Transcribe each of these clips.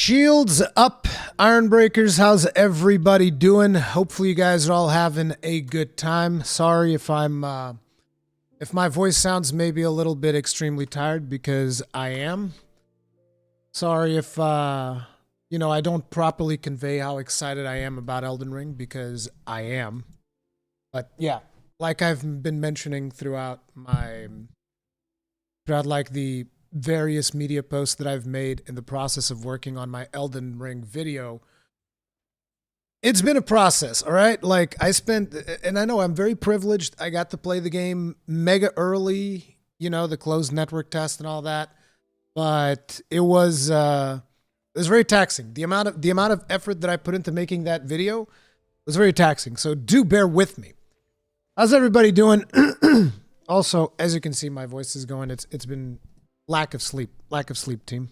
Shields up, Iron Breakers. How's everybody doing? Hopefully you guys are all having a good time. Sorry if if my voice sounds maybe a little bit extremely tired, because I am. Sorry if I don't properly convey how excited I am about Elden Ring, because I am. But yeah, like I've been mentioning throughout like the various media posts that I've made in the process of working on my Elden Ring video, it's been a process, all right? Like and I know I'm very privileged. I got to play the game mega early, the closed network test and all that. But it was very taxing. The amount of effort that I put into making that video was very taxing. So do bear with me. How's everybody doing? Also, as you can see, my voice is going. It's been lack of sleep, team.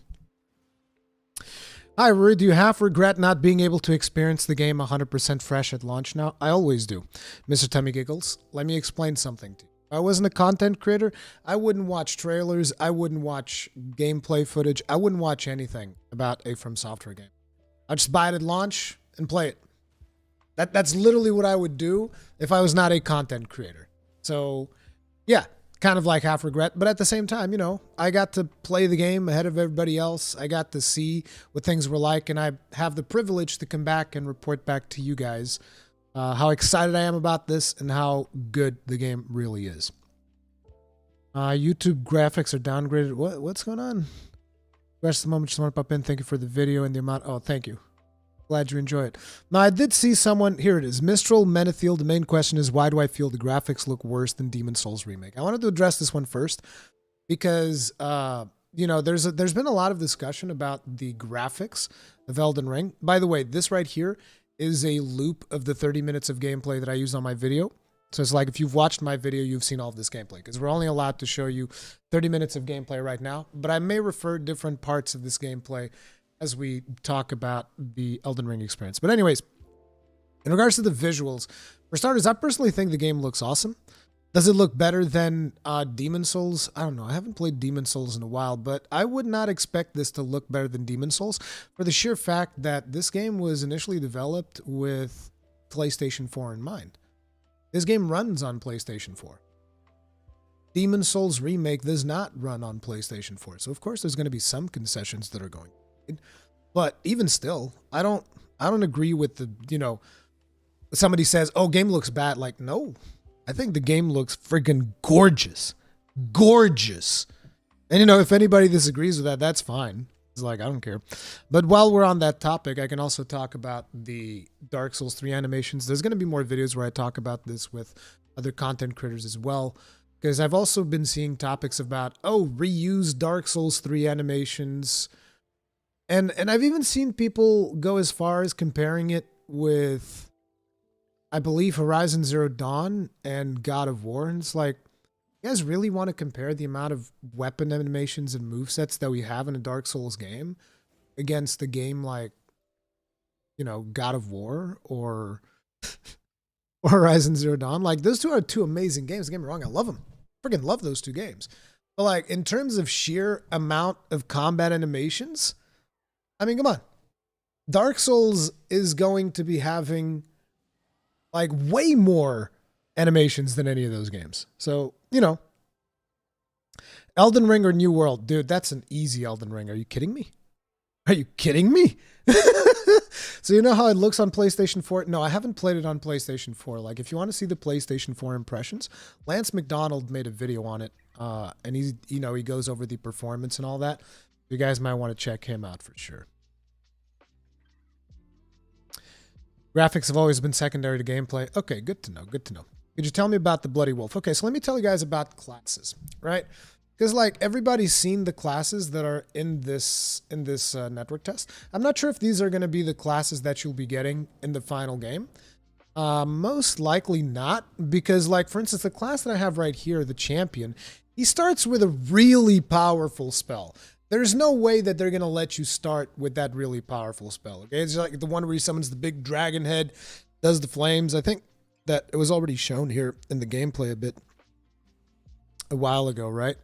Hi, Ruri. Do you half regret not being able to experience the game 100% fresh at launch now? I always do. Mr. Tummy Giggles, let me explain something to you. If I wasn't a content creator, I wouldn't watch trailers, I wouldn't watch gameplay footage, I wouldn't watch anything about a From Software game. I'd just buy it at launch and play it. That's literally what I would do if I was not a content creator. So, yeah. Kind of like half regret, but at the same time, I got to play the game ahead of everybody else. I got to see what things were like, and I have the privilege to come back and report back to you guys how excited I am about this and how good the game really is. YouTube graphics are downgraded. What's going on? Rest of the moment, just want to pop in. Thank you for the video and the amount. Oh, thank you. Glad you enjoy it. Now, I did see someone, here it is, Mistral Menethiel. The main question is, why do I feel the graphics look worse than Demon Souls Remake? I wanted to address this one first because, there's been a lot of discussion about the graphics of Elden Ring. By the way, this right here is a loop of the 30 minutes of gameplay that I used on my video. So it's like if you've watched my video, you've seen all of this gameplay, because we're only allowed to show you 30 minutes of gameplay right now. But I may refer different parts of this gameplay as we talk about the Elden Ring experience. But anyways, in regards to the visuals, for starters, I personally think the game looks awesome. Does it look better than Demon Souls? I don't know. I haven't played Demon Souls in a while, but I would not expect this to look better than Demon Souls for the sheer fact that this game was initially developed with PlayStation 4 in mind. This game runs on PlayStation 4. Demon Souls Remake does not run on PlayStation 4. So of course there's going to be some concessions that are going. But even still, I don't agree with the, somebody says, oh, game looks bad. Like, no, I think the game looks freaking gorgeous. Gorgeous. And, if anybody disagrees with that, that's fine. It's like, I don't care. But while we're on that topic, I can also talk about the Dark Souls 3 animations. There's going to be more videos where I talk about this with other content creators as well. Because I've also been seeing topics about, reuse Dark Souls 3 animations. And I've even seen people go as far as comparing it with, I believe, Horizon Zero Dawn and God of War. And it's like, you guys really want to compare the amount of weapon animations and movesets that we have in a Dark Souls game against a game like, God of War or Horizon Zero Dawn? Like, those two are two amazing games. Don't get me wrong, I love them. Freaking love those two games. But like, in terms of sheer amount of combat animations, I mean, come on. Dark Souls is going to be having like way more animations than any of those games. So, Elden Ring or New World, dude, that's an easy Elden Ring. Are you kidding me? Are you kidding me? So you know how it looks on PlayStation 4? No, I haven't played it on PlayStation 4. Like, if you want to see the PlayStation 4 impressions, Lance McDonald made a video on it. And he goes over the performance and all that. You guys might want to check him out for sure. Graphics have always been secondary to gameplay. Okay, good to know, good to know. Could you tell me about the Bloody Wolf? Okay, so let me tell you guys about classes, right? Because like everybody's seen the classes that are in this network test. I'm not sure if these are going to be the classes that you'll be getting in the final game. Most likely not, because like, for instance, the class that I have right here, the Champion, he starts with a really powerful spell. There's no way that they're going to let you start with that really powerful spell. Okay, it's like the one where he summons the big dragon head, does the flames. I think that it was already shown here in the gameplay a while ago, right?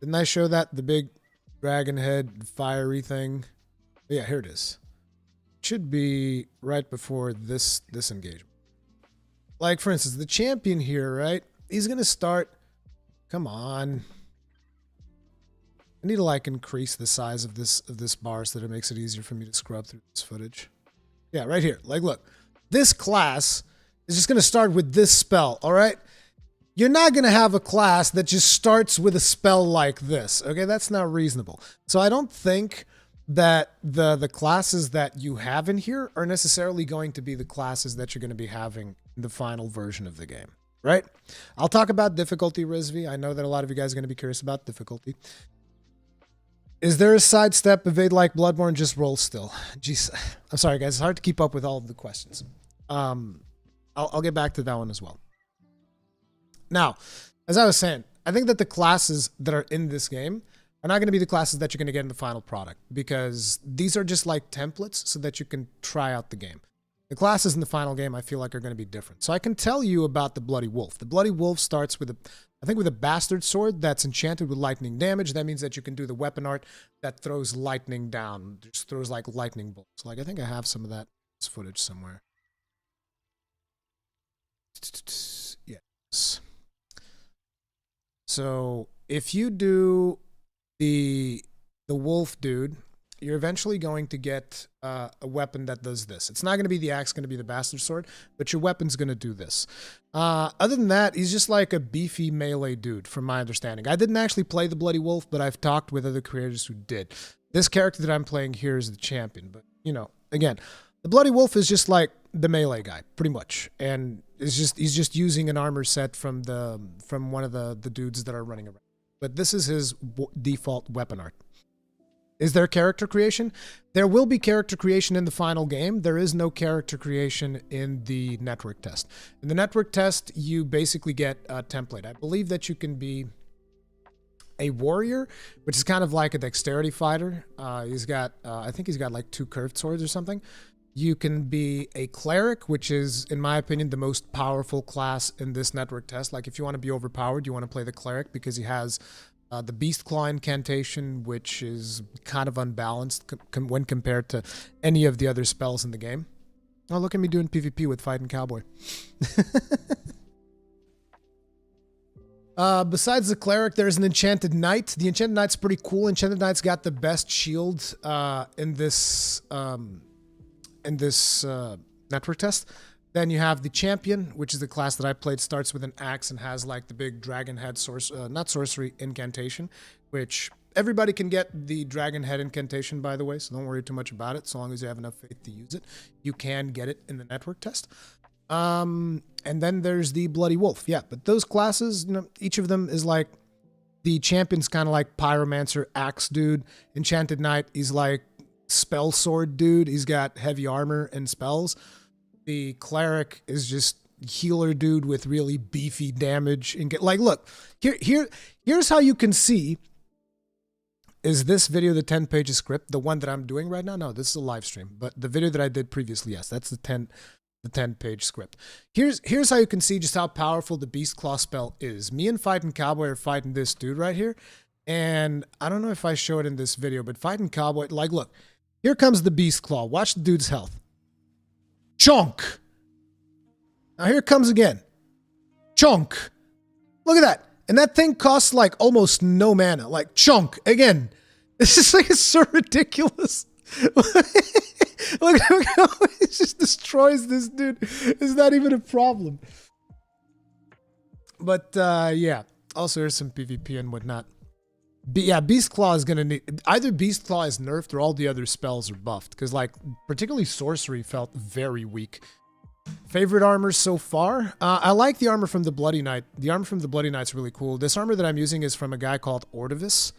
Didn't I show that? The big dragon head, fiery thing. Yeah, here it is. Should be right before this engagement. Like, for instance, the champion here, right? He's going to start... Come on. I need to, like, increase the size of this bar so that it makes it easier for me to scrub through this footage. Yeah, right here. Like, look. This class is just going to start with this spell, all right? You're not going to have a class that just starts with a spell like this, okay? That's not reasonable. So I don't think that the classes that you have in here are necessarily going to be the classes that you're going to be having in the final version of the game, right? I'll talk about difficulty, Rizvi. I know that a lot of you guys are going to be curious about difficulty. Is there a sidestep evade like Bloodborne? Just roll still. Jeez, I'm sorry, guys. It's hard to keep up with all of the questions. I'll get back to that one as well. Now, as I was saying, I think that the classes that are in this game are not going to be the classes that you're going to get in the final product, because these are just like templates so that you can try out the game. The classes in the final game I feel like are going to be different. So I can tell you about the Bloody Wolf. The Bloody Wolf starts with with a bastard sword that's enchanted with lightning damage. That means that you can do the weapon art that throws lightning down. Just throws like lightning bolts. Like, I think I have some of that footage somewhere. Yes. So if you do the wolf dude, you're eventually going to get a weapon that does this. It's not going to be the axe, going to be the bastard sword, but your weapon's going to do this. Other than that, he's just like a beefy melee dude, from my understanding. I didn't actually play the Bloody Wolf, but I've talked with other creators who did. This character that I'm playing here is the champion, but, you know, again, the Bloody Wolf is just like the melee guy, pretty much, and he's just using an armor set from one of the dudes that are running around. But this is his default weapon art. Is there character creation? There will be character creation in the final game. There is no character creation in the network test. In the network test, you basically get a template. I believe that you can be a warrior, which is kind of like a dexterity fighter. He's got, I think he's got like 2 curved swords or something. You can be a cleric, which is, in my opinion, the most powerful class in this network test. Like, if you want to be overpowered, you want to play the cleric because he has the Beast Claw incantation, which is kind of unbalanced when compared to any of the other spells in the game. Oh, look at me doing PvP with Fighting Cowboy. Besides the cleric, there's an Enchanted Knight. The Enchanted Knight's pretty cool. Enchanted Knight's got the best shield in this network test. Then you have the champion, which is the class that I played, starts with an axe and has like the big dragon head not sorcery incantation, which everybody can get the dragon head incantation, by the way, so don't worry too much about it. So long as you have enough faith to use it, you can get it in the network test. And then there's the Bloody Wolf. Yeah, but those classes, you know, each of them is like, the champion's kind of like pyromancer, axe dude. Enchanted Knight, he's like spell sword dude. He's got heavy armor and spells. The cleric is just healer dude with really beefy damage. And like, look, here's how you can see. Is this video the 10 pages script, the one that I'm doing right now? No, this is a live stream. But the video that I did previously, yes, that's the 10-page script. Here's how you can see just how powerful the Beast Claw spell is. Me and Fighting Cowboy are fighting this dude right here. And I don't know if I show it in this video, but Fighting Cowboy, like, look, here comes the Beast Claw. Watch the dude's health. Chunk. Now here it comes again. Chunk. Look at that. And that thing costs like almost no mana. Like, chunk. Again. This is like, it's so ridiculous. Look how it just destroys this dude. It's not even a problem. But yeah. Also, there's some PvP and whatnot. Yeah, Beast Claw is going to need... Either Beast Claw is nerfed or all the other spells are buffed. Because, like, particularly Sorcery felt very weak. Favorite armor so far? I like the armor from the Bloody Knight. The armor from the Bloody Knight's really cool. This armor that I'm using is from a guy called Ordovis.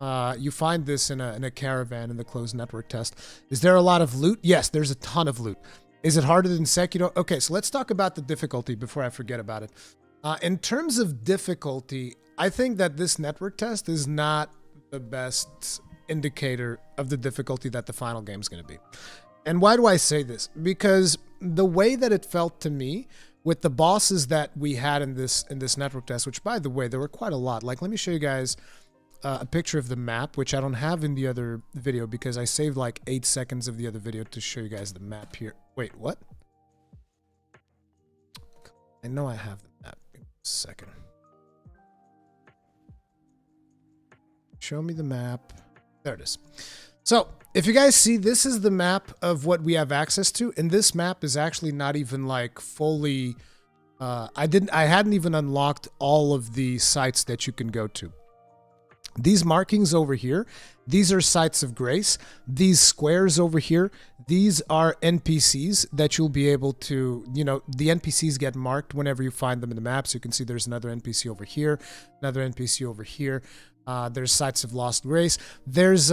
You find this in a caravan in the closed network test. Is there a lot of loot? Yes, there's a ton of loot. Is it harder than Sekiro? Okay, so let's talk about the difficulty before I forget about it. In terms of difficulty... I think that this network test is not the best indicator of the difficulty that the final game is going to be. And why do I say this? Because the way that it felt to me with the bosses that we had in this network test, which by the way, there were quite a lot. Like, let me show you guys a picture of the map, which I don't have in the other video because I saved like 8 seconds of the other video to show you guys the map here. Wait, what? I know I have the map. Give me a second. Show me the map. There it is. So if you guys see, this is the map of what we have access to, and this map is actually not even like fully. I hadn't even unlocked all of the sites that you can go to. These markings over here, these are sites of grace. These squares over here, these are NPCs that you'll be able to, you know, the NPCs get marked whenever you find them in the map. So you can see there's another NPC over here, another NPC over here. There's sites of lost grace. There's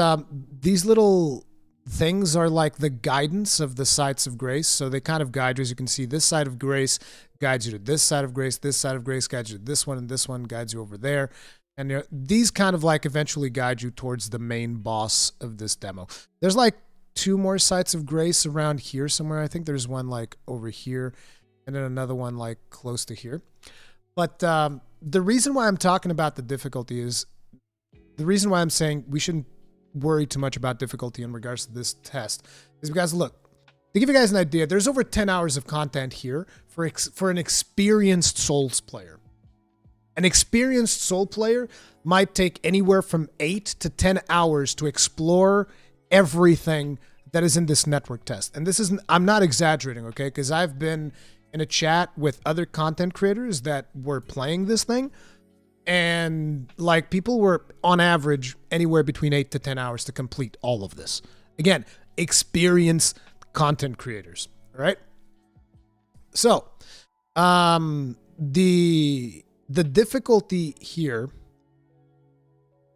these little things are like the guidance of the sites of grace. So they kind of guide you. As you can see, this side of grace guides you to this side of grace. This side of grace guides you to this one, and this one guides you over there. And these kind of like eventually guide you towards the main boss of this demo. There's like 2 more sites of grace around here somewhere. I think there's one like over here and then another one like close to here. But the reason why I'm talking about the difficulty is, the reason why I'm saying we shouldn't worry too much about difficulty in regards to this test is because, look, to give you guys an idea, there's over 10 hours of content here for an experienced Souls player. An experienced Soul player might take anywhere from 8 to 10 hours to explore everything that is in this network test. And this isn't, I'm not exaggerating, okay? Because I've been in a chat with other content creators that were playing this thing. And like people were on average anywhere between 8 to 10 hours to complete all of this. Again, experienced content creators, all right? So, the difficulty here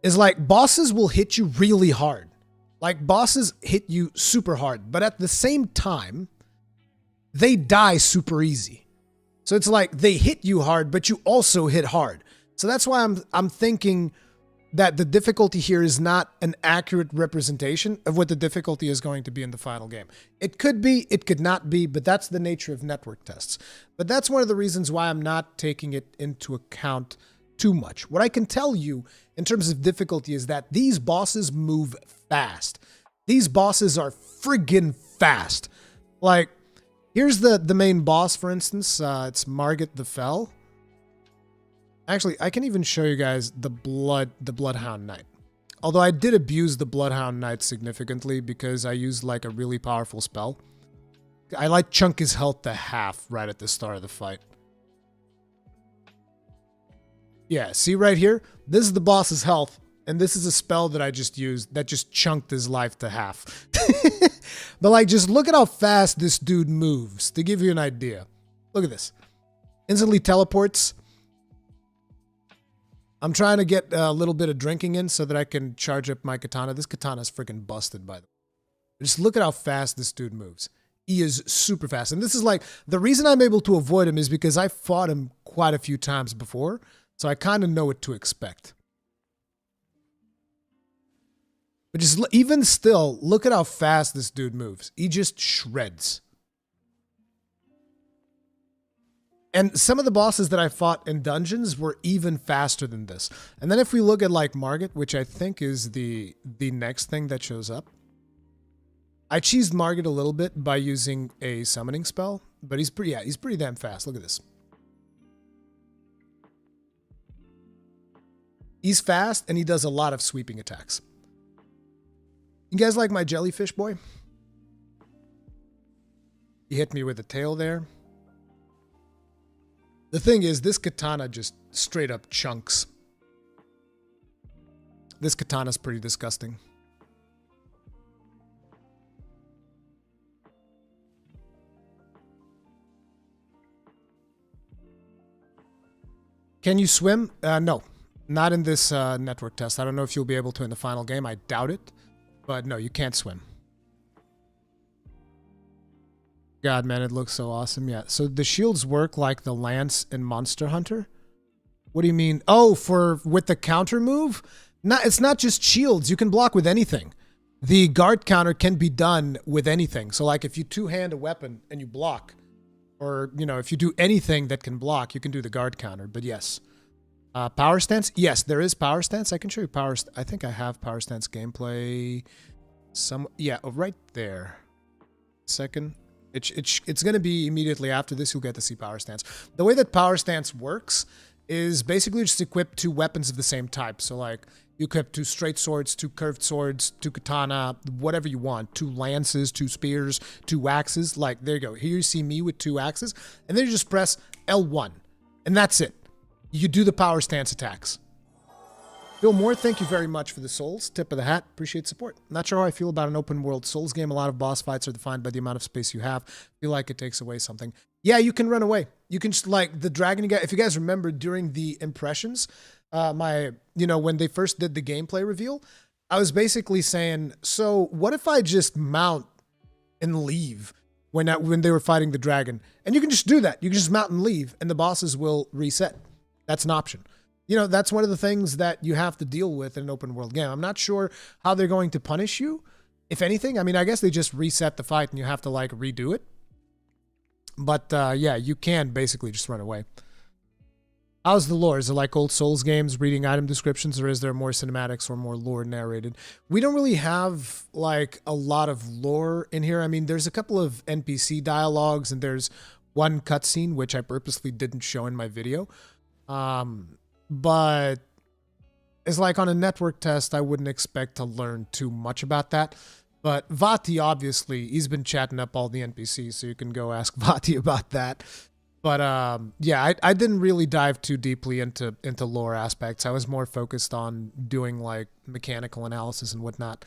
is like bosses will hit you really hard. Like bosses hit you super hard, but at the same time, they die super easy. So it's like they hit you hard, but you also hit hard. So that's why I'm thinking that the difficulty here is not an accurate representation of what the difficulty is going to be in the final game. It could be, it could not be, but that's the nature of network tests. But that's one of the reasons why I'm not taking it into account too much. What I can tell you in terms of difficulty is that these bosses move fast. These bosses are friggin' fast. Like, here's the main boss, for instance. It's Margaret the Fell. Actually, I can even show you guys the Bloodhound Knight. Although I did abuse the Bloodhound Knight significantly because I used like a really powerful spell. I like chunk his health to half right at the start of the fight. Yeah, see right here? This is the boss's health, and this is a spell that I just used that just chunked his life to half. But like, just look at how fast this dude moves to give you an idea. Look at this. Instantly teleports. I'm trying to get a little bit of drinking in so that I can charge up my katana. This katana's freaking busted, by the way. Just look at how fast this dude moves. He is super fast. And this is like, the reason I'm able to avoid him is because I fought him quite a few times before. So I kind of know what to expect. But just even still, look at how fast this dude moves. He just shreds. And some of the bosses that I fought in dungeons were even faster than this. And then if we look at like Margaret, which I think is the next thing that shows up. I cheesed Margaret a little bit by using a summoning spell, but he's pretty damn fast. Look at this. He's fast and he does a lot of sweeping attacks. You guys like my jellyfish boy? He hit me with the tail there. The thing is, this katana just straight up chunks. This katana's pretty disgusting. Can you swim? No, not in this network test. I don't know if you'll be able to in the final game. I doubt it. But no, you can't swim. God, man, it looks so awesome. Yeah, so the shields work like the lance in Monster Hunter. What do you mean? Oh, with the counter move? No, it's not just shields. You can block with anything. The guard counter can be done with anything. So like if you two-hand a weapon and you block, or, you know, if you do anything that can block, you can do the guard counter. But yes, Power stance? Yes, there is power stance. I can show you power. I think I have power stance gameplay. Yeah, right there. Second. It's going to be immediately after this. You'll get to see power stance. The way that power stance works is basically just equip 2 weapons of the same type. So like you equip 2 straight swords, 2 curved swords, 2 katana, whatever you want. 2 lances, 2 spears, 2 axes. Like there you go. Here you see me with 2 axes, and then you just press L1, and that's it. You do the power stance attacks. Bill Moore, thank you very much for the souls. Tip of the hat. Appreciate support. Not sure how I feel about an open world Souls game. A lot of boss fights are defined by the amount of space you have. Feel like it takes away something. Yeah, you can run away. You can just, like the dragon you got. If you guys remember during the impressions, when they first did the gameplay reveal, I was basically saying, so what if I just mount and leave when they were fighting the dragon? And you can just do that. You can just mount and leave, and the bosses will reset. That's an option. That's one of the things that you have to deal with in an open world game. I'm not sure how they're going to punish you, if anything. I mean, I guess they just reset the fight and you have to like redo it. But yeah, you can basically just run away. How's the lore? Is it like old Souls games, reading item descriptions, or is there more cinematics or more lore narrated? We don't really have like a lot of lore in here. I mean, there's a couple of NPC dialogues and there's one cutscene, which I purposely didn't show in my video. But it's like on a network test, I wouldn't expect to learn too much about that. But Vati, obviously, he's been chatting up all the NPCs, so you can go ask Vati about that. But yeah, I didn't really dive too deeply into lore aspects. I was more focused on doing like mechanical analysis and whatnot.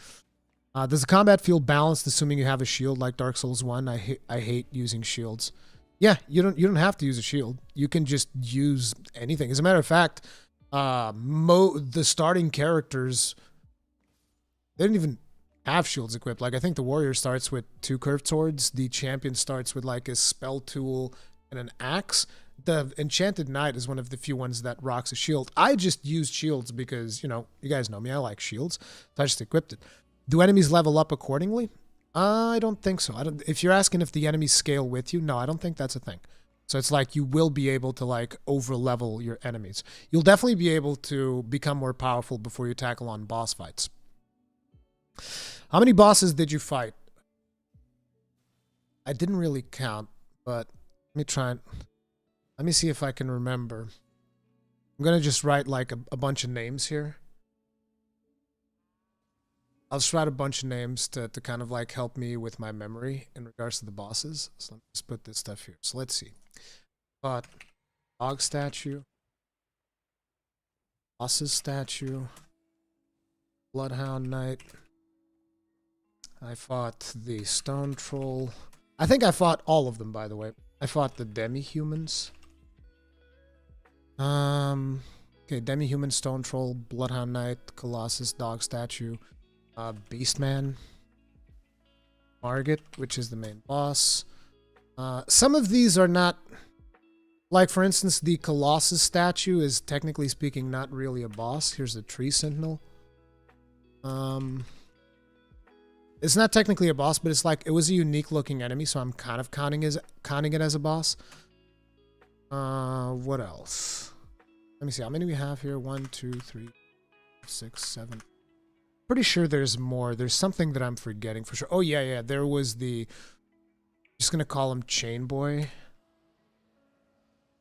Does the combat feel balanced, assuming you have a shield like Dark Souls 1? I hate using shields. Yeah, you don't have to use a shield. You can just use anything. As a matter of fact, the starting characters, they didn't even have shields equipped. Like I think the warrior starts with 2 curved swords. The champion starts with like a spell tool and an axe. The enchanted knight is one of the few ones that rocks a shield. I just used shields because, you guys know me. I like shields. So I just equipped it. Do enemies level up accordingly? I don't think so. If you're asking if the enemies scale with you, no, I don't think that's a thing. So it's like you will be able to like over level your enemies. You'll definitely be able to become more powerful before you tackle on boss fights. How many bosses did you fight? I didn't really count, but let me see if I can remember. I'm going to just write like a bunch of names here. I'll just write a bunch of names to kind of like help me with my memory in regards to the bosses. So let me just put this stuff here. So let's see. But dog statue, bosses statue, bloodhound knight. I fought the stone troll. I think I fought all of them, by the way. I fought the demi-humans. Okay, demi-human, stone troll, bloodhound knight, colossus, dog statue. Beastman, Margaret, which is the main boss. Some of these are not, like for instance, the Colossus statue is technically speaking not really a boss. Here's the tree sentinel. It's not technically a boss, but it's like it was a unique looking enemy, so I'm kind of counting it as a boss. What else? Let me see how many we have here. 1, 2, 3, 6, 7. Pretty sure there's more. There's something that I'm forgetting for sure. Oh, yeah. There was the... just going to call him Chain Boy.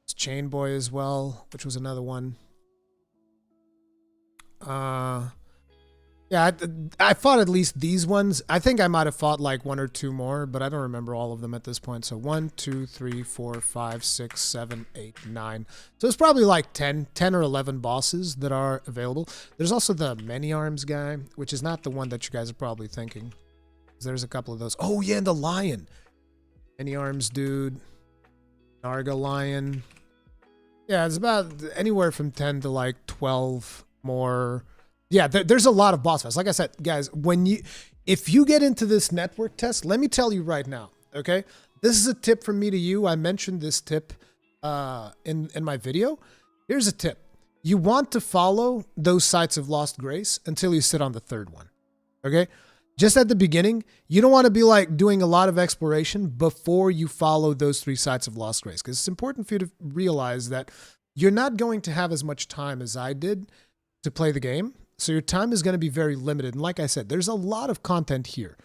It's Chain Boy as well, which was another one. Yeah, I fought at least these ones. I think I might have fought like 1 or 2 more, but I don't remember all of them at this point. So 1, 2, 3, 4, 5, 6, 7, 8, 9. So it's probably like 10 or 11 bosses that are available. There's also the Many Arms guy, which is not the one that you guys are probably thinking. There's a couple of those. Oh, yeah, and the lion. Many Arms dude. Narga lion. Yeah, it's about anywhere from 10 to like 12 more. Yeah, there's a lot of boss fights. Like I said, guys, if you get into this network test, let me tell you right now, okay? This is a tip from me to you. I mentioned this tip in my video. Here's a tip. You want to follow those sites of Lost Grace until you sit on the 3rd one, okay? Just at the beginning, you don't want to be like doing a lot of exploration before you follow those 3 sites of Lost Grace, because it's important for you to realize that you're not going to have as much time as I did to play the game. So your time is going to be very limited. And like I said, there's a lot of content here.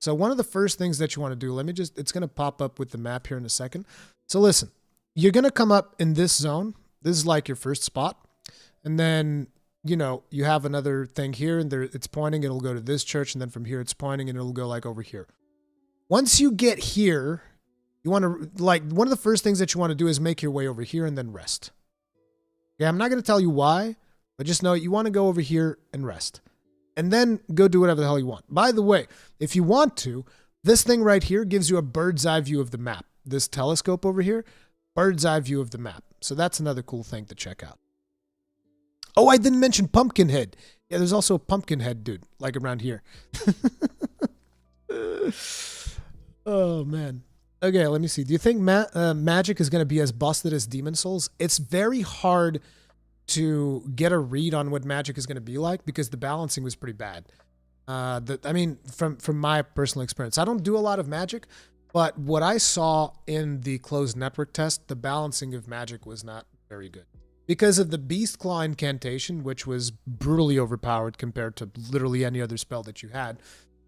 So one of the first things that you want to do, it's going to pop up with the map here in a second. So listen, you're going to come up in this zone. This is like your first spot. And then, you know, you have another thing here and there it's pointing, it'll go to this church. And then from here it's pointing and it'll go like over here. Once you get here, you want to like, one of the first things that you want to do is make your way over here and then rest. Yeah, I'm not going to tell you why, but just know you want to go over here and rest. And then go do whatever the hell you want. By the way, if you want to, this thing right here gives you a bird's eye view of the map. This telescope over here, bird's eye view of the map. So that's another cool thing to check out. Oh, I didn't mention Pumpkinhead. Yeah, there's also a Pumpkinhead dude, like around here. Oh, man. Okay, let me see. Do you think Magic is going to be as busted as Demon Souls? It's very hard to get a read on what Magic is going to be like because the balancing was pretty bad. I mean, from my personal experience, I don't do a lot of Magic, but what I saw in the closed network test, the balancing of Magic was not very good because of the Beast Claw incantation, which was brutally overpowered compared to literally any other spell that you had.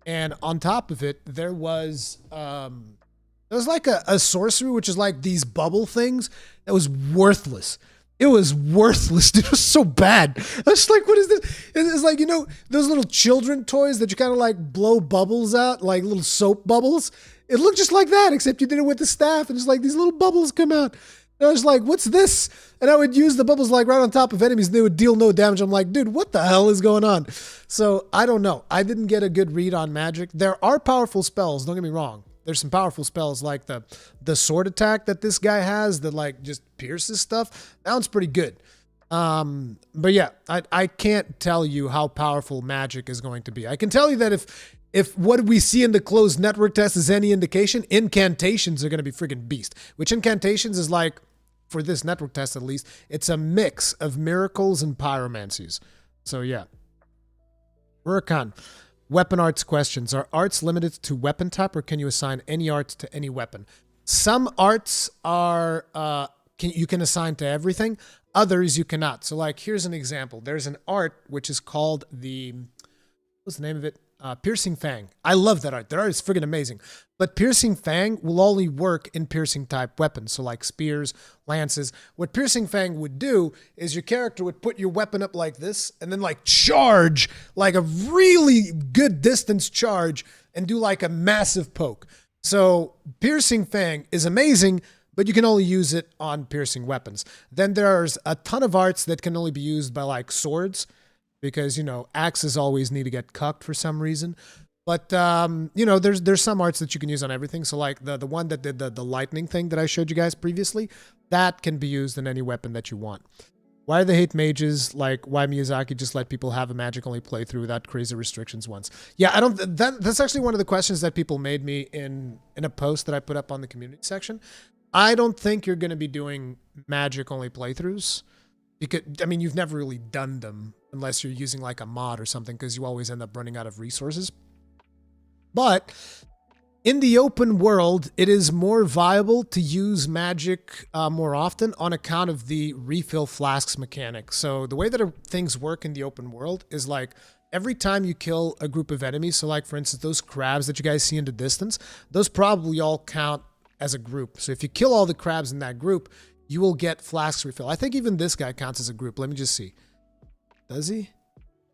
And on top of it, there was like a sorcery, which is like these bubble things that was worthless. It was worthless, dude. It was so bad. I was like, what is this? It's like, you know, those little children toys that you kind of like blow bubbles out, like little soap bubbles. It looked just like that, except you did it with the staff, and it's like these little bubbles come out. And I was like, what's this? And I would use the bubbles like right on top of enemies, and they would deal no damage. I'm like, dude, what the hell is going on? So I don't know. I didn't get a good read on Magic. There are powerful spells, don't get me wrong. There's some powerful spells like the sword attack that this guy has that like just pierces stuff. That one's pretty good. But yeah, I can't tell you how powerful Magic is going to be. I can tell you that if what we see in the closed network test is any indication, incantations are going to be friggin' beast. Which incantations is like, for this network test at least, it's a mix of miracles and pyromancies. So yeah. Rurikhan. Weapon arts questions. Are arts limited to weapon type or can you assign any art to any weapon? Some arts are you can assign to everything. Others you cannot. So like here's an example. There's an art which is called what's the name of it? Piercing Fang. I love that art. That art is friggin' amazing. But Piercing Fang will only work in piercing type weapons. So like spears, lances. What Piercing Fang would do is your character would put your weapon up like this and then like charge, like a really good distance charge and do like a massive poke. So Piercing Fang is amazing, but you can only use it on piercing weapons. Then there's a ton of arts that can only be used by like swords, because, you know, axes always need to get cucked for some reason. But, you know, there's some arts that you can use on everything. So like the one that did the lightning thing that I showed you guys previously, that can be used in any weapon that you want. Why do they hate mages? Like, why Miyazaki just let people have a magic only playthrough without crazy restrictions once? Yeah, that's actually one of the questions that people made me in a post that I put up on the community section. I don't think you're going to be doing magic only playthroughs. Because, I mean, you've never really done them unless you're using like a mod or something, because you always end up running out of resources. But in the open world, it is more viable to use magic more often on account of the refill flasks mechanic. So the way that things work in the open world is like every time you kill a group of enemies, so like for instance, those crabs that you guys see in the distance, those probably all count as a group. So if you kill all the crabs in that group, you will get flasks refill. I think even this guy counts as a group. Let me just see. Does he?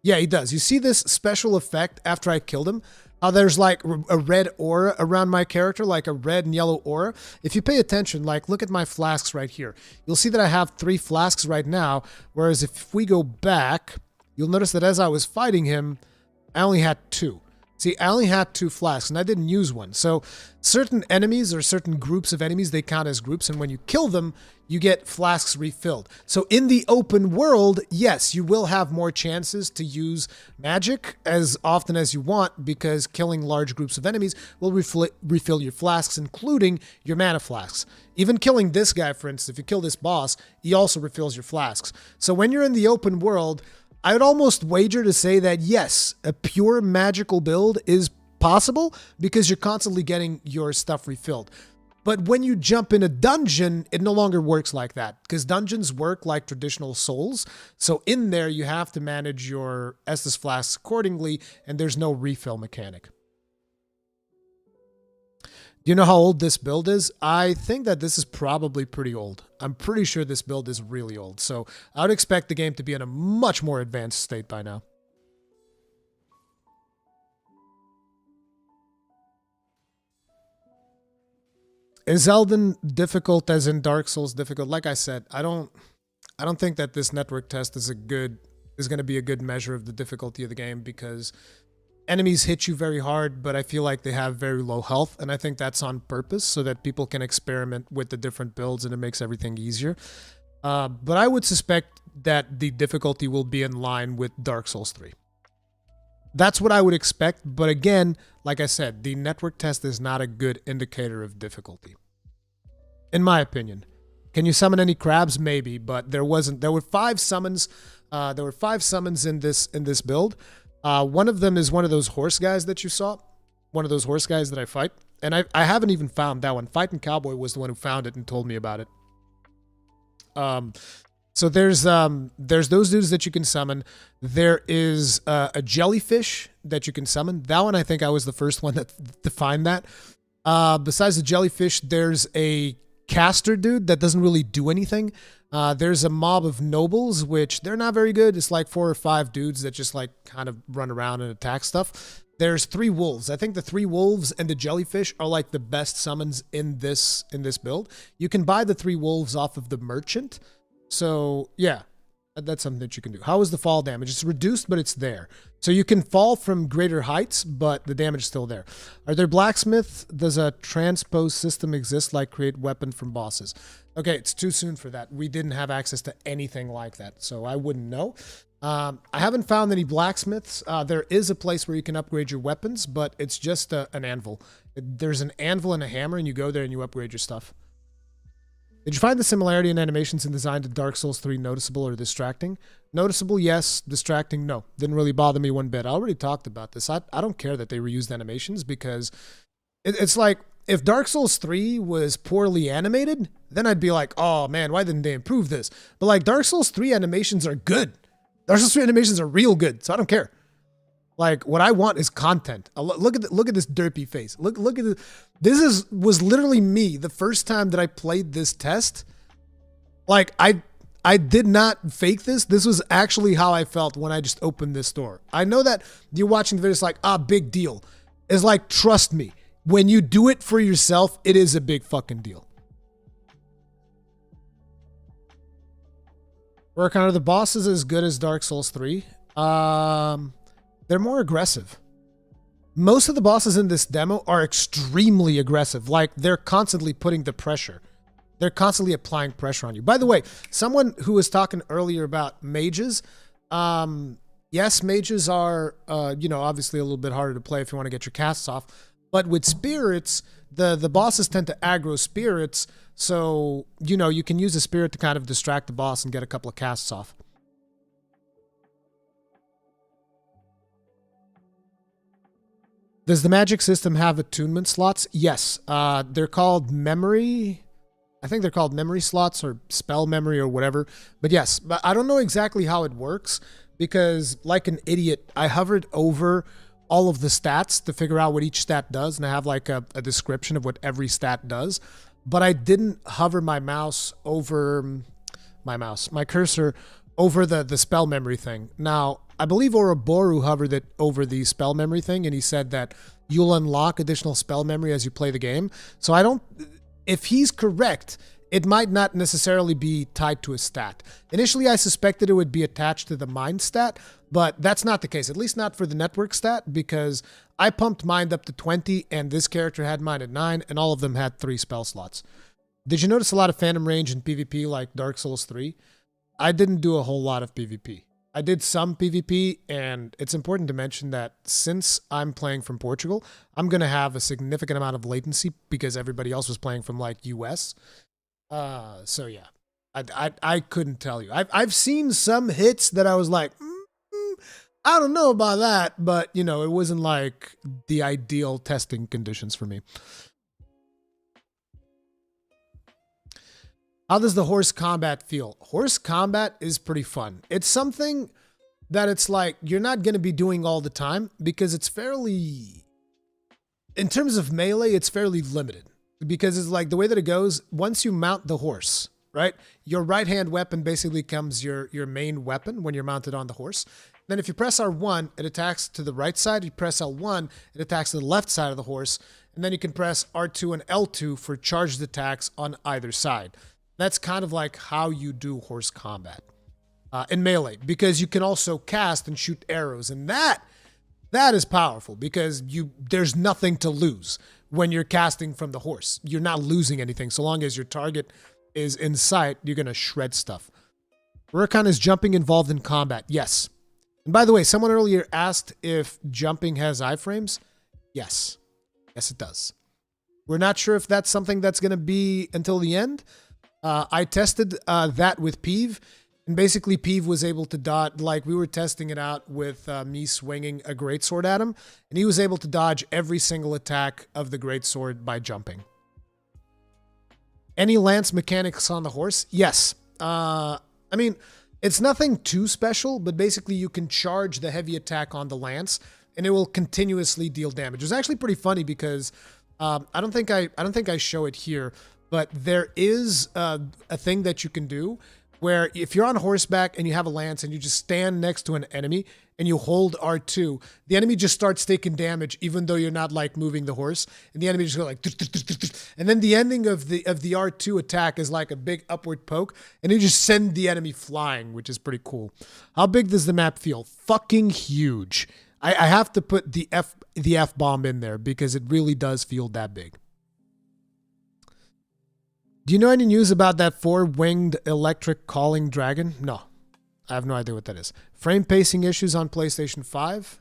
Yeah, he does. You see this special effect after I killed him? How there's like a red aura around my character, like a red and yellow aura. If you pay attention, like look at my flasks right here. You'll see that I have 3 flasks right now. Whereas if we go back, you'll notice that as I was fighting him, I only had 2. See, I only had 2 flasks and I didn't use one. So certain enemies or certain groups of enemies, they count as groups. And when you kill them, you get flasks refilled. So in the open world, yes, you will have more chances to use magic as often as you want, because killing large groups of enemies will refill your flasks, including your mana flasks. Even killing this guy, for instance, if you kill this boss, he also refills your flasks. So when you're in the open world, I would almost wager to say that yes, a pure magical build is possible because you're constantly getting your stuff refilled. But when you jump in a dungeon, it no longer works like that because dungeons work like traditional souls. So in there, you have to manage your Estus flasks accordingly, and there's no refill mechanic. Do you know how old this build is? I think that this is probably pretty old. I'm pretty sure this build is really old. So I would expect the game to be in a much more advanced state by now. Is Elden difficult as in Dark Souls difficult? Like I said, I don't think that this network test is going to be a good measure of the difficulty of the game because enemies hit you very hard, but I feel like they have very low health, and I think that's on purpose so that people can experiment with the different builds and it makes everything easier. But I would suspect that the difficulty will be in line with Dark Souls 3. That's what I would expect, but again, like I said, the network test is not a good indicator of difficulty. In my opinion. Can you summon any crabs? Maybe, but there wasn't. There were 5 summons. There were 5 summons in this build. One of them is one of those horse guys that you saw. One of those horse guys that I fight. And I haven't even found that one. Fighting Cowboy was the one who found it and told me about it. So there's those dudes that you can summon. There is a jellyfish that you can summon. That one, I think I was the first one to find that. Besides the jellyfish, there's a caster dude that doesn't really do anything. There's a mob of nobles, which they're not very good. It's like 4 or 5 dudes that just like kind of run around and attack stuff. There's 3 wolves. I think the 3 wolves and the jellyfish are like the best summons in this build. You can buy the 3 wolves off of the merchant. So yeah, that's something that you can do. How is the fall damage? It's reduced, but it's there. So you can fall from greater heights, but the damage is still there. Are there blacksmiths? Does a transpose system exist like create weapon from bosses? Okay, it's too soon for that. We didn't have access to anything like that, so I wouldn't know. I haven't found any blacksmiths. There is a place where you can upgrade your weapons, but it's just an anvil. There's an anvil and a hammer, and you go there and you upgrade your stuff. Did you find the similarity in animations and design to Dark Souls 3 noticeable or distracting? Noticeable, yes. Distracting, no. Didn't really bother me one bit. I already talked about this. I don't care that they reused animations because it's like if Dark Souls 3 was poorly animated, then I'd be like, oh man, why didn't they improve this? But like Dark Souls 3 animations are good. Dark Souls 3 animations are real good, so I don't care. Like what I want is content. Look at this derpy face. Look at this was literally me the first time that I played this test. Like I did not fake this. This was actually how I felt when I just opened this door. I know that you're watching the video, it's like, big deal. It's like, trust me, when you do it for yourself, it is a big fucking deal. Rurikhan, are the bosses as good as Dark Souls 3? They're more aggressive. Most of the bosses in this demo are extremely aggressive. Like, they're constantly putting the pressure. They're constantly applying pressure on you. By the way, someone who was talking earlier about mages, yes, mages are, obviously a little bit harder to play if you want to get your casts off. But with spirits, the bosses tend to aggro spirits, so, you can use a spirit to kind of distract the boss and get a couple of casts off. Does the magic system have attunement slots? Yes. They're called memory. I think they're called memory slots or spell memory or whatever. But yes, but I don't know exactly how it works because like an idiot, I hovered over all of the stats to figure out what each stat does. And I have like a description of what every stat does. But I didn't hover my cursor over the spell memory thing. Now, I believe Ouroboros hovered it over the spell memory thing, and he said that you'll unlock additional spell memory as you play the game. So if he's correct, it might not necessarily be tied to a stat. Initially, I suspected it would be attached to the mind stat, but that's not the case, at least not for the network stat, because I pumped mind up to 20, and this character had mind at 9, and all of them had 3 spell slots. Did you notice a lot of phantom range in PvP like Dark Souls 3? I didn't do a whole lot of PvP. I did some PvP, and it's important to mention that since I'm playing from Portugal, I'm going to have a significant amount of latency because everybody else was playing from like US. So yeah, I couldn't tell you. I've seen some hits that I was like, I don't know about that, but it wasn't like the ideal testing conditions for me. How does the horse combat feel? Horse combat is pretty fun. It's something that it's like you're not going to be doing all the time because it's fairly, in terms of melee, it's fairly limited because it's like the way that it goes, once you mount the horse, right? Your right hand weapon basically becomes your main weapon when you're mounted on the horse. Then if you press R1, it attacks to the right side. You press L1, it attacks to the left side of the horse. And then you can press R2 and L2 for charged attacks on either side. That's kind of like how you do horse combat in melee, because you can also cast and shoot arrows, and that is powerful because there's nothing to lose when you're casting from the horse. You're not losing anything so long as your target is in sight. You're gonna shred stuff. Rurikhan, is jumping involved in combat? Yes. And by the way, someone earlier asked if jumping has iframes. Yes. Yes, it does. We're not sure if that's something that's going to be until the end. I tested that with Peeve, and basically Peeve was able to dodge, like we were testing it out with me swinging a greatsword at him, and he was able to dodge every single attack of the greatsword by jumping. Any lance mechanics on the horse? Yes. I mean, it's nothing too special, but basically you can charge the heavy attack on the lance, and it will continuously deal damage. It was actually pretty funny because I don't think I show it here, but there is a thing that you can do where if you're on horseback and you have a lance and you just stand next to an enemy and you hold R2, the enemy just starts taking damage even though you're not like moving the horse, and the enemy just go like, and then the ending of the R2 attack is like a big upward poke, and you just send the enemy flying, which is pretty cool. How big does the map feel? Fucking huge. I have to put the F-bomb in there because it really does feel that big. Do you know any news about that 4-winged electric calling dragon? No. I have no idea what that is. Frame pacing issues on PlayStation 5?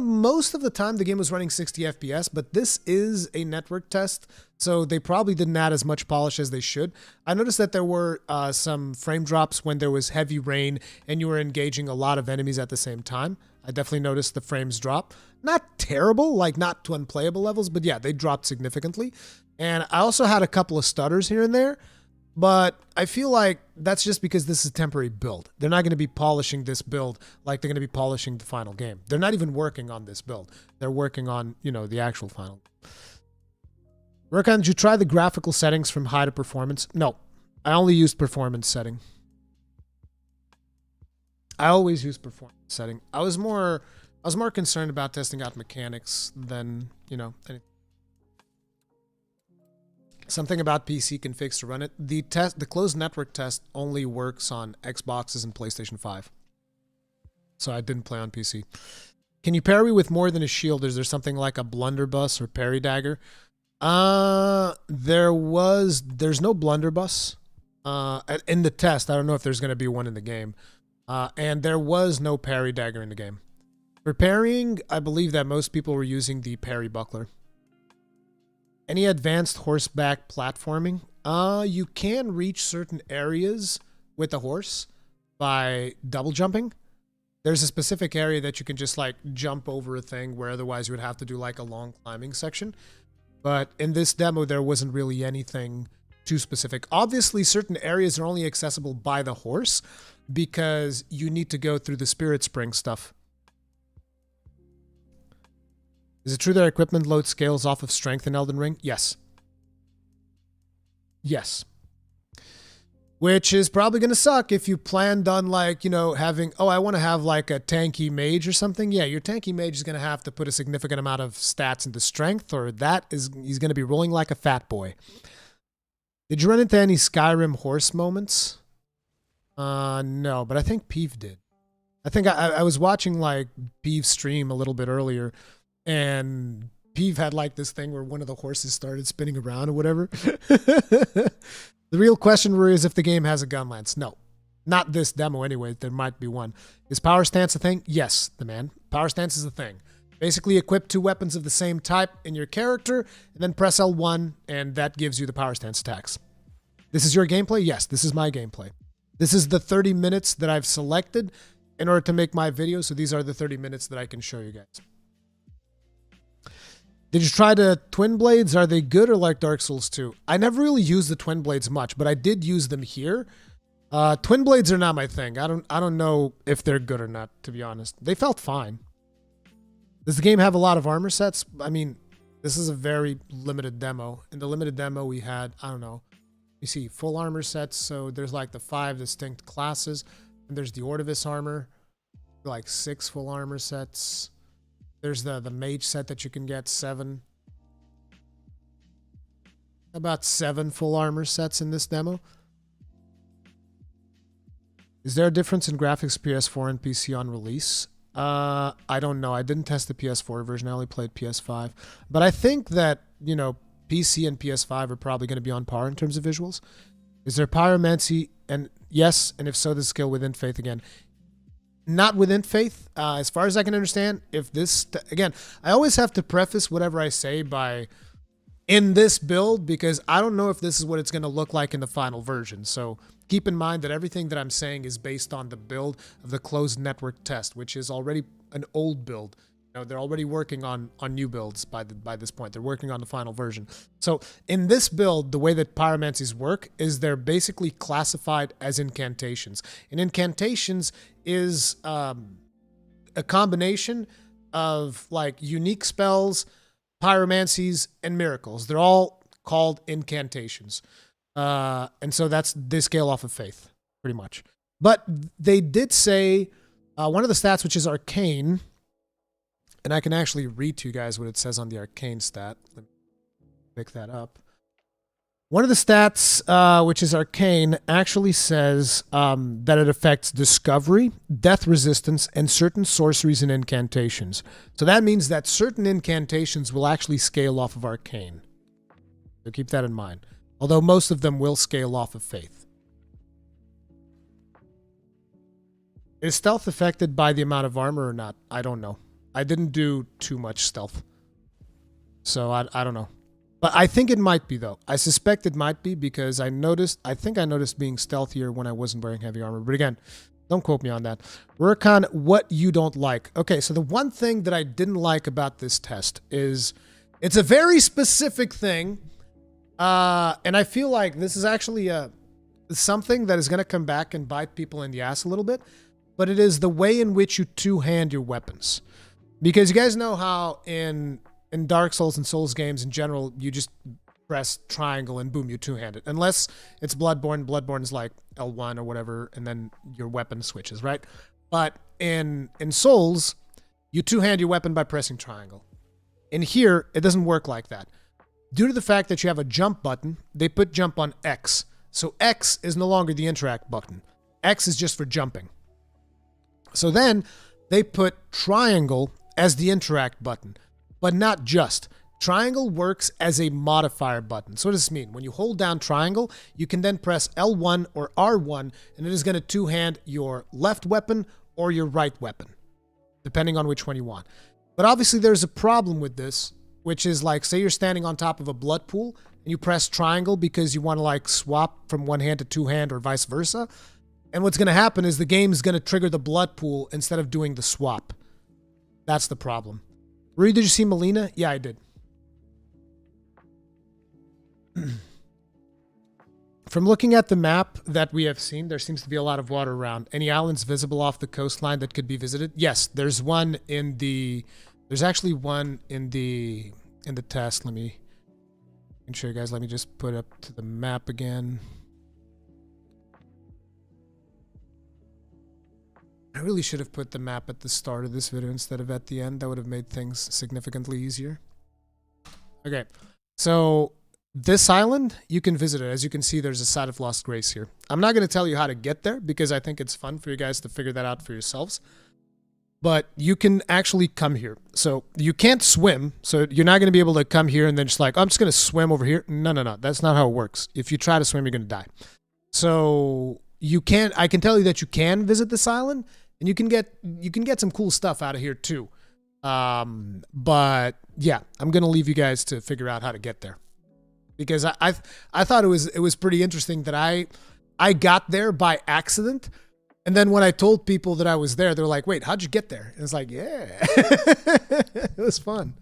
Most of the time the game was running 60 FPS, but this is a network test, so they probably didn't add as much polish as they should. I noticed that there were some frame drops when there was heavy rain and you were engaging a lot of enemies at the same time. I definitely noticed the frames drop. Not terrible, like not to unplayable levels, but yeah, they dropped significantly. And I also had a couple of stutters here and there, but I feel like that's just because this is a temporary build. They're not going to be polishing this build like they're going to be polishing the final game. They're not even working on this build. They're working on, you know, the actual final. Rurikhan, did you try the graphical settings from high to performance? No, I only used performance setting. I always use performance setting. I was more concerned about testing out mechanics than, you know, anything. Something about PC can fix to run it. The closed network test only works on Xboxes and PlayStation 5. So I didn't play on PC. Can you parry with more than a shield? Is there something like a blunderbuss or parry dagger? There's no blunderbuss in the test. I don't know if there's going to be one in the game. And there was no parry dagger in the game. For parrying, I believe that most people were using the parry buckler. Any advanced horseback platforming? You can reach certain areas with the horse by double jumping. There's a specific area that you can just like jump over a thing where otherwise you would have to do like a long climbing section. But in this demo, there wasn't really anything too specific. Obviously, certain areas are only accessible by the horse because you need to go through the spirit spring stuff. Is it true that equipment load scales off of strength in Elden Ring? Yes. Yes. Which is probably going to suck if you planned on like, you know, having, oh, I want to have like a tanky mage or something. Yeah, your tanky mage is going to have to put a significant amount of stats into strength, or he's going to be rolling like a fat boy. Did you run into any Skyrim horse moments? No, but I think Peeve did. I think I was watching like Peeve's stream a little bit earlier, and Peeve had like this thing where one of the horses started spinning around or whatever. The real question, Rui, is if the game has a gun lance. No, not this demo anyway. There might be one. Is power stance a thing? Yes, the man. Power stance is a thing. Basically equip 2 weapons of the same type in your character, and then press L1, and that gives you the power stance attacks. This is your gameplay? Yes, this is my gameplay. This is the 30 minutes that I've selected in order to make my video, so these are the 30 minutes that I can show you guys. Did you try the twin blades? Are they good or like Dark Souls 2? I never really used the twin blades much, but I did use them here. Twin blades are not my thing. I don't know if they're good or not, to be honest. They felt fine. Does the game have a lot of armor sets? I mean, this is a very limited demo. In the limited demo we had, I don't know. You see full armor sets, so there's like the 5 distinct classes, and there's the Ordovis armor, like 6 full armor sets. There's the mage set that you can get, 7. About 7 full armor sets in this demo. Is there a difference in graphics PS4 and PC on release? I don't know. I didn't test the PS4 version. I only played PS5. But I think that, you know, PC and PS5 are probably going to be on par in terms of visuals. Is there pyromancy? And yes, and if so, the skill within Faith again. Not within Faith. As far as I can understand, if this... Again, I always have to preface whatever I say by... in this build, because I don't know if this is what it's going to look like in the final version. So keep in mind that everything that I'm saying is based on the build of the closed network test, which is already an old build. You know, they're already working on new builds by this point. They're working on the final version. So in this build, the way that pyromancies work is they're basically classified as incantations. And incantations is a combination of like unique spells, pyromancies, and miracles. They're all called incantations. And so they scale off of Faith, pretty much. But they did say one of the stats, which is arcane, and I can actually read to you guys what it says on the arcane stat. Let me pick that up. One of the stats, which is arcane, actually says that it affects discovery, death resistance, and certain sorceries and incantations. So that means that certain incantations will actually scale off of arcane. So keep that in mind. Although most of them will scale off of Faith. Is stealth affected by the amount of armor or not? I don't know. I didn't do too much stealth. So I don't know. But I think it might be, though. I suspect it might be because I think I noticed being stealthier when I wasn't wearing heavy armor. But again, don't quote me on that. Rurikhan, what you don't like. Okay, so the one thing that I didn't like about this test is it's a very specific thing. And I feel like this is actually something that is going to come back and bite people in the ass a little bit. But it is the way in which you two-hand your weapons. Because you guys know how in Dark Souls and Souls games in general, you just press triangle and boom, you two-hand it. Unless it's Bloodborne. Bloodborne is like L1 or whatever, and then your weapon switches, right? But in Souls, you two-hand your weapon by pressing triangle. In here, it doesn't work like that. Due to the fact that you have a jump button, they put jump on X. So X is no longer the interact button. X is just for jumping. So then they put triangle as the interact button, but not just. Triangle works as a modifier button. So what does this mean? When you hold down triangle, you can then press L1 or R1, and it is going to two-hand your left weapon or your right weapon, depending on which one you want. But obviously there's a problem with this, which is like, say you're standing on top of a blood pool, and you press triangle because you want to like swap from one hand to two hand or vice versa. And what's going to happen is the game is going to trigger the blood pool instead of doing the swap. That's the problem. Rui, did you see Melina? Yeah, I did. From looking at the map that we have seen, there seems to be a lot of water around. Any islands visible off the coastline that could be visited? Yes, there's one in the... There's actually one in the test. Let me show you guys. Let me just put it up to the map again. I really should have put the map at the start of this video instead of at the end. That would have made things significantly easier. Okay, so this island, you can visit it. As you can see, there's a site of Lost Grace here. I'm not going to tell you how to get there because I think it's fun for you guys to figure that out for yourselves. But you can actually come here. So you can't swim. So you're not going to be able to come here and then just like, oh, I'm just going to swim over here. No. That's not how it works. If you try to swim, you're going to die. So you can, I can tell you that you can visit this island and you can get some cool stuff out of here too. But yeah, I'm going to leave you guys to figure out how to get there. Because I thought it was pretty interesting that I got there by accident. And then when I told people that I was there, they're like, wait, how'd you get there? And it's like, yeah, it was fun.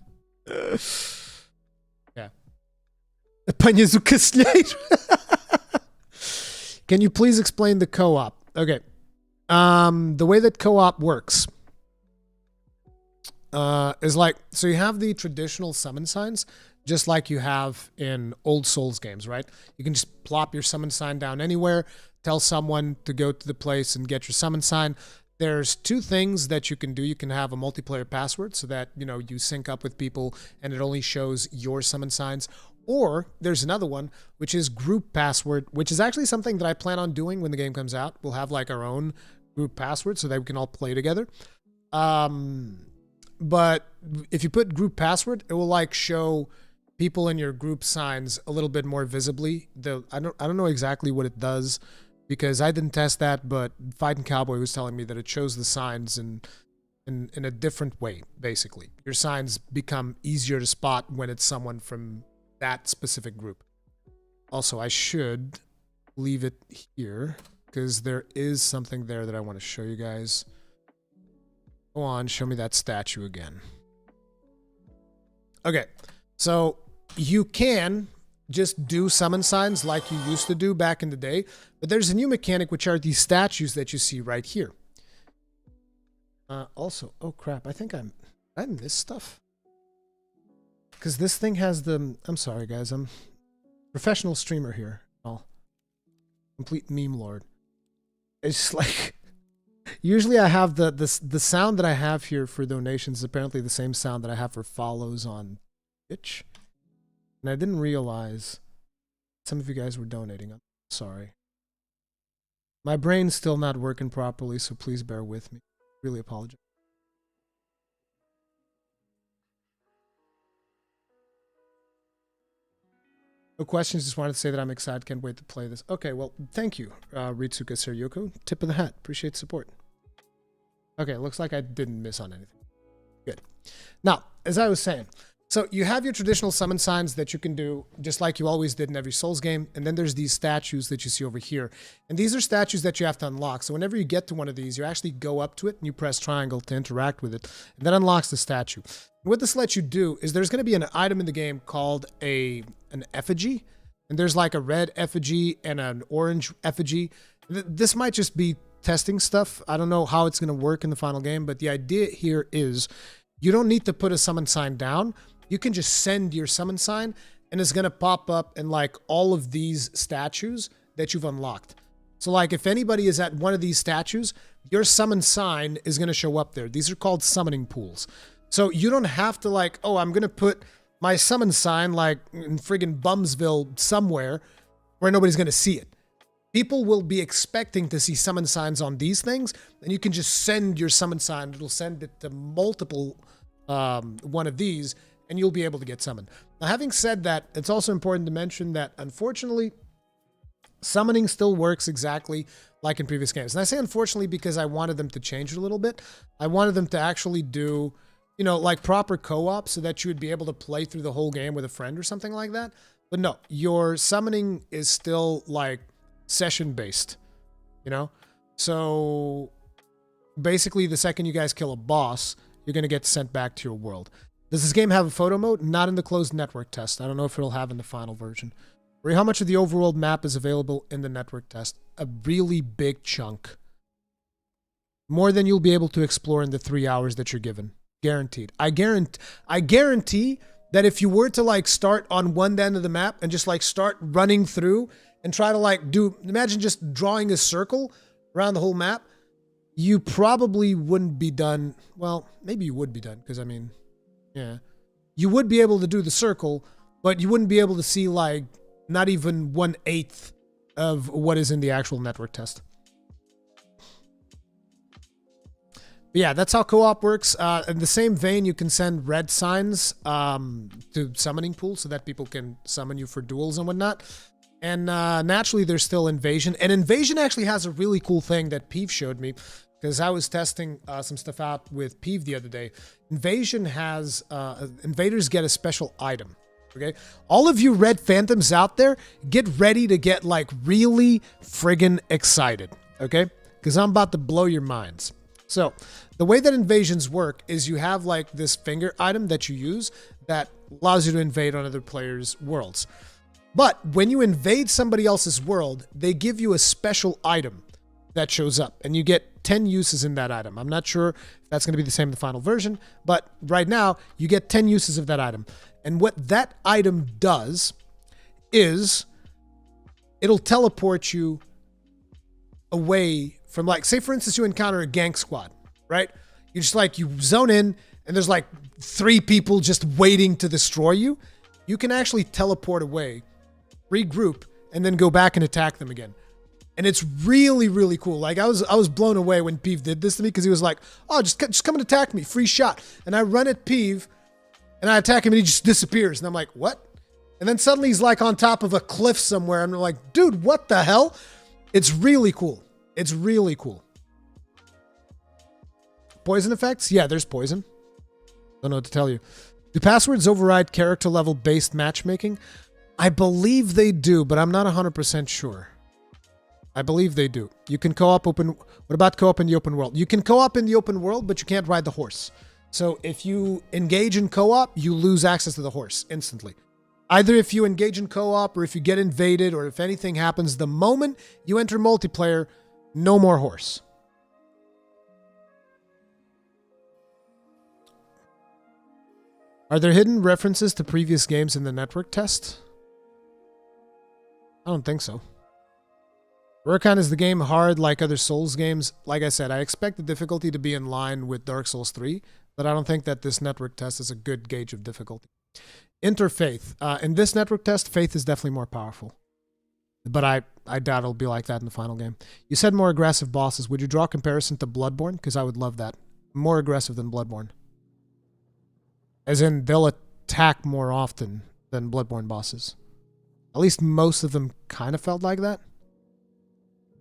Panie Zukislate. Can you please explain the co-op? Okay. The way that co-op works is like, so you have the traditional summon signs, just like you have in old Souls games, right? You can just plop your summon sign down anywhere, tell someone to go to the place and get your summon sign. There's two things that you can do. You can have a multiplayer password so that, you know, you sync up with people and it only shows your summon signs. Or there's another one, which is group password, which is actually something that I plan on doing when the game comes out. We'll have like our own group password so that we can all play together. But if you put group password, it will like show people in your group signs a little bit more visibly. I don't know exactly what it does because I didn't test that, but Fighting Cowboy was telling me that it shows the signs in a different way, basically. Your signs become easier to spot when it's someone from that specific group. Also, I should leave it here because there is something there that I want to show you guys. Go on, show me that statue again. Okay, so you can just do summon signs like you used to do back in the day, but there's a new mechanic, which are these statues that you see right here. Also, oh crap, I think I missed stuff. Because this thing has the... I'm sorry, guys. I'm professional streamer here. Oh, complete meme lord. It's just like... Usually I have the sound that I have here for donations is apparently the same sound that I have for follows on Twitch. And I didn't realize some of you guys were donating. I'm sorry. My brain's still not working properly, so please bear with me. Really apologize. No questions, just wanted to say that I'm excited, can't wait to play this. Okay, well, thank you, Ritsuka Seryoko. Tip of the hat, appreciate the support. Okay, looks like I didn't miss on anything. Good. Now, as I was saying, so you have your traditional summon signs that you can do just like you always did in every Souls game, and then there's these statues that you see over here. And these are statues that you have to unlock. So whenever you get to one of these, you actually go up to it and you press triangle to interact with it, and that unlocks the statue. And what this lets you do is there's going to be an item in the game called an effigy, and there's like a red effigy and an orange effigy. This might just be testing stuff. I don't know how it's going to work in the final game, but the idea here is you don't need to put a summon sign down. You can just send your summon sign and it's going to pop up in like all of these statues that you've unlocked. So like if anybody is at one of these statues, your summon sign is going to show up there. These are called summoning pools. So you don't have to like, oh, I'm going to put my summon sign like in friggin' Bumsville somewhere where nobody's going to see it. People will be expecting to see summon signs on these things, and you can just send your summon sign. It'll send it to multiple one of these, and you'll be able to get summoned. Now, having said that, it's also important to mention that, unfortunately, summoning still works exactly like in previous games. And I say unfortunately because I wanted them to change it a little bit. I wanted them to actually do, you know, like proper co-op so that you would be able to play through the whole game with a friend or something like that. But no, your summoning is still like session-based, you know? So basically the second you guys kill a boss, you're going to get sent back to your world. Does this game have a photo mode? Not in the closed network test. I don't know if it'll have in the final version. How much of the overworld map is available in the network test? A really big chunk. More than you'll be able to explore in the 3 hours that you're given. Guaranteed. I guarantee that if you were to like start on one end of the map and just like start running through and try to like imagine just drawing a circle around the whole map, you probably wouldn't be done. Well, maybe you would be done because I mean, yeah, you would be able to do the circle, but you wouldn't be able to see like not even 1/8 of what is in the actual network test. But yeah, that's how co-op works. In the same vein, you can send red signs to summoning pools so that people can summon you for duels and whatnot. And naturally, there's still Invasion. And Invasion actually has a really cool thing that Peeve showed me because I was testing some stuff out with Peeve the other day. Invasion has, invaders get a special item, okay? All of you Red Phantoms out there, get ready to get like really friggin' excited, okay? Because I'm about to blow your minds. So the way that invasions work is you have like this finger item that you use that allows you to invade on other players' worlds. But when you invade somebody else's world, they give you a special item that shows up, and you get 10 uses in that item. I'm not sure if that's going to be the same in the final version, but right now you get 10 uses of that item. And what that item does is it'll teleport you away from, like, say for instance you encounter a gang squad, right? You just like, you zone in and there's like 3 people just waiting to destroy you. You can actually teleport away, regroup, and then go back and attack them again. And it's really, really cool. Like, I was blown away when Peeve did this to me, because he was like, oh, just come and attack me, free shot. And I run at Peeve and I attack him and he just disappears. And I'm like, what? And then suddenly he's like on top of a cliff somewhere. And I'm like, dude, what the hell? It's really cool. It's really cool. Poison effects? Yeah, there's poison. Don't know what to tell you. Do passwords override character level based matchmaking? I believe they do, but I'm not 100% sure. I believe they do. You can co-op open... What about co-op in the open world? You can co-op in the open world, but you can't ride the horse. So if you engage in co-op, you lose access to the horse instantly. Either if you engage in co-op, or if you get invaded, or if anything happens, the moment you enter multiplayer, no more horse. Are there hidden references to previous games in the network test? I don't think so. Rurikhan, is the game hard like other Souls games? Like I said, I expect the difficulty to be in line with Dark Souls 3, but I don't think that this network test is a good gauge of difficulty. Interfaith. In this network test, faith is definitely more powerful. But I doubt it'll be like that in the final game. You said more aggressive bosses. Would you draw a comparison to Bloodborne? Because I would love that. More aggressive than Bloodborne. As in, they'll attack more often than Bloodborne bosses. At least most of them kind of felt like that.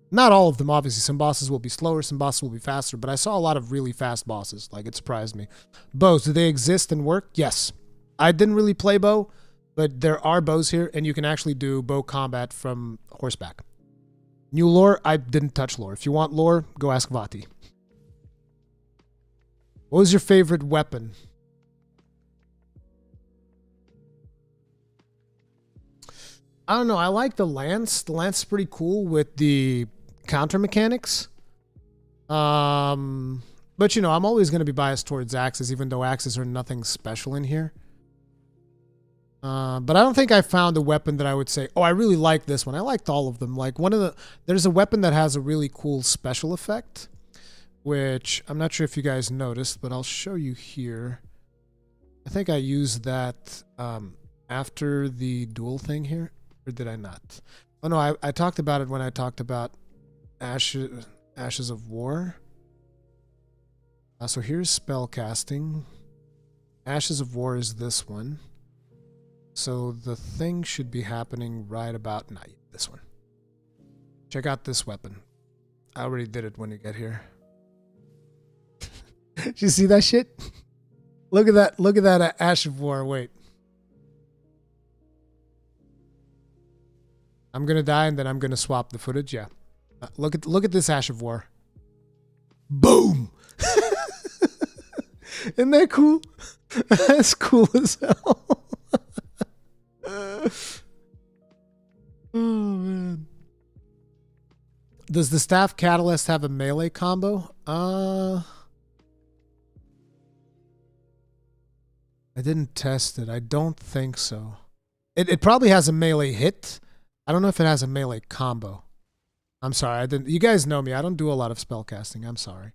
Not all of them, obviously. Some bosses will be slower, some bosses will be faster, but I saw a lot of really fast bosses. Like, it surprised me. Bows, do they exist and work? Yes. I didn't really play bow, but there are bows here, and you can actually do bow combat from horseback. New lore? I didn't touch lore. If you want lore, go ask Vati. What was your favorite weapon? I don't know. I like the lance. The lance is pretty cool with the counter mechanics. But, you know, I'm always going to be biased towards axes, even though axes are nothing special in here. But I don't think I found a weapon that I would say, oh, I really like this one. I liked all of them. Like, there's a weapon that has a really cool special effect, which I'm not sure if you guys noticed, but I'll show you here. I think I used that after the duel thing here. Or did I not? Oh no, I talked about it when I talked about Ashes of War. So here's spell casting. Ashes of War is this one. So the thing should be happening right about now. This one. Check out this weapon. I already did it when you get here. Did you see that shit? Look at that. Look at that Ash of War. Wait. I'm gonna die and then I'm gonna swap the footage. Yeah, look at this Ash of War. Boom! Isn't that cool? That's cool as hell. Oh man! Does the staff catalyst have a melee combo? I didn't test it. I don't think so. It probably has a melee hit. I don't know if it has a melee combo. I'm sorry. I didn't. You guys know me. I don't do a lot of spell casting. I'm sorry.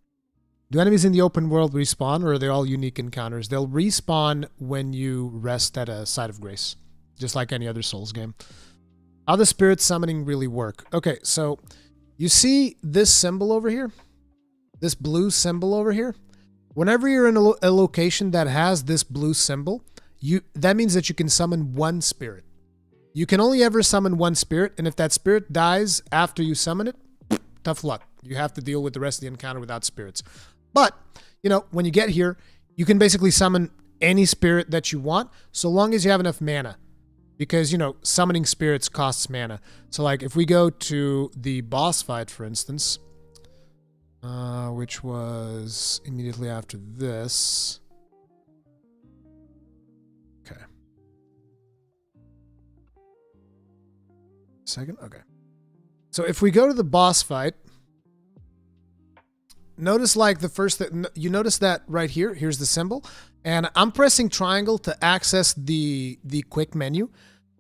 Do enemies in the open world respawn, or are they all unique encounters? They'll respawn when you rest at a site of grace, just like any other Souls game. How does spirit summoning really work? Okay, so you see this symbol over here? This blue symbol over here? Whenever you're in a location that has this blue symbol, that means that you can summon one spirit. You can only ever summon one spirit, and if that spirit dies after you summon it, tough luck. You have to deal with the rest of the encounter without spirits. But, you know, when you get here, you can basically summon any spirit that you want, so long as you have enough mana. Because, you know, summoning spirits costs mana. So, like, if we go to the boss fight, for instance, which was immediately after this. Okay. Second? Okay. So if we go to the boss fight, notice like the first thing, you notice that right here, here's the symbol, and I'm pressing triangle to access the quick menu,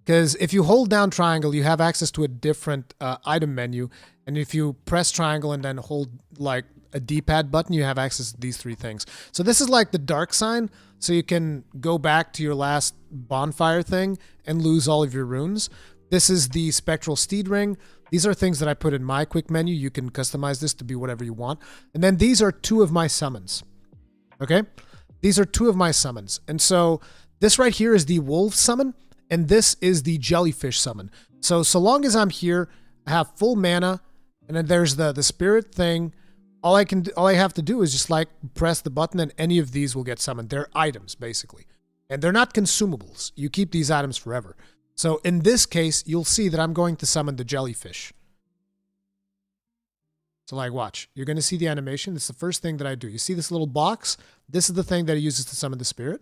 because if you hold down triangle, you have access to a different item menu, and if you press triangle and then hold like a D-pad button, you have access to these three things. So this is like the dark sign, so you can go back to your last bonfire thing and lose all of your runes. This is the spectral steed ring. These are things that I put in my quick menu. You can customize this to be whatever you want. And then these are 2 of my summons. Okay? These are 2 of my summons. And so this right here is the wolf summon, and this is the jellyfish summon. So long as I'm here, I have full mana, and then there's the spirit thing. All I have to do is just like press the button, and any of these will get summoned. They're items, basically. And they're not consumables. You keep these items forever. So in this case, you'll see that I'm going to summon the jellyfish. So like, watch. You're going to see the animation. This is the first thing that I do. You see this little box? This is the thing that he uses to summon the spirit.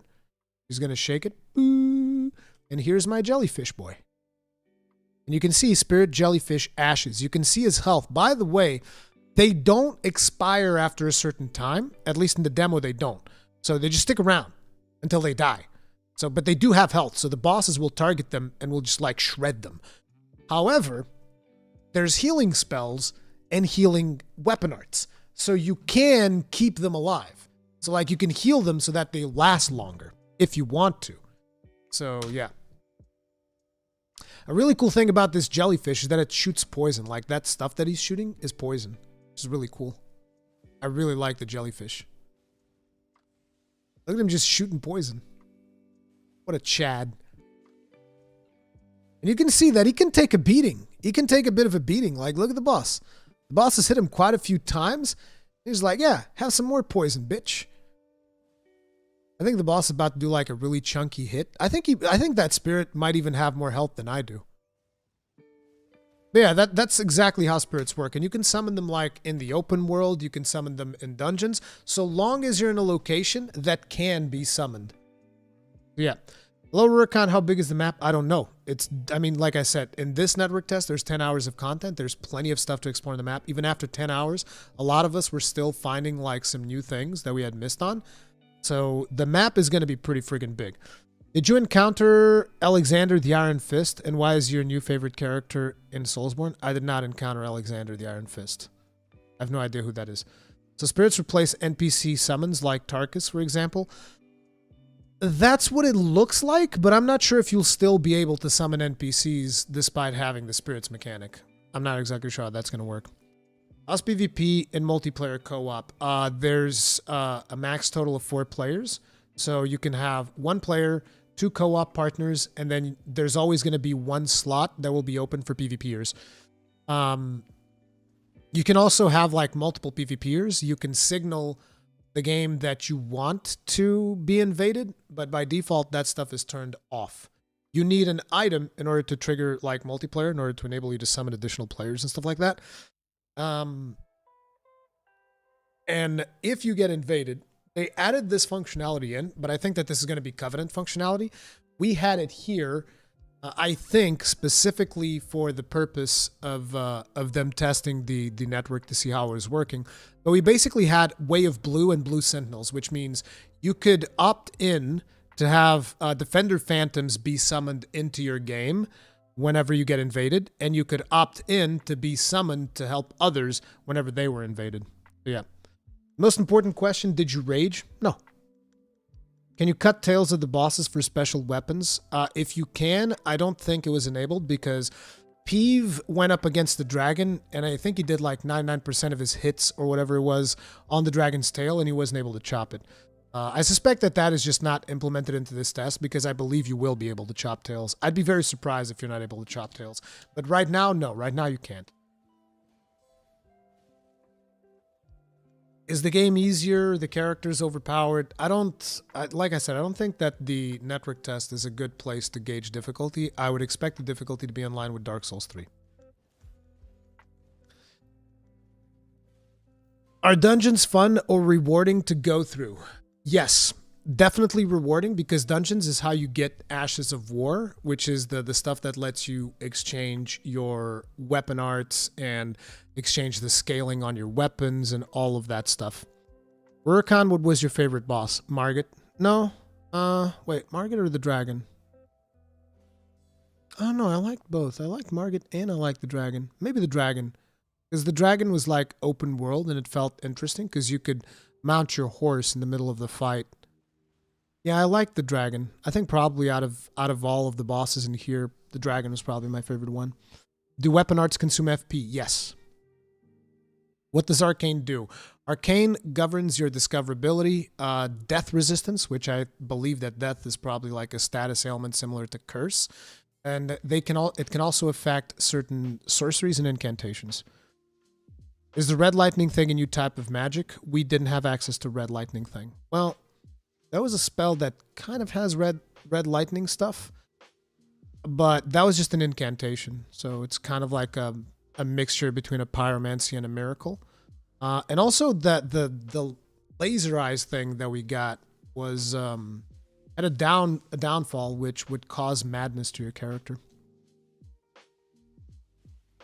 He's going to shake it. Boo! And here's my jellyfish boy. And you can see spirit jellyfish ashes. You can see his health. By the way, they don't expire after a certain time. At least in the demo, they don't. So they just stick around until they die. So, but they do have health, so the bosses will target them and will just like shred them. However, there's healing spells and healing weapon arts. So you can keep them alive. So like you can heal them so that they last longer if you want to. So yeah. A really cool thing about this jellyfish is that it shoots poison. Like that stuff that he's shooting is poison, which is really cool. I really like the jellyfish. Look at him just shooting poison. What a Chad. And you can see that he can take a beating. He can take a bit of a beating. Like, look at the boss. The boss has hit him quite a few times. He's like, yeah, have some more poison, bitch. I think the boss is about to do like a really chunky hit. I think that spirit might even have more health than I do. But yeah, that's exactly how spirits work. And you can summon them like in the open world. You can summon them in dungeons. So long as you're in a location that can be summoned. Yeah. Hello, Rurikhan. How big is the map? I don't know. I mean, like I said, in this network test, there's 10 hours of content. There's plenty of stuff to explore in the map. Even after 10 hours, a lot of us were still finding like some new things that we had missed on. So the map is going to be pretty friggin' big. Did you encounter Alexander the Iron Fist? And why is your new favorite character in Soulsborne? I did not encounter Alexander the Iron Fist. I have no idea who that is. So spirits replace NPC summons like Tarkus, for example. That's what it looks like, but I'm not sure if you'll still be able to summon NPCs despite having the spirits mechanic. I'm not exactly sure how that's going to work. Us PvP in multiplayer co-op. There's a max total of 4 players. So you can have 1 player, 2 co-op partners, and then there's always going to be 1 slot that will be open for PvPers. You can also have like multiple PvPers. You can signal the game that you want to be invaded, but by default, that stuff is turned off. You need an item in order to trigger like multiplayer, in order to enable you to summon additional players and stuff like that. And if you get invaded, they added this functionality in, but I think that this is going to be Covenant functionality. We had it here, I think, specifically for the purpose of them testing the network to see how it was working. But we basically had Way of Blue and Blue Sentinels, which means you could opt in to have Defender Phantoms be summoned into your game whenever you get invaded, and you could opt in to be summoned to help others whenever they were invaded. So yeah. Most important question, did you rage? No. Can you cut tails of the bosses for special weapons? If you can, I don't think it was enabled because Peeve went up against the dragon, and I think he did like 99% of his hits or whatever it was on the dragon's tail, and he wasn't able to chop it. I suspect that that is just not implemented into this test because I believe you will be able to chop tails. I'd be very surprised if you're not able to chop tails. But right now, no. Right now, you can't. Is the game easier? The characters overpowered? Like I said, I don't think that the network test is a good place to gauge difficulty. I would expect the difficulty to be in line with Dark Souls 3. Are dungeons fun or rewarding to go through? Yes. definitely rewarding because dungeons is how you get Ashes of War, which is the stuff that lets you exchange your weapon arts and exchange the scaling on your weapons and all of that stuff. Rurikhan, what was your favorite boss? Margaret? No. Wait, Margaret or the dragon? Oh no, I liked both. I liked Margaret and I liked the dragon. Maybe the dragon. Because the dragon was like open world and it felt interesting because you could mount your horse in the middle of the fight. Yeah, I liked the dragon. I think probably out of all of the bosses in here, the dragon was probably my favorite one. Do weapon arts consume FP? Yes. What does Arcane do? Arcane governs your discoverability, death resistance, which I believe that death is probably like a status ailment similar to curse. And it can also affect certain sorceries and incantations. Is the red lightning thing a new type of magic? We didn't have access to red lightning thing. Well, that was a spell that kind of has red lightning stuff, but that was just an incantation. So it's kind of like a mixture between a pyromancy and a miracle. And also that the laser eyes thing that we got was had a downfall which would cause madness to your character.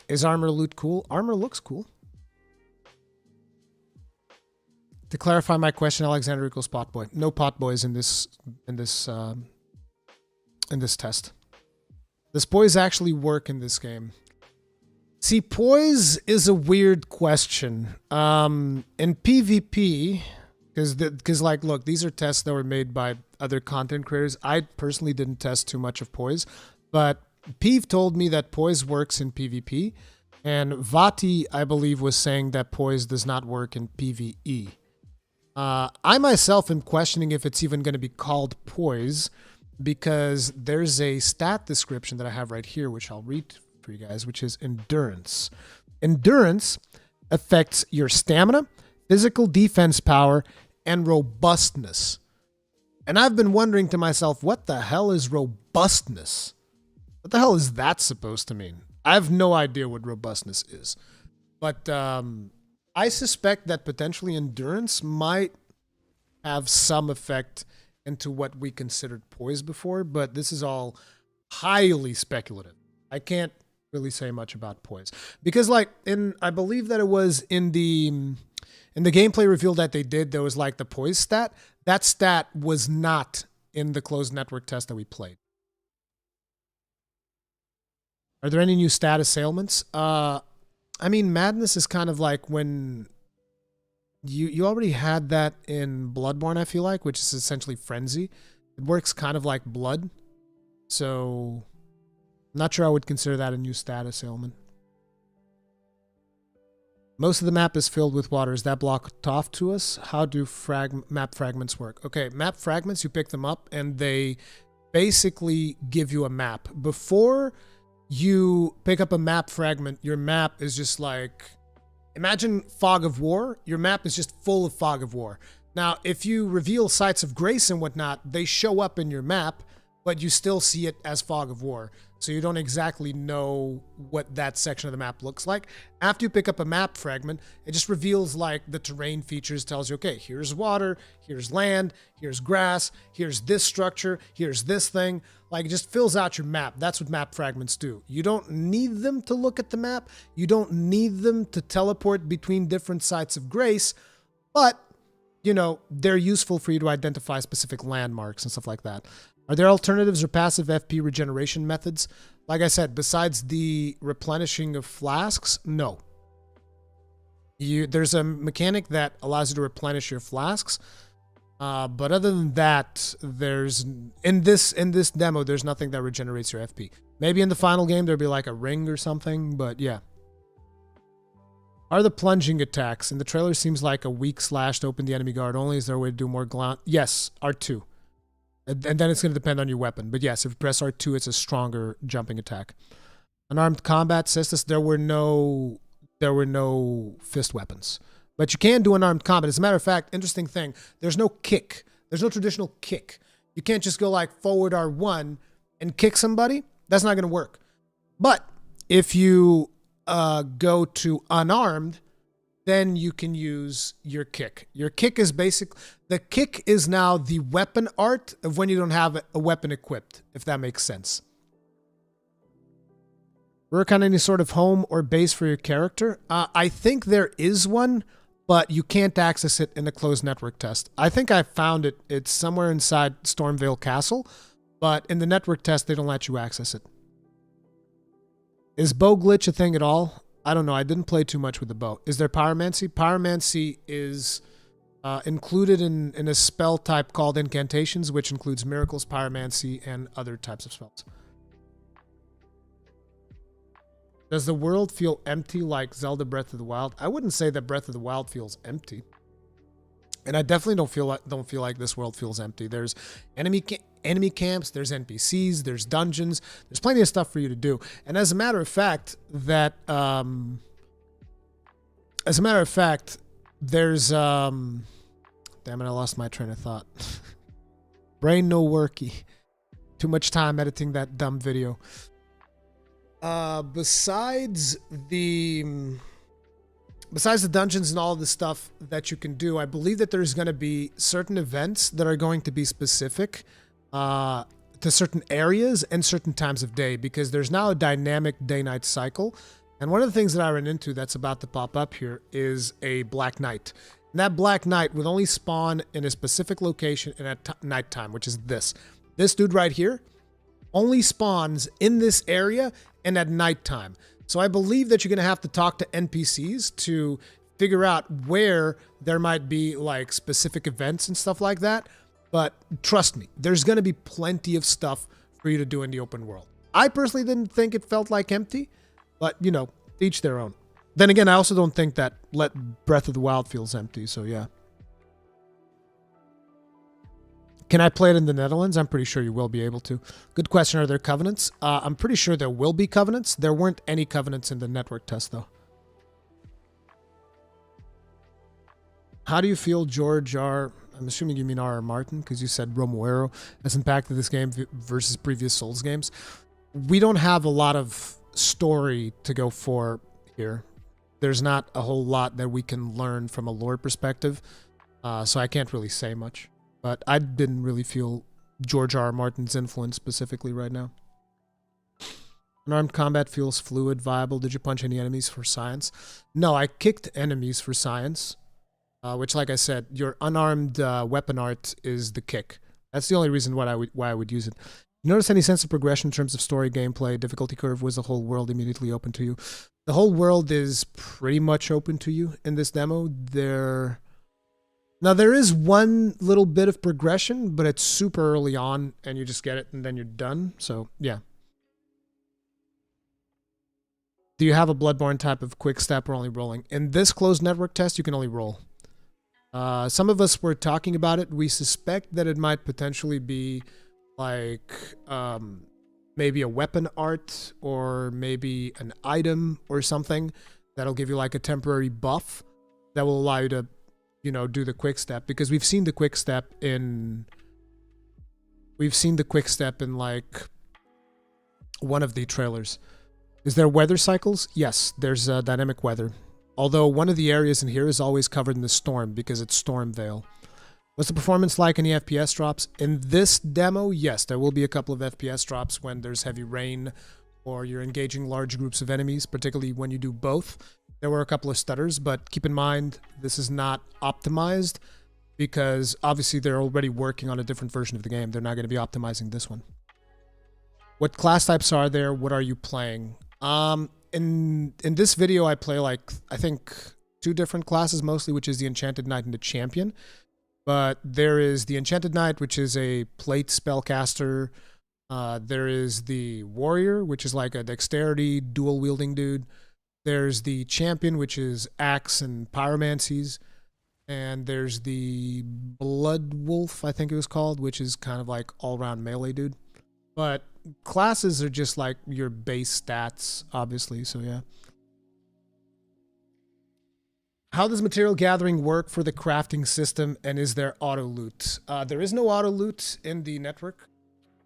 Is armor loot cool? Armor looks cool. To clarify my question, Alexander equals potboy. No potboys in this test. Does Poise actually work in this game? See, Poise is a weird question. In PvP, because like, look, these are tests that were made by other content creators. I personally didn't test too much of Poise, but Peeve told me that Poise works in PvP, and Vati, I believe, was saying that Poise does not work in PvE. I myself am questioning if it's even going to be called Poise, because there's a stat description that I have right here, which I'll read for you guys, which is endurance. Endurance affects your stamina, physical defense power, and robustness. And I've been wondering to myself, what the hell is robustness? What the hell is that supposed to mean? I have no idea what robustness is. But I suspect that potentially endurance might have some effect into what we considered Poise before, but this is all highly speculative. I can't really say much about Poise because, like, I believe that it was in the gameplay reveal that they did, there was like the Poise stat. That stat was not in the closed network test that we played. Are there any new status ailments? I mean, madness is kind of like when you already had that in Bloodborne, I feel like, which is essentially frenzy. It works kind of like blood. So I'm not sure I would consider that a new status ailment. Most of the map is filled with water. Is that blocked off to us? How do map fragments work? Okay, map fragments, you pick them up and they basically give you a map. Before you pick up a map fragment, your map is just like, imagine Fog of War. Your map is just full of Fog of War. Now, if you reveal Sites of Grace and whatnot, they show up in your map, but you still see it as Fog of War. So you don't exactly know what that section of the map looks like. After you pick up a map fragment, it just reveals like the terrain features, tells you, okay, here's water, here's land, here's grass, here's this structure, here's this thing. Like, it just fills out your map. That's what map fragments do. You don't need them to look at the map. You don't need them to teleport between different Sites of Grace, but, you know, they're useful for you to identify specific landmarks and stuff like that. Are there alternatives or passive FP regeneration methods? Like I said, besides the replenishing of flasks, no. There's a mechanic that allows you to replenish your flasks, but other than that, there's in this demo, there's nothing that regenerates your FP. Maybe in the final game there'll be like a ring or something, but yeah. Are the plunging attacks in the trailer seems like a weak slash to open the enemy guard only? Is there a way to do more Yes, R2. And then it's going to depend on your weapon. But yes, if you press R2, it's a stronger jumping attack. Unarmed combat says this, there were no fist weapons. But you can do unarmed combat. As a matter of fact, interesting thing, there's no kick. There's no traditional kick. You can't just go like forward R1 and kick somebody. That's not going to work. But if you go to unarmed, then you can use your kick. Your kick is the kick is now the weapon art of when you don't have a weapon equipped, if that makes sense. Work on any sort of home or base for your character? I think there is one, but you can't access it in a closed network test. I think I found it. It's somewhere inside Stormvale Castle, but in the network test, they don't let you access it. Is bow glitch a thing at all? I don't know. I didn't play too much with the bow. Is there pyromancy? Pyromancy is included in a spell type called incantations, which includes miracles, pyromancy, and other types of spells. Does the world feel empty like Zelda Breath of the Wild? I wouldn't say that Breath of the Wild feels empty. And I definitely don't feel like this world feels empty. There's enemy camps, there's NPCs, there's dungeons, there's plenty of stuff for you to do. And as a matter of fact, there's damn it, I lost my train of thought. Brain no worky. Too much time editing that dumb video. Besides the dungeons and all of the stuff that you can do, I believe that there's going to be certain events that are going to be specific to certain areas and certain times of day, because there's now a dynamic day-night cycle. And one of the things that I ran into that's about to pop up here is a Black Knight. And that Black Knight would only spawn in a specific location and at nighttime, which is this. This dude right here only spawns in this area and at nighttime. So I believe that you're going to have to talk to NPCs to figure out where there might be like specific events and stuff like that. But trust me, there's going to be plenty of stuff for you to do in the open world. I personally didn't think it felt like empty, but you know, each their own. Then again, I also don't think that Breath of the Wild feels empty. So yeah. Can I play it in the Netherlands? I'm pretty sure you will be able to. Good question. Are there covenants? I'm pretty sure there will be covenants. There weren't any covenants in the network test, though. How do you feel George R. I'm assuming you mean R.R. Martin, because you said Romuero has impacted this game versus previous Souls games. We don't have a lot of story to go for here. There's not a whole lot that we can learn from a lore perspective, so I can't really say much. But I didn't really feel George R.R. Martin's influence specifically right now. Unarmed combat feels fluid, viable. Did you punch any enemies for science? No, I kicked enemies for science, which, like I said, your unarmed weapon art is the kick. That's the only reason why I would use it. You notice any sense of progression in terms of story, gameplay, difficulty curve? Was the whole world immediately open to you? The whole world is pretty much open to you in this demo. Now, there is one little bit of progression, but it's super early on, and you just get it, and then you're done. So, yeah. Do you have a Bloodborne type of quick step or only rolling? In this closed network test, you can only roll. Some of us were talking about it. We suspect that it might potentially be like maybe a weapon art or maybe an item or something that'll give you like a temporary buff that will allow you to, you know, do the quick step, because we've seen the quick step in like one of the trailers. Is there weather cycles? Yes, there's dynamic weather. Although one of the areas in here is always covered in the storm because it's Stormvale. What's the performance like? Any FPS drops? In this demo, yes, there will be a couple of FPS drops when there's heavy rain or you're engaging large groups of enemies, particularly when you do both. There were a couple of stutters, but keep in mind, this is not optimized because obviously they're already working on a different version of the game. They're not going to be optimizing this one. What class types are there? What are you playing? In this video, I play like, I think 2 different classes mostly, which is the Enchanted Knight and the Champion. But there is the Enchanted Knight, which is a plate spellcaster. There is the Warrior, which is like a dexterity, dual-wielding dude. There's the Champion, which is axe and pyromancies. And there's the Blood Wolf, I think it was called, which is kind of like all-around melee dude. But classes are just like your base stats, obviously, so yeah. How does material gathering work for the crafting system, and is there auto loot? There is no auto loot in the network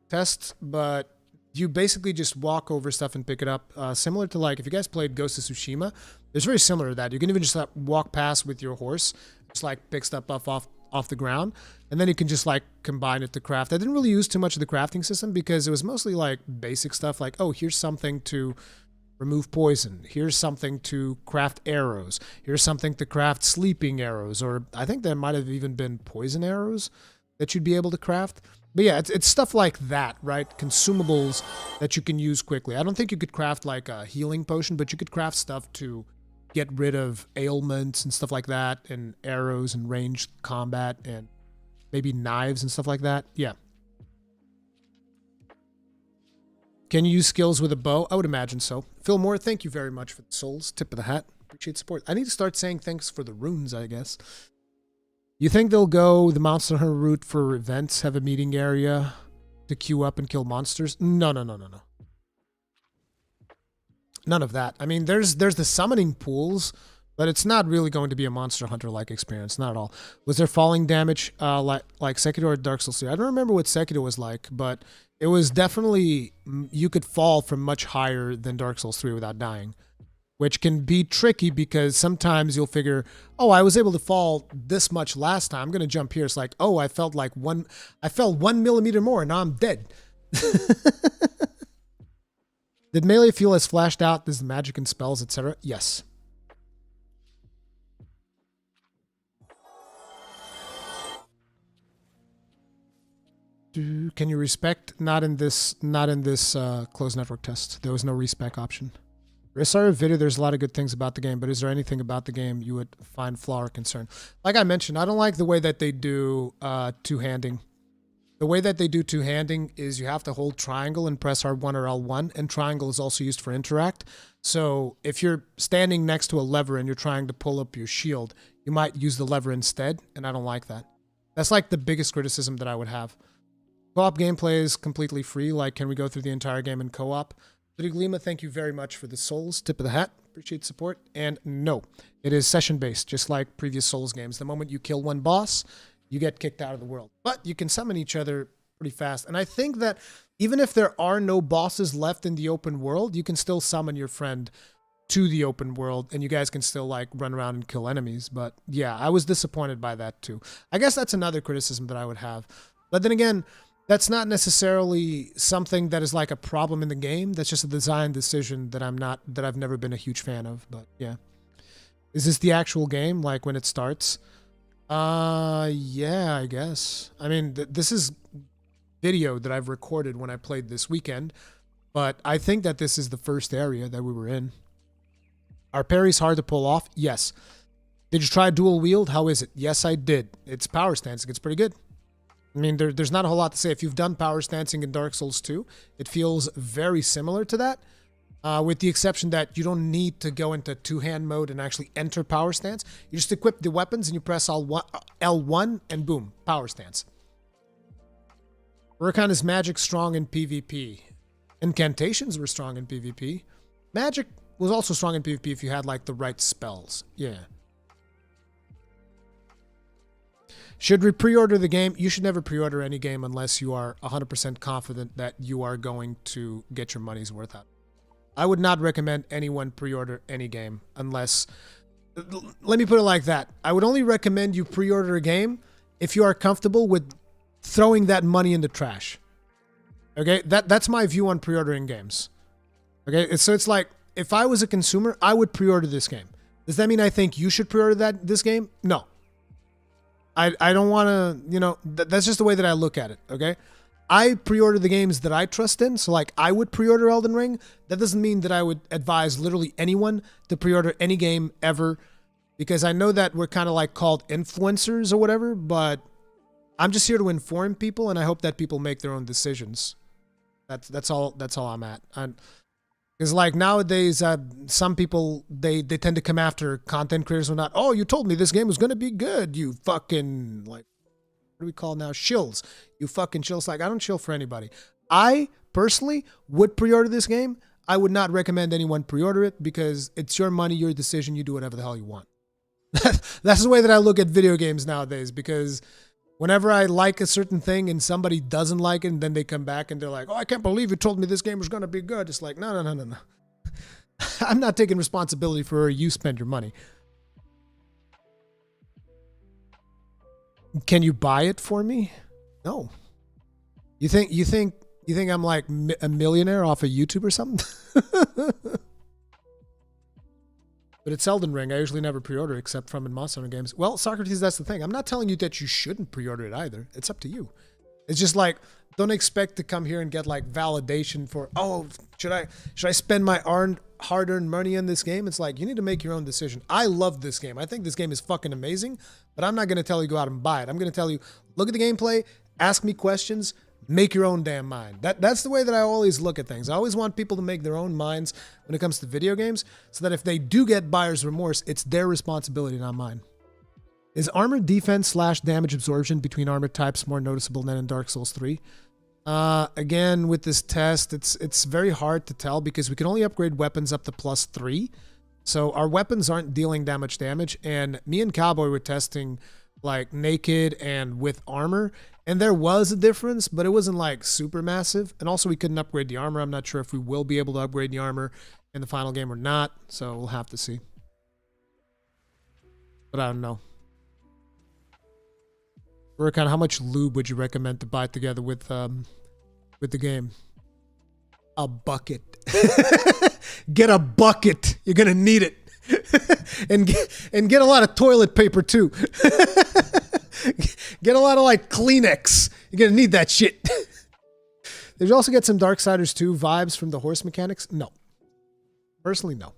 test, but you basically just walk over stuff and pick it up. Similar to like if you guys played Ghost of Tsushima, it's very similar to that. You can even just walk past with your horse, just like pick stuff up off the ground, and then you can just like combine it to craft. I didn't really use too much of the crafting system because it was mostly like basic stuff like, oh, here's something to remove poison. Here's something to craft arrows. Here's something to craft sleeping arrows, or I think there might have even been poison arrows that you'd be able to craft. But yeah, it's stuff like that, right? Consumables that you can use quickly. I don't think you could craft like a healing potion, but you could craft stuff to get rid of ailments and stuff like that, and arrows and ranged combat and maybe knives and stuff like that. Yeah. Can you use skills with a bow? I would imagine so. Phil Moore, thank you very much for the souls. Tip of the hat. Appreciate support. I need to start saying thanks for the runes, I guess. You think they'll go the Monster Hunter route for events, have a meeting area to queue up and kill monsters? No. None of that. I mean, there's the summoning pools, but it's not really going to be a Monster Hunter-like experience. Not at all. Was there falling damage like Sekiro or Dark Souls 3? I don't remember what Sekiro was like, but it was definitely, you could fall from much higher than Dark Souls 3 without dying, which can be tricky because sometimes you'll figure, oh, I was able to fall this much last time. I'm going to jump here. It's like, oh, I fell 1 millimeter more and now I'm dead. Did melee feel as flashed out as the magic and spells, etc.? Yes. Can you respect? Not in this closed network test. There was no respec option. I saw a video. There's a lot of good things about the game, but is there anything about the game you would find flaw or concern? Like I mentioned, I don't like the way that they do two-handing. The way that they do two-handing is you have to hold triangle and press R1 or L1, and triangle is also used for interact. So if you're standing next to a lever and you're trying to pull up your shield, you might use the lever instead, and I don't like that. That's like the biggest criticism that I would have. Co-op gameplay is completely free. Like, can we go through the entire game in co-op? Glima, thank you very much for the souls. Tip of the hat. Appreciate support. And no, it is session-based, just like previous Souls games. The moment you kill one boss, you get kicked out of the world. But you can summon each other pretty fast. And I think that even if there are no bosses left in the open world, you can still summon your friend to the open world, and you guys can still like run around and kill enemies. But yeah, I was disappointed by that too. I guess that's another criticism that I would have. But then again, that's not necessarily something that is like a problem in the game. That's just a design decision that I've never been a huge fan of. But yeah. Is this the actual game, like when it starts? Yeah, I guess. I mean, this is video that I've recorded when I played this weekend, but I think that this is the first area that we were in. Are parries hard to pull off? Yes. Did you try dual wield? How is it? Yes, I did. It's power stancing. It's pretty good. I mean, there's not a whole lot to say. If you've done power stancing in Dark Souls 2, it feels very similar to that, with the exception that you don't need to go into two-hand mode and actually enter power stance. You just equip the weapons and you press L1 and boom, power stance. Rurikhan, is magic strong in PvP? Incantations were strong in PvP. Magic was also strong in PvP if you had like the right spells. Yeah. Should we pre-order the game? You should never pre-order any game unless you are 100% confident that you are going to get your money's worth out. I would not recommend anyone pre-order any game unless... Let me put it like that. I would only recommend you pre-order a game if you are comfortable with throwing that money in the trash. Okay? That's my view on pre-ordering games. Okay? So it's like, if I was a consumer, I would pre-order this game. Does that mean I think you should pre-order this game? No. I don't want to, you know, that's just the way that I look at it, okay? I pre-order the games that I trust in, so like I would pre-order Elden Ring. That doesn't mean that I would advise literally anyone to pre-order any game ever, because I know that we're kind of like called influencers or whatever, but I'm just here to inform people, and I hope that people make their own decisions. That's all I'm at. Because like nowadays, some people, they tend to come after content creators or not. Oh, you told me this game was going to be good. You fucking, like, what do we call now? Shills. You fucking shills. Like, I don't chill for anybody. I personally would pre-order this game. I would not recommend anyone pre-order it because it's your money, your decision. You do whatever the hell you want. That's the way that I look at video games nowadays, because Whenever I like a certain thing and somebody doesn't like it, and then they come back and they're like, oh, I can't believe you told me this game was going to be good. It's like, no. I'm not taking responsibility for where you spend your money. Can you buy it for me? No. You think I'm like a millionaire off of YouTube or something? But it's Elden Ring. I usually never pre-order except from in Monster Hunter games. Well, Socrates, that's the thing. I'm not telling you that you shouldn't pre-order it either. It's up to you. It's just like, don't expect to come here and get like validation for, oh, should I spend my hard-earned money in this game? It's like, you need to make your own decision. I love this game. I think this game is fucking amazing, but I'm not going to tell you go out and buy it. I'm going to tell you, look at the gameplay, ask me questions, make your own damn mind. That's the way that I always look at things. I always want people to make their own minds when it comes to video games, so that if they do get buyer's remorse, it's their responsibility, not mine. Is armor defense / damage absorption between armor types more noticeable than in Dark Souls 3? Again, with this test, it's very hard to tell because we can only upgrade weapons up to +3. So our weapons aren't dealing that much damage. And me and Cowboy were testing like naked and with armor. And there was a difference, but it wasn't like super massive. And also we couldn't upgrade the armor. I'm not sure if we will be able to upgrade the armor in the final game or not. So we'll have to see. But I don't know. Rurikhan, how much lube would you recommend to buy together with the game? A bucket. Get a bucket. You're gonna need it. and get a lot of toilet paper too. Get a lot of like Kleenex. You're gonna need that shit. Did you also get some Darksiders 2 vibes from the horse mechanics? No. Personally, no.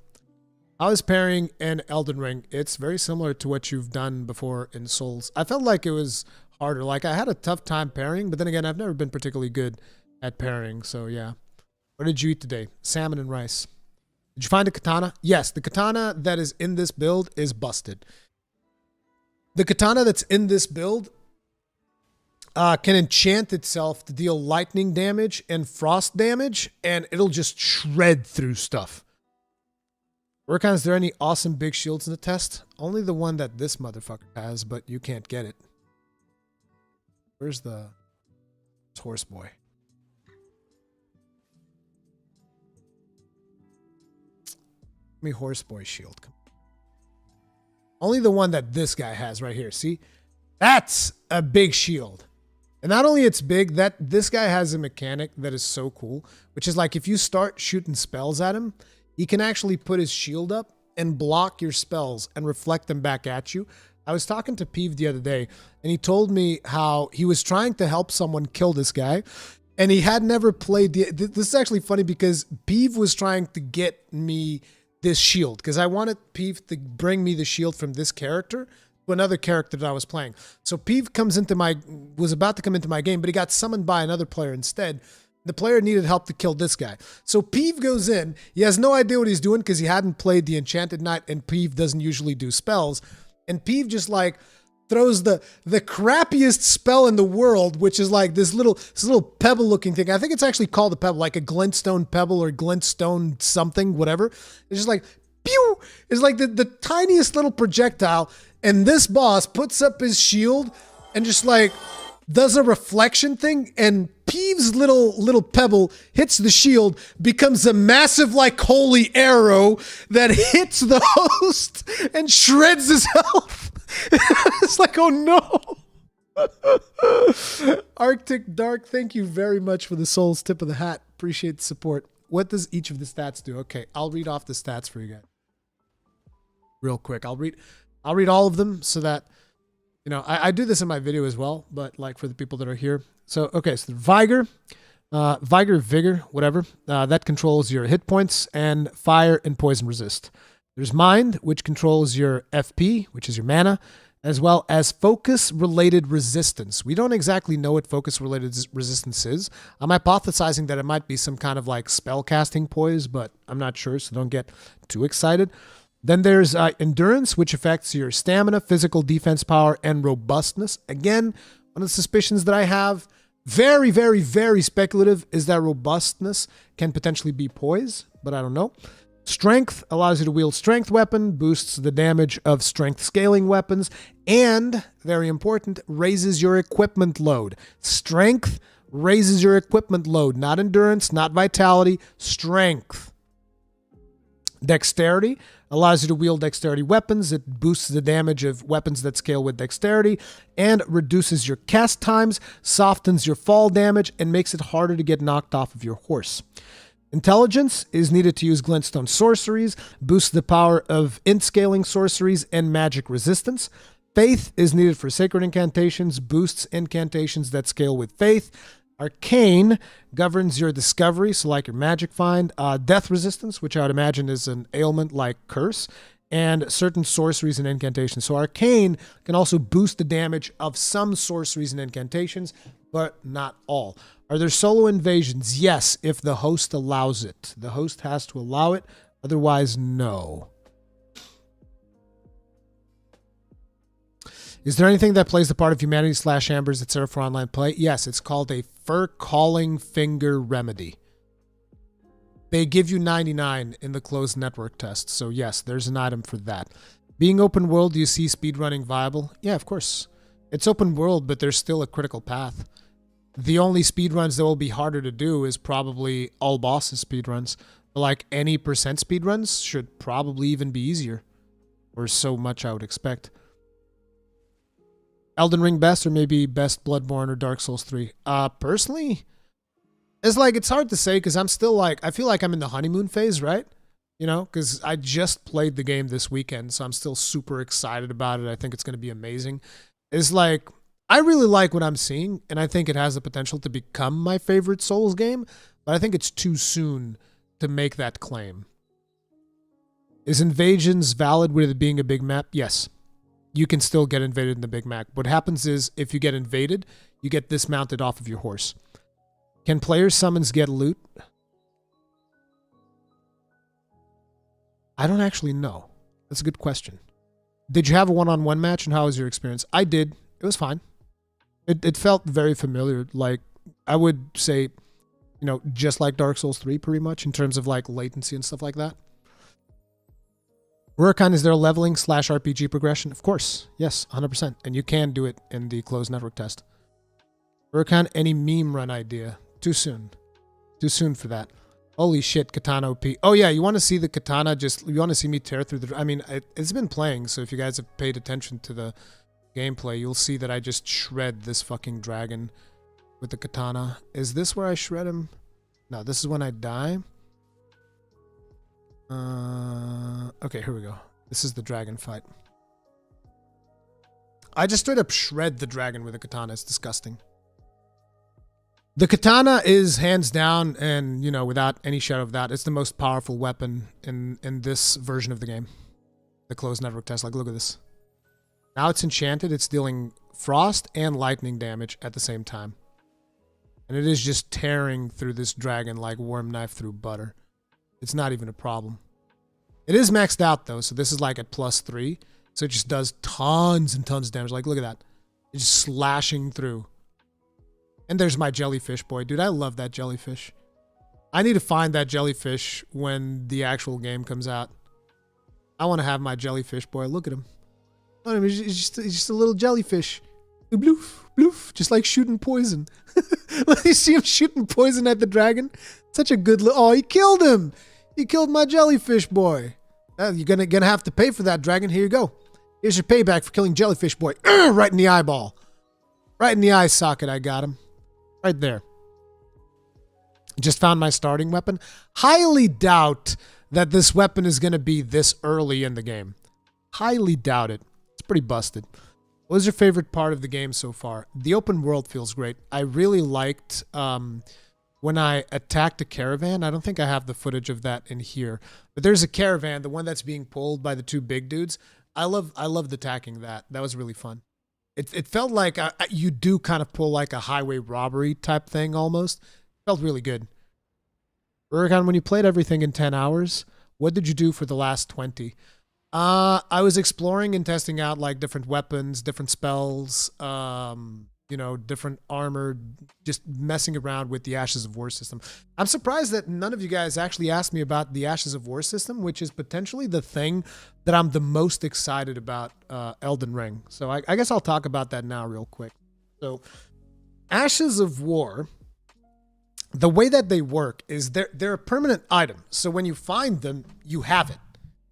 I was pairing in Elden Ring. It's very similar to what you've done before in Souls. I felt like it was harder. Like I had a tough time pairing, but then again, I've never been particularly good at pairing. So yeah. What did you eat today? Salmon and rice. Did you find a katana? Yes, the katana that is in this build is busted. The katana that's in this build can enchant itself to deal lightning damage and frost damage, and it'll just shred through stuff. Rurikhan, is there any awesome big shields in the test? Only the one that this motherfucker has, but you can't get it. Where's the horse boy? Give me horse boy shield. Only the one that this guy has right here. See? That's a big shield. And not only it's big, that this guy has a mechanic that is so cool, which is like if you start shooting spells at him, he can actually put his shield up and block your spells and reflect them back at you. I was talking to Peeve the other day, and he told me how he was trying to help someone kill this guy, and he had never played the... This is actually funny because Peeve was trying to get me this shield, because I wanted Peeve to bring me the shield from this character to another character that I was playing. So Peeve was about to come into my game, but he got summoned by another player instead. The player needed help to kill this guy. So Peeve goes in. He has no idea what he's doing because he hadn't played the Enchanted Knight, and Peeve doesn't usually do spells. And Peeve just like throws the crappiest spell in the world, which is like this little pebble looking thing. I think it's actually called a pebble, like a glintstone pebble or glintstone something, whatever. It's just like, pew! It's like the tiniest little projectile. And this boss puts up his shield and just like does a reflection thing, and Peeve's little pebble hits the shield, becomes a massive like holy arrow that hits the host and shreds his health. It's like, oh no. Arctic Dark, thank you very much for the Souls tip of the hat. Appreciate the support. What does each of the stats do? Okay, I'll read off the stats for you guys real quick. I'll read all of them so that, you know, I do this in my video as well, but like for the people that are here. So, okay, so the Vigor, Vigor, whatever, that controls your hit points and fire and poison resist. There's Mind, which controls your FP, which is your mana, as well as focus-related resistance. We don't exactly know what focus-related resistance is. I'm hypothesizing that it might be some kind of like spell-casting poise, but I'm not sure, so don't get too excited. Then there's Endurance, which affects your stamina, physical defense power, and robustness. Again, one of the suspicions that I have, very, very, very speculative, is that robustness can potentially be poise, but I don't know. Strength allows you to wield strength weapon, boosts the damage of strength scaling weapons, and, very important, raises your equipment load. Strength raises your equipment load, not endurance, not vitality, strength. Dexterity allows you to wield dexterity weapons. It boosts the damage of weapons that scale with dexterity and reduces your cast times, softens your fall damage, and makes it harder to get knocked off of your horse. Intelligence is needed to use glintstone sorceries, boosts the power of int scaling sorceries and magic resistance. Faith is needed for sacred incantations, boosts incantations that scale with faith. Arcane governs your discovery, so like your magic find. Death resistance, which I would imagine is an ailment like curse, and certain sorceries and incantations. So Arcane can also boost the damage of some sorceries and incantations, but not all. Are there solo invasions? Yes, if the host allows it. The host has to allow it, otherwise no. Is there anything that plays the part of humanity / Ambers, etc. for online play? Yes, it's called a fur calling finger remedy. They give you 99 in the closed network test, so yes, there's an item for that. Being open world, do you see speedrunning viable? Yeah, of course. It's open world, but there's still a critical path. The only speedruns that will be harder to do is probably all bosses speedruns. But like any percent speedruns should probably even be easier. Or so much I would expect. Elden Ring best, or maybe best Bloodborne or Dark Souls 3? Personally, it's hard to say because I'm still I feel like I'm in the honeymoon phase, right? You know, because I just played the game this weekend, so I'm still super excited about it. I think it's going to be amazing. I really like what I'm seeing, and I think it has the potential to become my favorite Souls game, but I think it's too soon to make that claim. Is invasions valid with it being a big map? Yes. You can still get invaded in the big map. What happens is, if you get invaded, you get dismounted off of your horse. Can players' summons get loot? I don't actually know. That's a good question. Did you have a one-on-one match, and how was your experience? I did. It was fine. It felt very familiar. Like, I would say, you know, just like Dark Souls 3 pretty much in terms of like latency and stuff like that. Rurikhan, is there a leveling / RPG progression? Of course. Yes, 100%. And you can do it in the closed network test. Rurikhan, any meme run idea? Too soon. Too soon for that. Holy shit, Katana OP. Oh yeah, you want to see the Katana, you want to see me tear through the... I mean, it's been playing, so if you guys have paid attention to the gameplay, you'll see that I just shred this fucking dragon with the Katana. Is this where I shred him? No, this is when I die. Okay, here we go. This is the dragon fight. I just straight up shred the dragon with a katana. It's disgusting. The katana is hands down, and you know, without any shadow of doubt, it's the most powerful weapon in this version of the game. The closed network test. Like, look at this. Now it's enchanted. It's dealing frost and lightning damage at the same time. And it is just tearing through this dragon like worm knife through butter. It's not even a problem. It is maxed out though, so this is like at +3. So it just does tons and tons of damage. Like, look at that. It's just slashing through. And there's my jellyfish boy. Dude, I love that jellyfish. I need to find that jellyfish when the actual game comes out. I want to have my jellyfish boy. Look at him. Look at him. He's just a little jellyfish. Bloof, bloof. Just like shooting poison. You see him shooting poison at the dragon? Such a good little... Oh, he killed him. He killed my jellyfish boy. You're gonna have to pay for that, dragon. Here you go. Here's your payback for killing jellyfish boy. Right in the eyeball. Right in the eye socket, I got him. Right there. Just found my starting weapon. Highly doubt that this weapon is going to be this early in the game. Highly doubt it. It's pretty busted. What was your favorite part of the game so far? The open world feels great. I really liked when I attacked a caravan. I don't think I have the footage of that in here. But there's a caravan, the one that's being pulled by the two big dudes. I loved attacking that. That was really fun. It felt like you do kind of pull like a highway robbery type thing almost. Felt really good. Rurikhan, when you played everything in 10 hours, what did you do for the last 20? I was exploring and testing out like different weapons, different spells, you know, different armor, just messing around with the Ashes of War system. I'm surprised that none of you guys actually asked me about the Ashes of War system, which is potentially the thing that I'm the most excited about Elden Ring. So I guess I'll talk about that now real quick. So Ashes of War, the way that they work is they're a permanent item. So when you find them, you have it.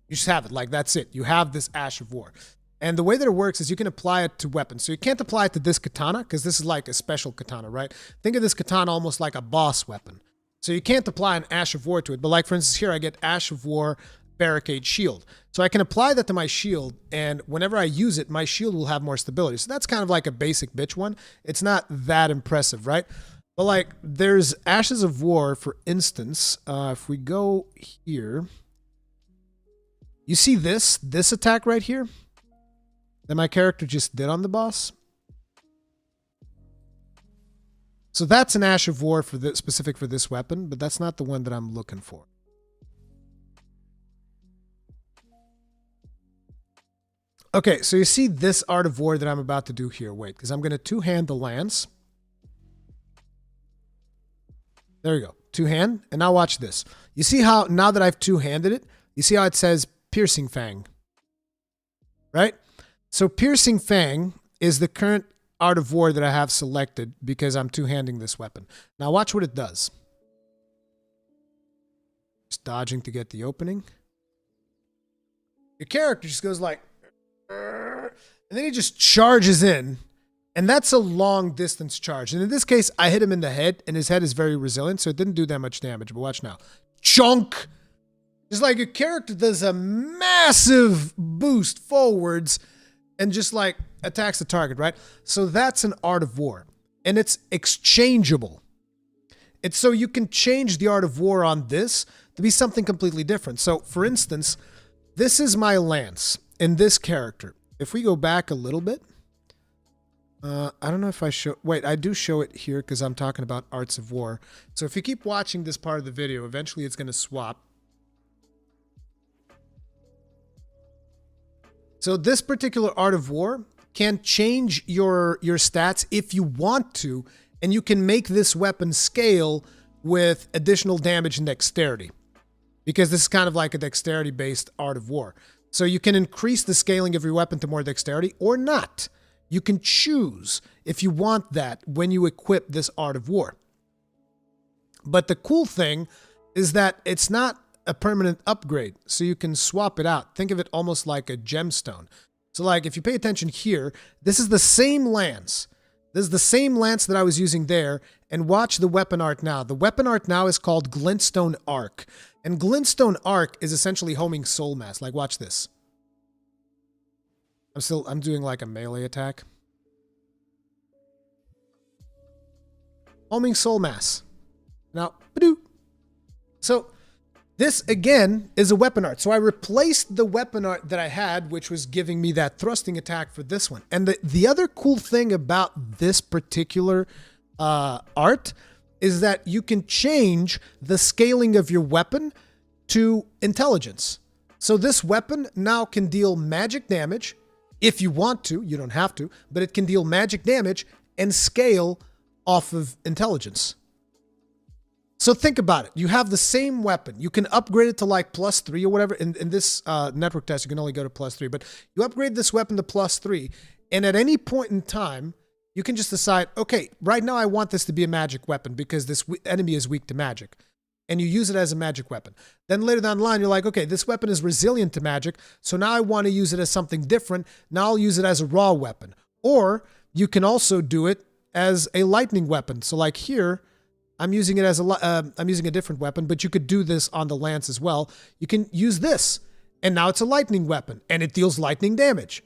You just have it. Like, that's it. You have this Ash of War. And the way that it works is you can apply it to weapons. So you can't apply it to this katana because this is like a special katana, right? Think of this katana almost like a boss weapon. So you can't apply an Ash of War to it. But like, for instance, here I get Ash of War Barricade Shield. So I can apply that to my shield, and whenever I use it, my shield will have more stability. So that's kind of like a basic bitch one. It's not that impressive, right? But like, there's Ashes of War, for instance. If we go here, you see this attack right here that my character just did on the boss. So that's an Ash of War for the, specific for this weapon, but that's not the one that I'm looking for. Okay, so you see this Art of War that I'm about to do here. Wait, because I'm going to two-hand the lance. There you go. Two-hand. And now watch this. You see how, now that I've two-handed it, you see how it says Piercing Fang? Right? So Piercing Fang is the current Art of War that I have selected because I'm two-handing this weapon. Now watch what it does. Just dodging to get the opening. Your character just goes like, and then he just charges in, and that's a long distance charge. And in this case, I hit him in the head, and his head is very resilient, so it didn't do that much damage. But watch now. Chunk! It's like your character does a massive boost forwards and just like attacks the target, right? So that's an Art of War, and it's exchangeable. It's so you can change the Art of War on this to be something completely different. So for instance, this is my lance in this character. If we go back a little bit, I don't know if I show, wait, I do show it here because I'm talking about Arts of War. So if you keep watching this part of the video, eventually it's going to swap. So this particular Art of War can change your stats if you want to, and you can make this weapon scale with additional damage and dexterity, because this is kind of like a dexterity-based Art of War. So you can increase the scaling of your weapon to more dexterity or not. You can choose if you want that when you equip this Art of War. But the cool thing is that it's not a permanent upgrade, so you can swap it out. Think of it almost like a gemstone. So like, if you pay attention here, this is the same lance. This is the same lance that I was using there, and watch the weapon art now. The weapon art now is called Glintstone Arc, and Glintstone Arc is essentially homing Soul Mass. Like, watch this. I'm doing like a melee attack. Homing Soul Mass. Now, ba-doo. So this, again, is a weapon art. So I replaced the weapon art that I had, which was giving me that thrusting attack for this one. And the other cool thing about this particular art is that you can change the scaling of your weapon to intelligence. So this weapon now can deal magic damage if you want to. You don't have to, but it can deal magic damage and scale off of intelligence. So think about it. You have the same weapon. You can upgrade it to like +3 or whatever. In this network test, you can only go to +3. But you upgrade this weapon to +3. And at any point in time, you can just decide, okay, right now I want this to be a magic weapon because this enemy is weak to magic. And you use it as a magic weapon. Then later down the line, you're like, okay, this weapon is resilient to magic. So now I want to use it as something different. Now I'll use it as a raw weapon. Or you can also do it as a lightning weapon. So like here, I'm using it as I'm using a different weapon, but you could do this on the lance as well. You can use this, and now it's a lightning weapon, and it deals lightning damage.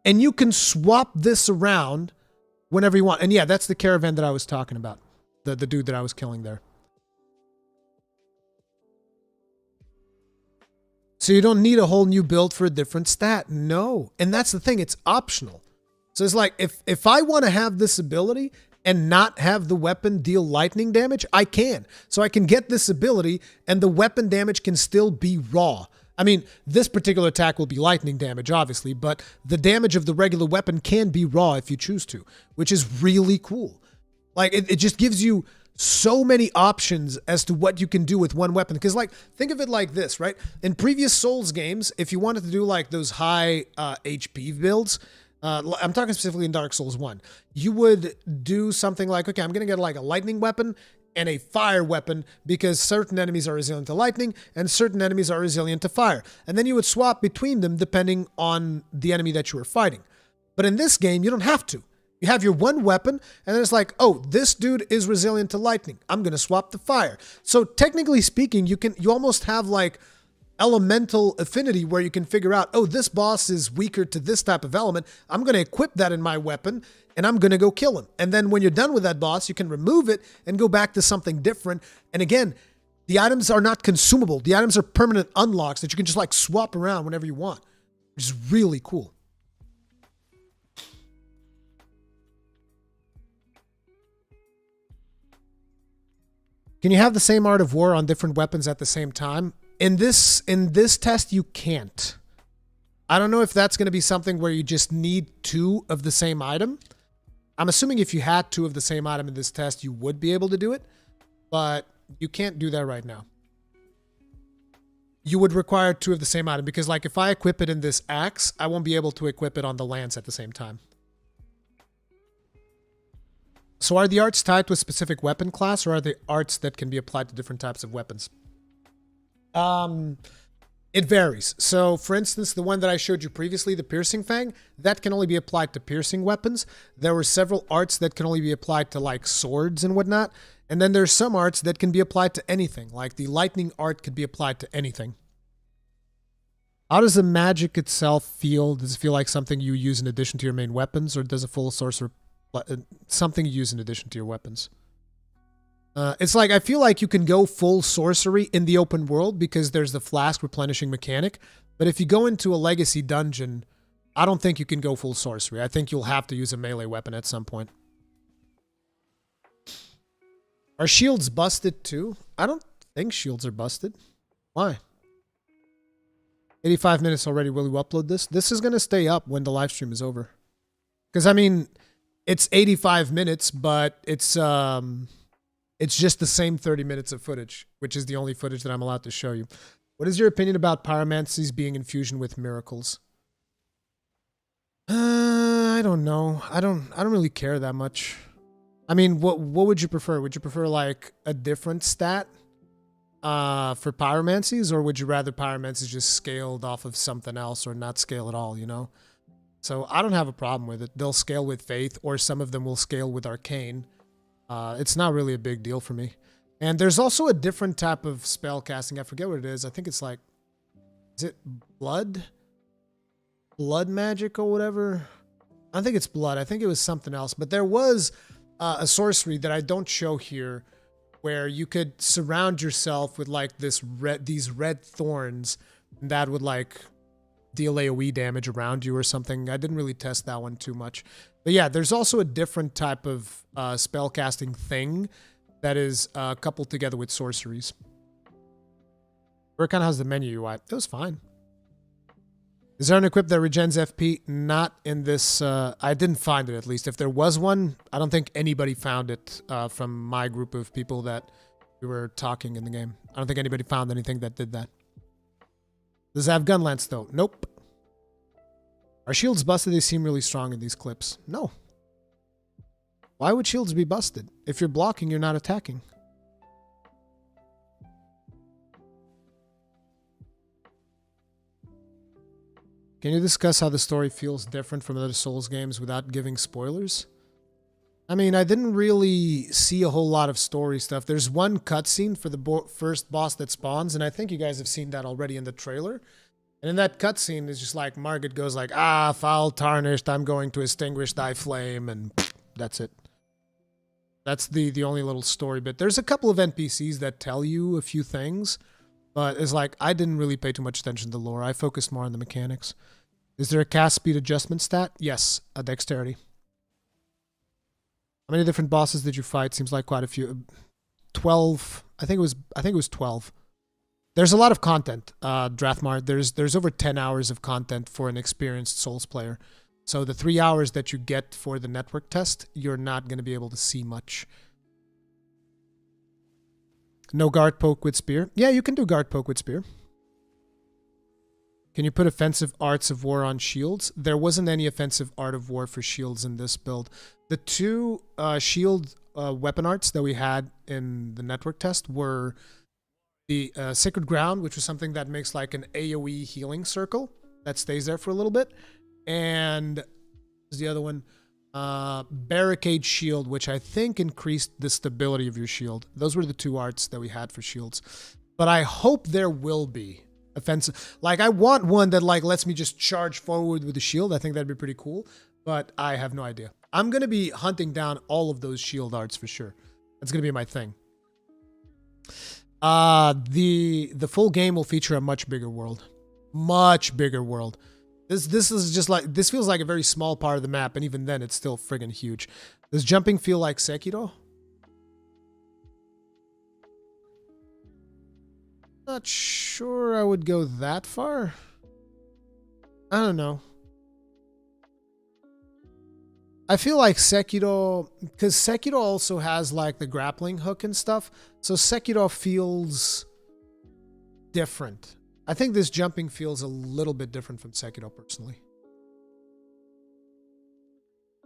And you can swap this around whenever you want. And yeah, that's the caravan that I was talking about, the dude that I was killing there. So you don't need a whole new build for a different stat. No. And that's the thing, it's optional. So it's like, if I want to have this ability and not have the weapon deal lightning damage, I can. So I can get this ability and the weapon damage can still be raw. I mean, this particular attack will be lightning damage, obviously, but the damage of the regular weapon can be raw if you choose to, which is really cool. Like, it just gives you so many options as to what you can do with one weapon. Because, like, think of it like this, right? In previous Souls games, if you wanted to do, like, those high HP builds, I'm talking specifically in Dark Souls 1, you would do something like, okay, I'm going to get, like, a lightning weapon and a fire weapon because certain enemies are resilient to lightning and certain enemies are resilient to fire. And then you would swap between them depending on the enemy that you were fighting. But in this game, you don't have to. You have your one weapon and then it's like, oh, this dude is resilient to lightning. I'm going to swap to fire. So technically speaking, you almost have like elemental affinity where you can figure out, oh, this boss is weaker to this type of element. I'm going to equip that in my weapon and I'm going to go kill him. And then when you're done with that boss, you can remove it and go back to something different. And again, the items are not consumable. The items are permanent unlocks that you can just like swap around whenever you want, which is really cool. Can you have the same Art of War on different weapons at the same time? In this test, you can't. I don't know if that's going to be something where you just need 2 of the same item. I'm assuming if you had 2 of the same item in this test, you would be able to do it, but you can't do that right now. You would require 2 of the same item because, like, if I equip it in this axe, I won't be able to equip it on the lance at the same time. So are the arts tied to a specific weapon class, or are they arts that can be applied to different types of weapons? It varies. So, for instance, the one that I showed you previously, the Piercing Fang, that can only be applied to piercing weapons. There were several arts that can only be applied to, like, swords and whatnot. And then there's some arts that can be applied to anything. Like, the lightning art could be applied to anything. How does the magic itself feel? Does it feel like something you use in addition to your main weapons, or does a full sorcerer something you use in addition to your weapons? It's like, I feel like you can go full sorcery in the open world because there's the flask replenishing mechanic. But if you go into a legacy dungeon, I don't think you can go full sorcery. I think you'll have to use a melee weapon at some point. Are shields busted too? I don't think shields are busted. Why? 85 minutes already. Will you upload this? This is going to stay up when the live stream is over. Because, I mean, it's 85 minutes, but it's just the same 30 minutes of footage, which is the only footage that I'm allowed to show you. What is your opinion about pyromancies being in fusion with miracles? I don't know. I don't really care that much. I mean, what would you prefer? Would you prefer like a different stat for pyromancies, or would you rather pyromancies just scaled off of something else or not scale at all, you know? So I don't have a problem with it. They'll scale with faith, or some of them will scale with arcane. It's not really a big deal for me. And there's also a different type of spell casting. I forget what it is. I think it's like, is it blood? Blood magic or whatever? I don't think it's blood. I think it was something else. But there was a sorcery that I don't show here where you could surround yourself with like these red thorns that would like deal AoE damage around you or something. I didn't really test that one too much. But yeah, there's also a different type of spellcasting thing that is coupled together with sorceries. Rurikhan has the menu UI. It was fine. Is there an equip that regens FP? Not in this. I didn't find it, at least. If there was one, I don't think anybody found it from my group of people that we were talking in the game. I don't think anybody found anything that did that. Does it have gun lance, though? Nope. Are shields busted? They seem really strong in these clips. No. Why would shields be busted? If you're blocking, you're not attacking. Can you discuss how the story feels different from other Souls games without giving spoilers? I mean, I didn't really see a whole lot of story stuff. There's one cutscene for the first boss that spawns, and I think you guys have seen that already in the trailer. And in that cutscene, it's just like Margaret goes like, "Ah, foul tarnished, I'm going to extinguish thy flame," and that's it. That's the only little story bit. There's a couple of NPCs that tell you a few things, but it's like, I didn't really pay too much attention to the lore. I focused more on the mechanics. Is there a cast speed adjustment stat? Yes, a dexterity. How many different bosses did you fight? Seems like quite a few. 12. I think it was 12. There's a lot of content, Drathmar. There's over 10 hours of content for an experienced Souls player. So the 3 hours that you get for the network test, you're not going to be able to see much. No guard poke with spear. Yeah, you can do guard poke with spear. Can you put offensive arts of war on shields? There wasn't any offensive art of war for shields in this build. The two shield weapon arts that we had in the network test were the Sacred Ground, which was something that makes like an AoE healing circle that stays there for a little bit. And the other one, Barricade Shield, which I think increased the stability of your shield. Those were the two arts that we had for shields. But I hope there will be offensive. Like, I want one that like lets me just charge forward with the shield. I think that'd be pretty cool. But I have no idea. I'm going to be hunting down all of those shield arts for sure. That's going to be my thing. The full game will feature a much bigger world. Much bigger world. This is just like, this feels like a very small part of the map, and even then it's still friggin' huge. Does jumping feel like Sekiro? Not sure I would go that far. I don't know. I feel like Sekiro, because Sekiro also has like the grappling hook and stuff, so Sekiro feels different. I think this jumping feels a little bit different from Sekiro personally.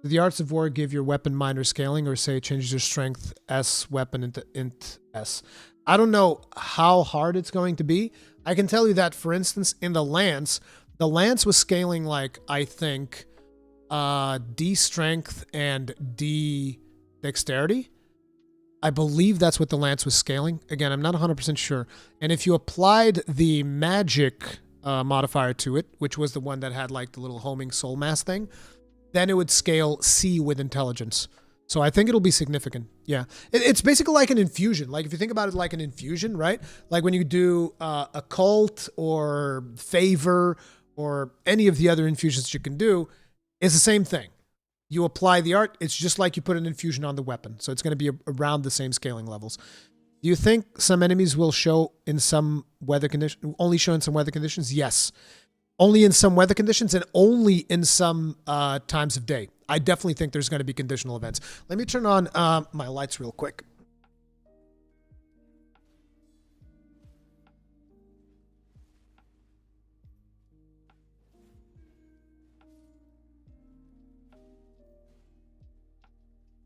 Do the Arts of War give your weapon minor scaling, or say it changes your strength S weapon into int S? I don't know how hard it's going to be. I can tell you that, for instance, in the Lance was scaling like, I think, D strength and D dexterity. I believe that's what the Lance was scaling. Again, I'm not 100% sure. And if you applied the magic modifier to it, which was the one that had like the little homing soul mass thing, then it would scale C with intelligence. So I think it'll be significant. Yeah. It's basically like an infusion. Like if you think about it like an infusion, right? Like when you do occult or favor or any of the other infusions you can do, it's the same thing. You apply the art, it's just like you put an infusion on the weapon. So it's going to be around the same scaling levels. Do you think some enemies will show in some weather conditions, only show in some weather conditions? Yes. Only in some weather conditions and only in some times of day. I definitely think there's going to be conditional events. Let me turn on my lights real quick.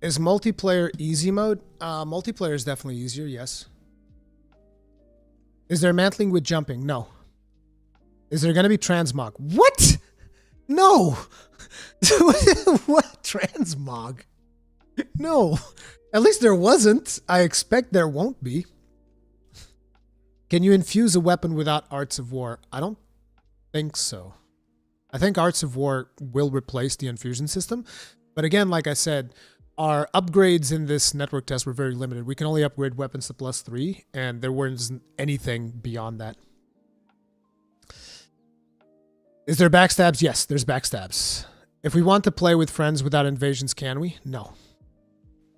Is multiplayer easy mode? Multiplayer is definitely easier, yes. Is there mantling with jumping? No. Is there going to be transmog? What? No. What? Transmog? No. At least there wasn't. I expect there won't be. Can you infuse a weapon without Arts of War? I don't think so. I think Arts of War will replace the infusion system. But again, like I said, our upgrades in this network test were very limited. We can only upgrade weapons to +3, and there wasn't anything beyond that. Is there backstabs? Yes, there's backstabs. If we want to play with friends without invasions, can we? No.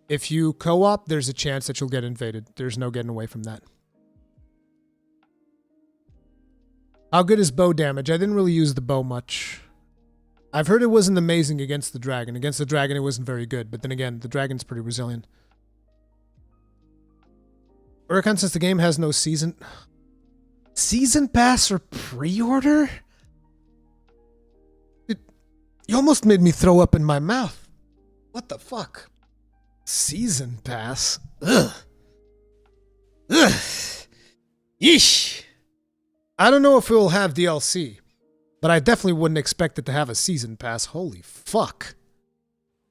If you co-op, there's a chance that you'll get invaded. There's no getting away from that. How good is bow damage? I didn't really use the bow much. I've heard it wasn't amazing against the dragon. Against the dragon, it wasn't very good. But then again, the dragon's pretty resilient. Rurikhan says the game has no season pass or pre-order? You almost made me throw up in my mouth. What the fuck? Season pass? Ugh. Ugh. Yeesh. I don't know if it will have DLC. But I definitely wouldn't expect it to have a season pass. Holy fuck.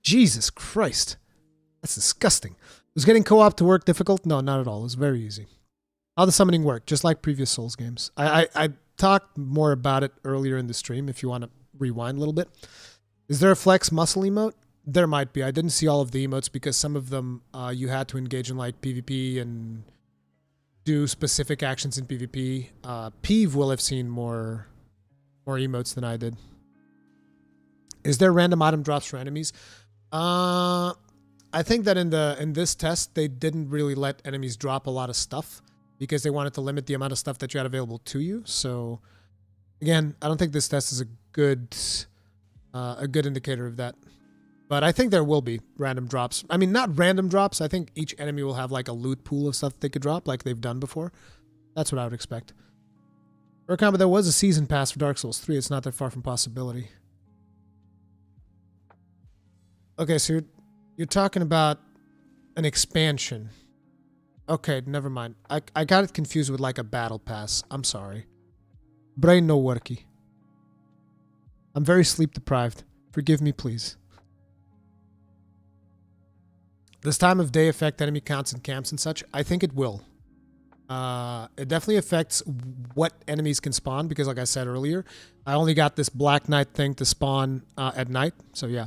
Jesus Christ. That's disgusting. Was getting co-op to work difficult? No, not at all. It was very easy. How does summoning work? Just like previous Souls games. I talked more about it earlier in the stream if you want to rewind a little bit. Is there a flex muscle emote? There might be. I didn't see all of the emotes because some of them you had to engage in like PvP and do specific actions in PvP. Peeve will have seen more emotes than I did. Is there random item drops for enemies? I think that in this test they didn't really let enemies drop a lot of stuff. because they wanted to limit the amount of stuff that you had available to you. So again, I don't think this test is a good indicator of that. But I think there will be random drops. I mean, not random drops. I think each enemy will have like a loot pool of stuff they could drop like they've done before. That's what I would expect. Rurikhan, but there was a season pass for Dark Souls 3. It's not that far from possibility. Okay, so you're talking about an expansion. Okay, never mind. I got it confused with like a battle pass. I'm sorry. Brain no worky. I'm very sleep deprived. Forgive me, please. Does time of day affect enemy counts and camps and such? I think it will. It definitely affects what enemies can spawn because, like I said earlier, I only got this Black Knight thing to spawn at night. So yeah.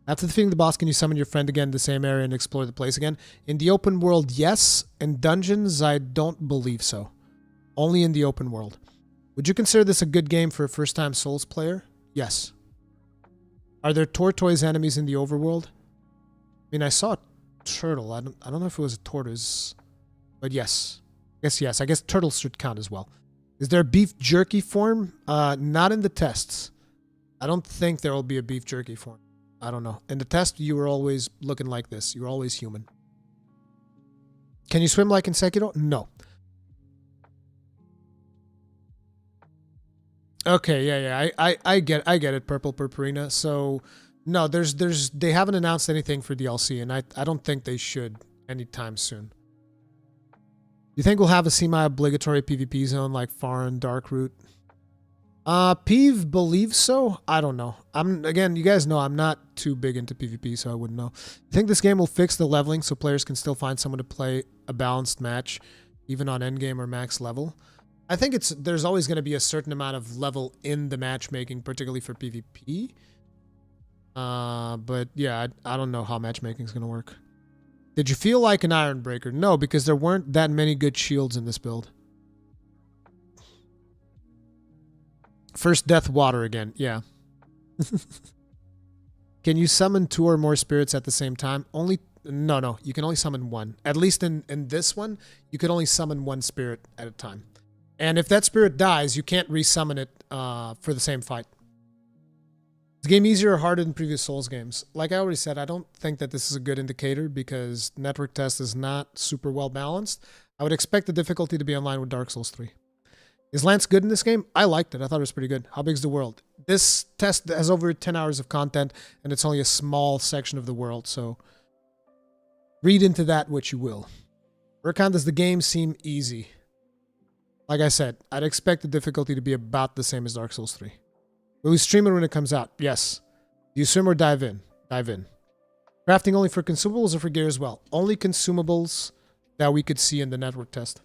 After defeating the boss, can you summon your friend again in the same area and explore the place again? In the open world, yes. In dungeons, I don't believe so. Only in the open world. Would you consider this a good game for a first-time Souls player? Yes. Are there tortoise enemies in the overworld? I mean, I saw a turtle. I don't know if it was a tortoise, but yes. I guess yes. I guess turtles should count as well. Is there a beef jerky form? Not in the tests. I don't think there will be a beef jerky form. I don't know. In the test, you were always looking like this. You were always human. Can you swim like in Sekiro? No. Okay, yeah. I get it, Purple Purpurina. So no, they haven't announced anything for DLC, and I don't think they should anytime soon. You think we'll have a semi-obligatory PvP zone like Foreign Dark Route? Peeve believes so. I don't know. Again, you guys know I'm not too big into PvP, so I wouldn't know. I think this game will fix the leveling so players can still find someone to play a balanced match, even on endgame or max level. I think there's always going to be a certain amount of level in the matchmaking, particularly for PvP. But yeah, I don't know how matchmaking is going to work. Did you feel like an Iron Breaker? No, because there weren't that many good shields in this build. First death water again. Yeah. Can you summon 2 or more spirits at the same time? No. You can only summon 1. At least in this one, you could only summon 1 spirit at a time. And if that spirit dies, you can't resummon it for the same fight. Is the game easier or harder than previous Souls games? Like I already said, I don't think that this is a good indicator because network test is not super well balanced. I would expect the difficulty to be in line with Dark Souls 3. Is Lance good in this game? I liked it. I thought it was pretty good. How big is the world? This test has over 10 hours of content, and it's only a small section of the world, so read into that what you will. Rurikhan, does the game seem easy? Like I said, I'd expect the difficulty to be about the same as Dark Souls 3. Will you stream it when it comes out? Yes. Do you swim or dive in? Dive in. Crafting only for consumables or for gear as well? Only consumables that we could see in the network test.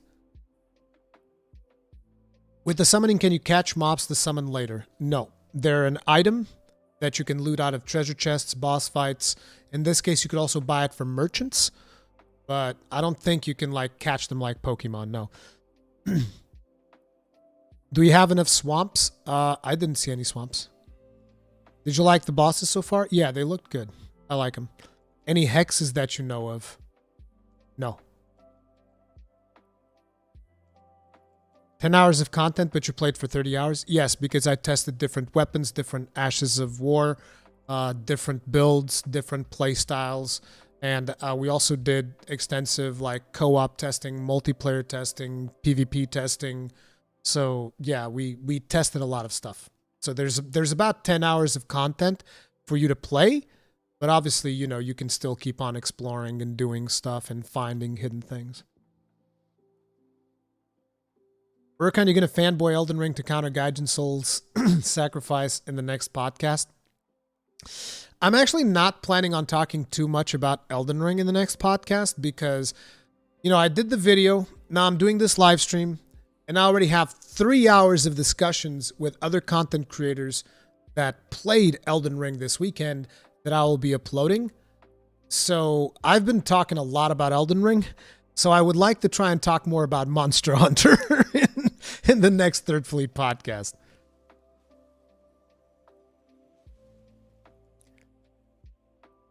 With the summoning, can you catch mobs to summon later? No. They're an item that you can loot out of treasure chests, boss fights. In this case, you could also buy it from merchants. But I don't think you can like catch them like Pokemon, no. Do we have enough swamps? I didn't see any swamps. Did you like the bosses so far? Yeah, they looked good. I like them. Any hexes that you know of? No. 10 hours of content, but you played for 30 hours? Yes, because I tested different weapons, different Ashes of War, different builds, different play styles. And we also did extensive like co-op testing, multiplayer testing, PvP testing. So yeah, we tested a lot of stuff. So there's about 10 hours of content for you to play. But obviously, you know, you can still keep on exploring and doing stuff and finding hidden things. Rurikhan, you're going to fanboy Elden Ring to counter Gaijin Soul's sacrifice in the next podcast? I'm actually not planning on talking too much about Elden Ring in the next podcast because, you know, I did the video. Now I'm doing this live stream. And I already have 3 hours of discussions with other content creators that played Elden Ring this weekend that I will be uploading. So I've been talking a lot about Elden Ring. So I would like to try and talk more about Monster Hunter in the next Third Fleet podcast.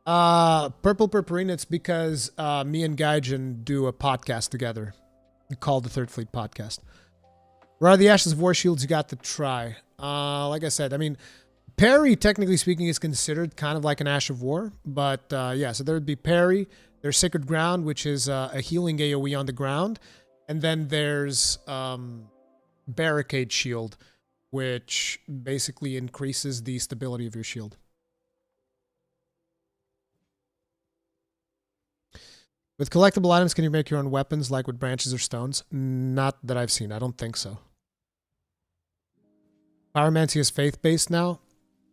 Purple Purpurina, it's because me and Gaijin do a podcast together. called the Third Fleet podcast. Where are the Ashes of War shields you got to try? Like I said, I mean, parry, technically speaking, is considered kind of like an Ash of War. But yeah, so there would be parry. There's Sacred Ground, which is a healing AoE on the ground. And then there's Barricade Shield, which basically increases the stability of your shield. With collectible items, can you make your own weapons like with branches or stones? Not that I've seen. I don't think so. Pyromancy is faith-based now?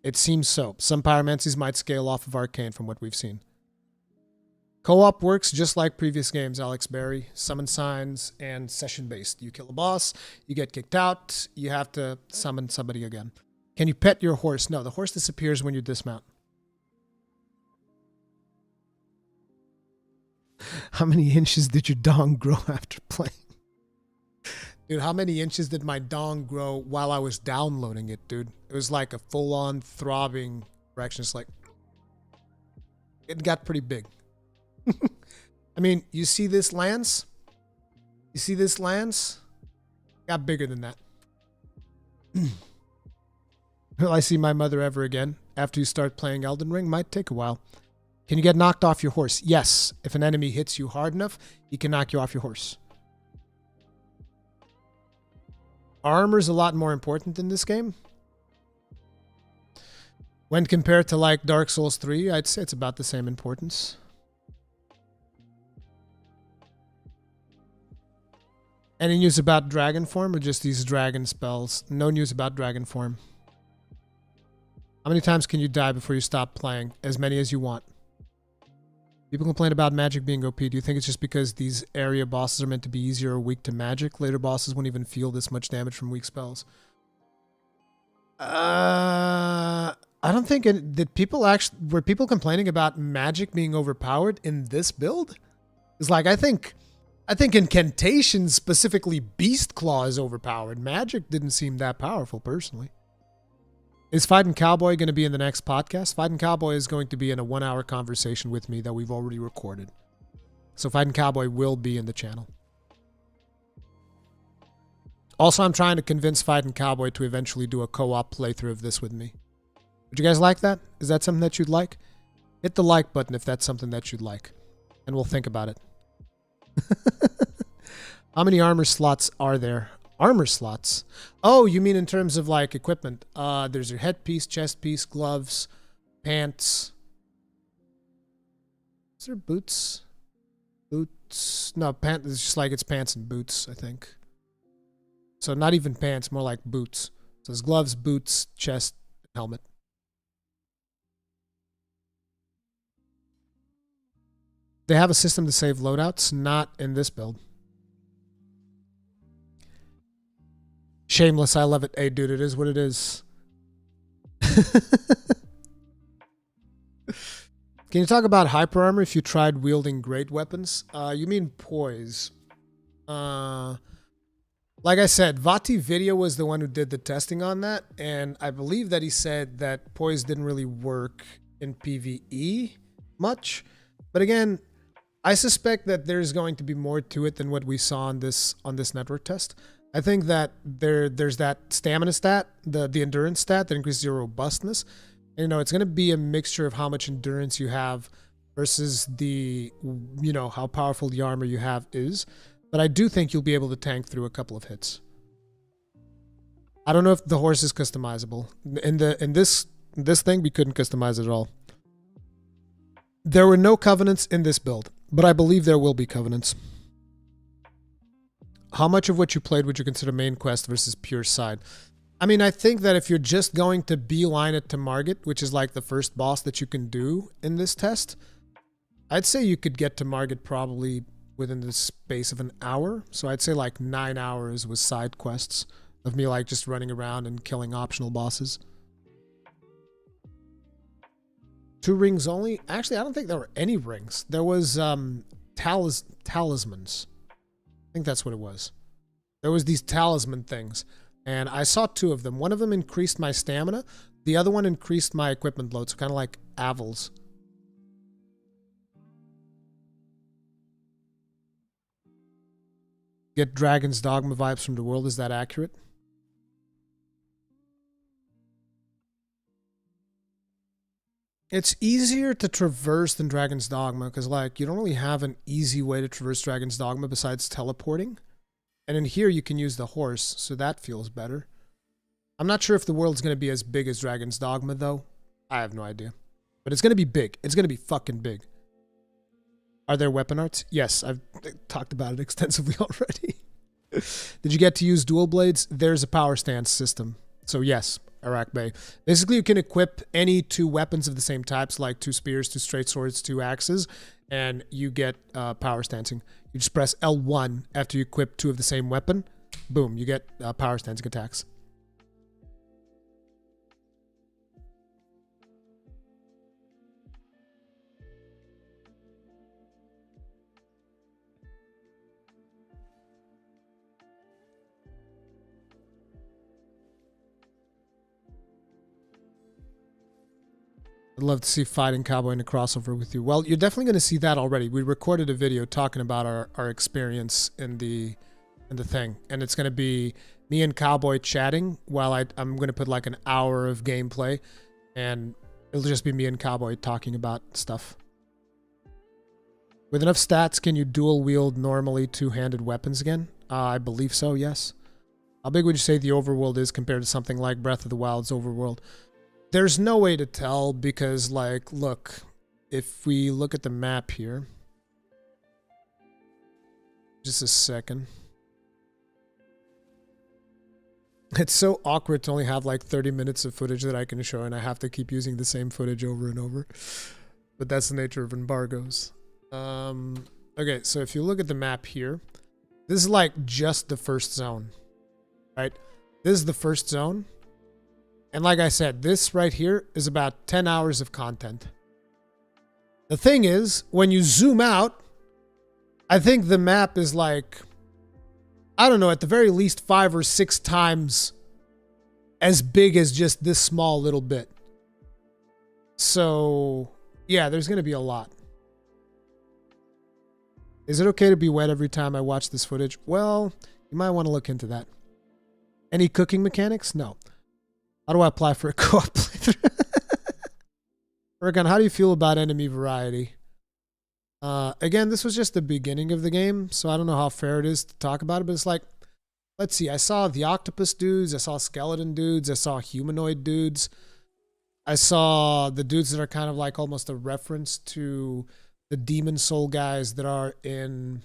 It seems so. Some pyromancies might scale off of arcane from what we've seen. Co-op works just like previous games, Alex Berry. Summon signs and session-based. You kill a boss, you get kicked out, you have to summon somebody again. Can you pet your horse? No, the horse disappears when you dismount. How many inches did your dong grow after playing? Dude, how many inches did my dong grow while I was downloading it, dude? It was like a full-on throbbing erection. It's like, it got pretty big. I mean, you see this lance? You see this lance? Got bigger than that. Will I see my mother ever again after you start playing Elden Ring? Might take a while. Can you get knocked off your horse? Yes. If an enemy hits you hard enough, he can knock you off your horse. Armor's a lot more important in this game. When compared to like Dark Souls 3, I'd say it's about the same importance. Any news about dragon form or just these dragon spells? No news about dragon form. How many times can you die before you stop playing? As many as you want. People complain about magic being OP. Do you think it's just because these area bosses are meant to be easier or weak to magic? Later bosses won't even feel this much damage from weak spells. I don't think did people actually were people complaining about magic being overpowered in this build? It's like I think incantations, specifically Beast Claw, is overpowered. Magic didn't seem that powerful personally. Is Fightin' Cowboy going to be in the next podcast? Fightin' Cowboy is going to be in a 1-hour conversation with me that we've already recorded. So Fightin' Cowboy will be in the channel. Also, I'm trying to convince Fightin' Cowboy to eventually do a co-op playthrough of this with me. Would you guys like that? Is that something that you'd like? Hit the like button if that's something that you'd like. And we'll think about it. How many armor slots are there? Armor slots? Oh, you mean in terms of like equipment. There's your headpiece, chest piece, gloves, pants. Is there boots? Boots? No, pants. It's just like it's pants and boots, I think. So not even pants, more like boots. So it's gloves, boots, chest, helmet. They have a system to save loadouts, not in this build. Shameless, I love it. Hey, dude, it is what it is. Can you talk about hyper armor if you tried wielding great weapons? You mean Poise. Like I said, Vati Video was the one who did the testing on that, and I believe that he said that Poise didn't really work in PvE much. But again, I suspect that there's going to be more to it than what we saw on this network test. I think that there's that stamina stat, the endurance stat that increases your robustness. And, you know, it's going to be a mixture of how much endurance you have versus the, you know, how powerful the armor you have is. But I do think you'll be able to tank through a couple of hits. I don't know if the horse is customizable. In this thing, we couldn't customize it at all. There were no covenants in this build, but I believe there will be covenants. How much of what you played would you consider main quest versus pure side? I mean, I think that if you're just going to beeline it to Margaret, which is like the first boss that you can do in this test, I'd say you could get to Margaret probably within the space of an hour. So I'd say like 9 hours with side quests of me like just running around and killing optional bosses. 2 rings only? Actually, I don't think there were any rings. There was talismans. I think that's what it was. There was these talisman things, and I saw 2 of them. One of them increased my stamina. The other one increased my equipment load, so kind of like Avils. get Dragon's Dogma vibes from the world. Is that accurate? It's easier to traverse than Dragon's Dogma because, like, you don't really have an easy way to traverse Dragon's Dogma besides teleporting. And in here, you can use the horse, so that feels better. I'm not sure if the world's going to be as big as Dragon's Dogma, though. I have no idea. But it's going to be big. It's going to be fucking big. Are there weapon arts? Yes, I've talked about it extensively already. Did you get to use dual blades? There's a power stance system. So yes, Iraq Bay. Basically, you can equip any 2 weapons of the same types, like 2 spears, 2 straight swords, 2 axes, and you get power stancing. You just press L1 after you equip 2 of the same weapon. Boom, you get power stancing attacks. I'd love to see Fighting Cowboy in a crossover with you. Well, you're definitely going to see that already. We recorded a video talking about our experience in the thing. And it's going to be me and Cowboy chatting while I'm going to put like an hour of gameplay. And it'll just be me and Cowboy talking about stuff. With enough stats, can you dual wield normally 2-handed weapons again? I believe so, yes. How big would you say the overworld is compared to something like Breath of the Wild's overworld? There's no way to tell because, like, look, if we look at the map here, just a second. It's so awkward to only have like 30 minutes of footage that I can show, and I have to keep using the same footage over and over. But that's the nature of embargoes. Okay, so if you look at the map here, this is like just the first zone, right? This is the first zone. And like I said, this right here is about 10 hours of content. The thing is, when you zoom out, I think the map is like, I don't know, at the very least 5 or 6 times as big as just this small little bit. So, yeah, there's going to be a lot. Is it okay to be wet every time I watch this footage? Well, you might want to look into that. Any cooking mechanics? No. How do I apply for a co-op playthrough? Rurikhan, how do you feel about enemy variety? Again, this was just the beginning of the game, so I don't know how fair it is to talk about it, but it's like, let's see, I saw the octopus dudes, I saw skeleton dudes, I saw humanoid dudes, I saw the dudes that are kind of like almost a reference to the demon soul guys that are in,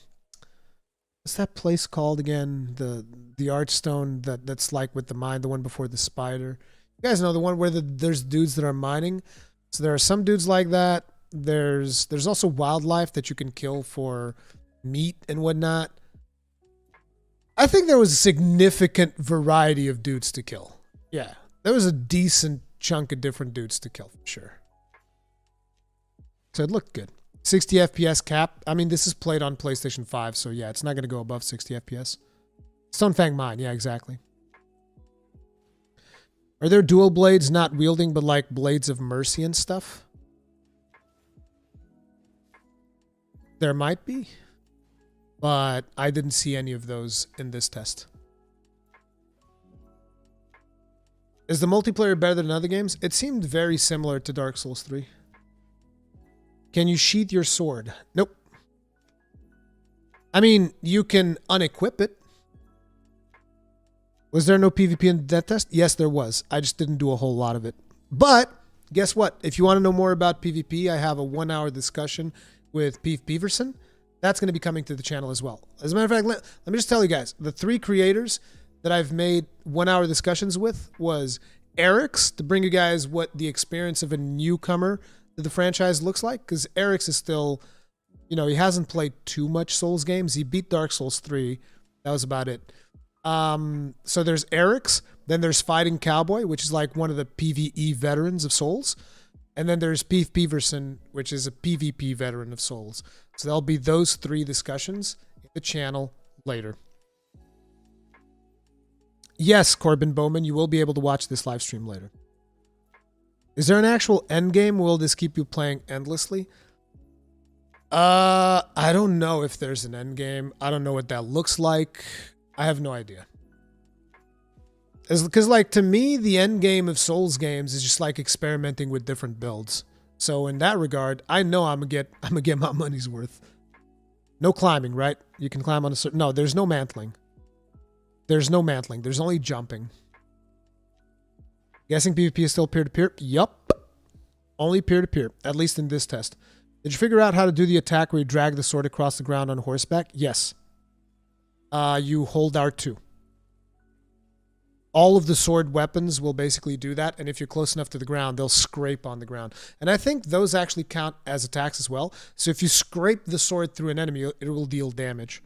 what's that place called again? The Archstone that's like with the mine, the one before the spider. You guys know the one where there's dudes that are mining. So there are some dudes like that. There's also wildlife that you can kill for meat and whatnot. I think there was a significant variety of dudes to kill. Yeah, there was a decent chunk of different dudes to kill for sure. So it looked good. 60 FPS cap. I mean, this is played on PlayStation 5, so yeah, it's not going to go above 60 FPS. Stonefang Mine, yeah, exactly. Are there dual blades not wielding, but like blades of mercy and stuff? There might be, but I didn't see any of those in this test. Is the multiplayer better than other games? It seemed very similar to Dark Souls 3. Can you sheath your sword? Nope. I mean, you can unequip it. Was there no PvP in that test? Yes, there was. I just didn't do a whole lot of it. But guess what? If you want to know more about PvP, I have a 1-hour discussion with Peeve Peverson. That's going to be coming to the channel as well. As a matter of fact, let me just tell you guys, the 3 creators that I've made 1-hour discussions with was Eric's, to bring you guys what the experience of a newcomer to the franchise looks like, because Eric's is still, you know, he hasn't played too much Souls games. He beat Dark Souls 3. That was about it. So there's Eric's, then there's Fighting Cowboy, which is like one of the PvE veterans of Souls. And then there's Peeve Peverson, which is a PvP veteran of Souls. So there'll be those 3 discussions in the channel later. Yes, Corbin Bowman, you will be able to watch this live stream later. Is there an actual end game? Will this keep you playing endlessly? I don't know if there's an end game. I don't know what that looks like. I have no idea. Because, like, to me, the end game of Souls games is just like experimenting with different builds. So in that regard, I know I'm gonna get my money's worth. No climbing, right? You can climb on a certain... No, there's no mantling. There's no mantling. There's only jumping. Guessing PvP is still peer-to-peer? Yup. Only peer-to-peer, at least in this test. Did you figure out how to do the attack where you drag the sword across the ground on horseback? Yes. You hold R2. All of the sword weapons will basically do that, and if you're close enough to the ground, they'll scrape on the ground. And I think those actually count as attacks as well. So if you scrape the sword through an enemy, it will deal damage.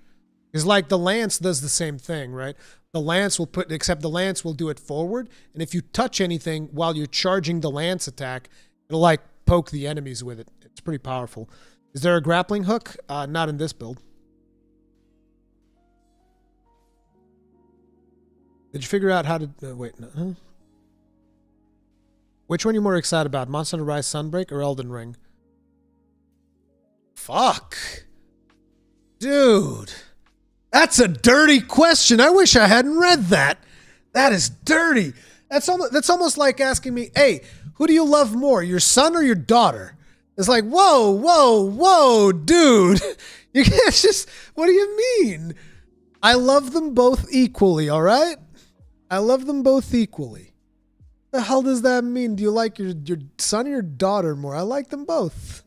Because like the lance does the same thing, right? The lance will except the lance will do it forward, and if you touch anything while you're charging the lance attack, it'll like poke the enemies with it. It's pretty powerful. Is there a grappling hook? Not in this build. Did you figure out how to... wait, no. Huh? Which one are you more excited about? Monster Hunter Rise Sunbreak or Elden Ring? Fuck. Dude. That's a dirty question. I wish I hadn't read that. That is dirty. That's almost like asking me, hey, who do you love more, your son or your daughter? It's like, whoa, whoa, whoa, dude. You can't just... What do you mean? I love them both equally, all right? I love them both equally. The hell does that mean? Do you like your son or your daughter more? I like them both.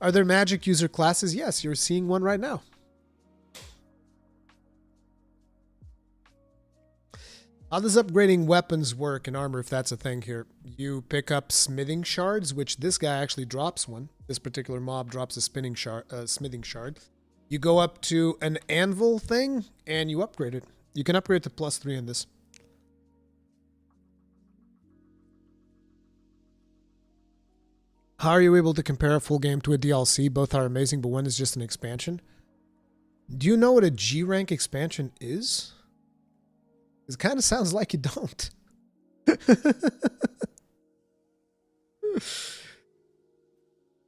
Are there magic user classes? Yes, you're seeing one right now. How does upgrading weapons work in armor, if that's a thing here? You pick up smithing shards, which this guy actually drops one. This particular mob drops a smithing shard. You go up to an anvil thing, and you upgrade it. You can upgrade to +3 in this. How are you able to compare a full game to a DLC? Both are amazing, but one is just an expansion. Do you know what a G rank expansion is? It kind of sounds like you don't.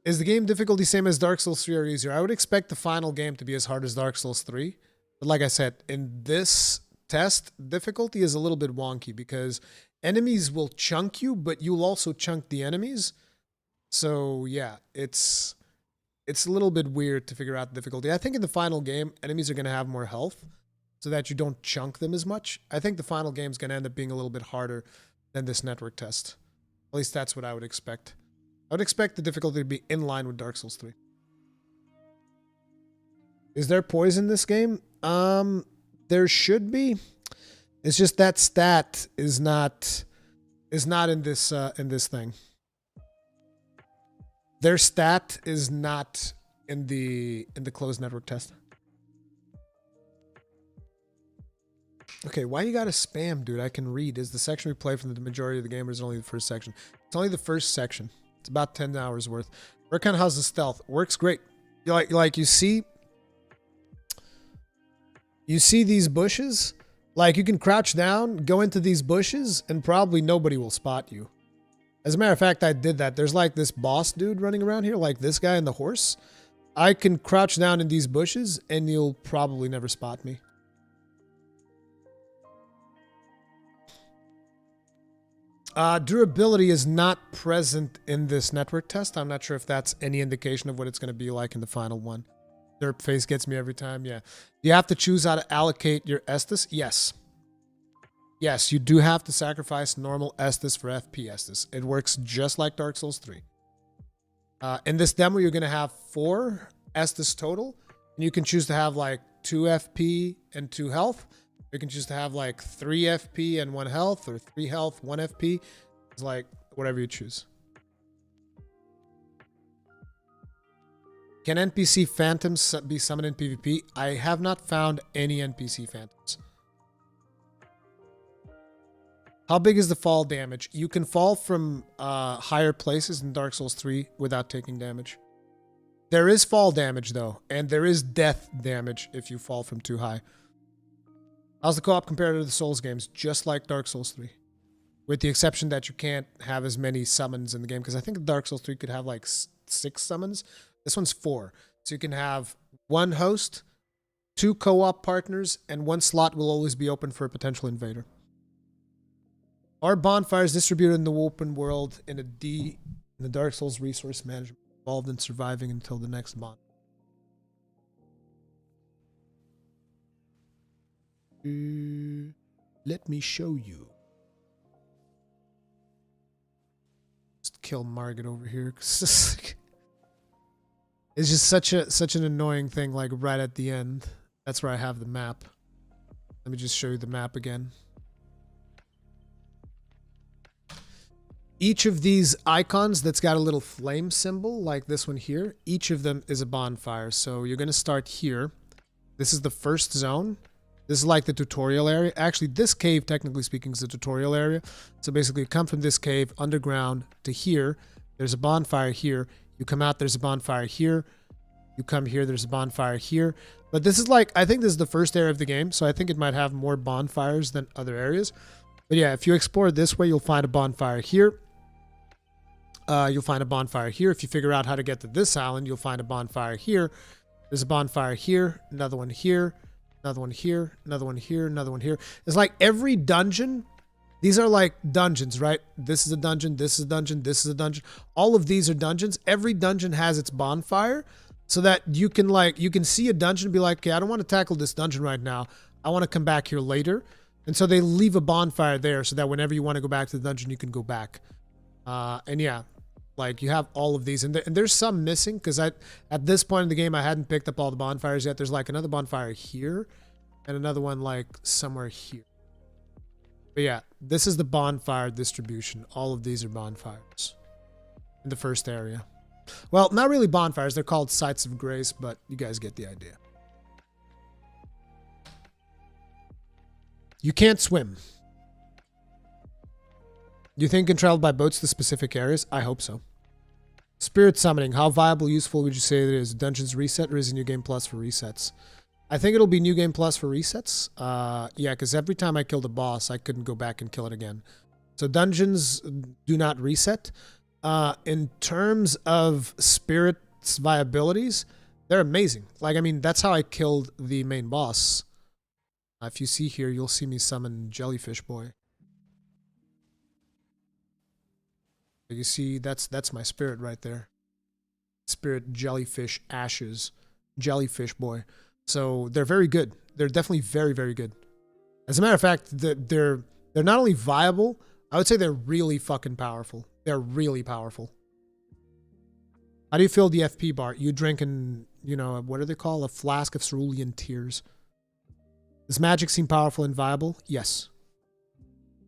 Is the game difficulty same as Dark Souls 3 or easier? I would expect the final game to be as hard as Dark Souls 3. But like I said, in this test, difficulty is a little bit wonky because enemies will chunk you, but you'll also chunk the enemies. So yeah, it's a little bit weird to figure out the difficulty. I think in the final game, enemies are going to have more health so that you don't chunk them as much. I think the final game is going to end up being a little bit harder than this network test. At least that's what I would expect. I would expect the difficulty to be in line with Dark Souls 3. Is there Poise in this game? There should be. It's just that stat is not in this thing. Their stat is not in the closed network test. Okay, why you gotta spam, dude? I can read. Is the section we play from the majority of the game, or is it only the first section? It's only the first section. It's about 10 hours worth. Rurikhan, how's the stealth? Works great. You see these bushes? Like, you can crouch down, go into these bushes, and probably nobody will spot you. As a matter of fact, I did that. There's like this boss dude running around here, like this guy and the horse. I can crouch down in these bushes, and you'll probably never spot me. Durability is not present in this network test. I'm not sure if that's any indication of what it's going to be like in the final one. Derp face gets me every time, yeah. You have to choose how to allocate your Estus? Yes. Yes, you do have to sacrifice normal Estus for FP Estus. It works just like Dark Souls 3. In this demo, you're going to have 4 Estus total. And you can choose to have like 2 FP and 2 health. You can choose to have like 3 FP and 1 health, or 3 health, 1 FP. It's like whatever you choose. Can NPC phantoms be summoned in PvP? I have not found any NPC phantoms. How big is the fall damage? You can fall from higher places in Dark Souls 3 without taking damage. There is fall damage though, and there is death damage if you fall from too high. How's the co-op compared to the Souls games? Just like Dark Souls 3. with the exception that you can't have as many summons in the game, because I think Dark Souls 3 could have like 6 summons. This one's 4. So you can have 1 host, 2 co-op partners, and 1 slot will always be open for a potential invader. Are bonfires distributed in the open world in the Dark Souls resource management involved in surviving until the next month? Let me show you. Just kill Margaret over here. It's just such an annoying thing, like right at the end. That's where I have the map. Let me just show you the map again. Each of these icons that's got a little flame symbol, like this one here, each of them is a bonfire. So you're going to start here. This is the first zone. This is like the tutorial area. Actually, this cave, technically speaking, is the tutorial area. So basically, you come from this cave underground to here. There's a bonfire here. You come out, there's a bonfire here. You come here, there's a bonfire here. But this is like, I think this is the first area of the game, so I think it might have more bonfires than other areas. But yeah, if you explore this way, you'll find a bonfire here. You'll find a bonfire here. If you figure out how to get to this island, you'll find a bonfire here. There's a bonfire here, another one here, another one here, another one here, another one here. It's like every dungeon, these are like dungeons, right? This is a dungeon, this is a dungeon, this is a dungeon. All of these are dungeons. Every dungeon has its bonfire so that you can see a dungeon and be like, okay, I don't want to tackle this dungeon right now. I want to come back here later. And so they leave a bonfire there so that whenever you want to go back to the dungeon, you can go back. And yeah, like you have all of these, and there's some missing because at this point in the game I hadn't picked up all the bonfires yet. There's like another bonfire here and another one like somewhere here. But yeah, this is the bonfire distribution. All of these are bonfires in the first area. Well, not really bonfires. They're called sites of grace, but you guys get the idea. You can't swim. Do you think you can travel by boats to specific areas? I hope so. Spirit summoning. How viable, useful would you say it is? Dungeons reset or is it New Game Plus for resets? I think it'll be New Game Plus for resets. Yeah, because every time I killed a boss, I couldn't go back and kill it again. So dungeons do not reset. In terms of Spirit's viabilities, they're amazing. Like, I mean, that's how I killed the main boss. If you see here, you'll see me summon Jellyfish Boy. You see, that's my spirit right there. Spirit Jellyfish Ashes. Jellyfish Boy. So they're very good. They're definitely very, very good. As a matter of fact, they're not only viable, I would say they're really fucking powerful. They're really powerful. How do you fill the FP bar? You drink in, you know, what do they call? A flask of cerulean tears. Does magic seem powerful and viable? Yes.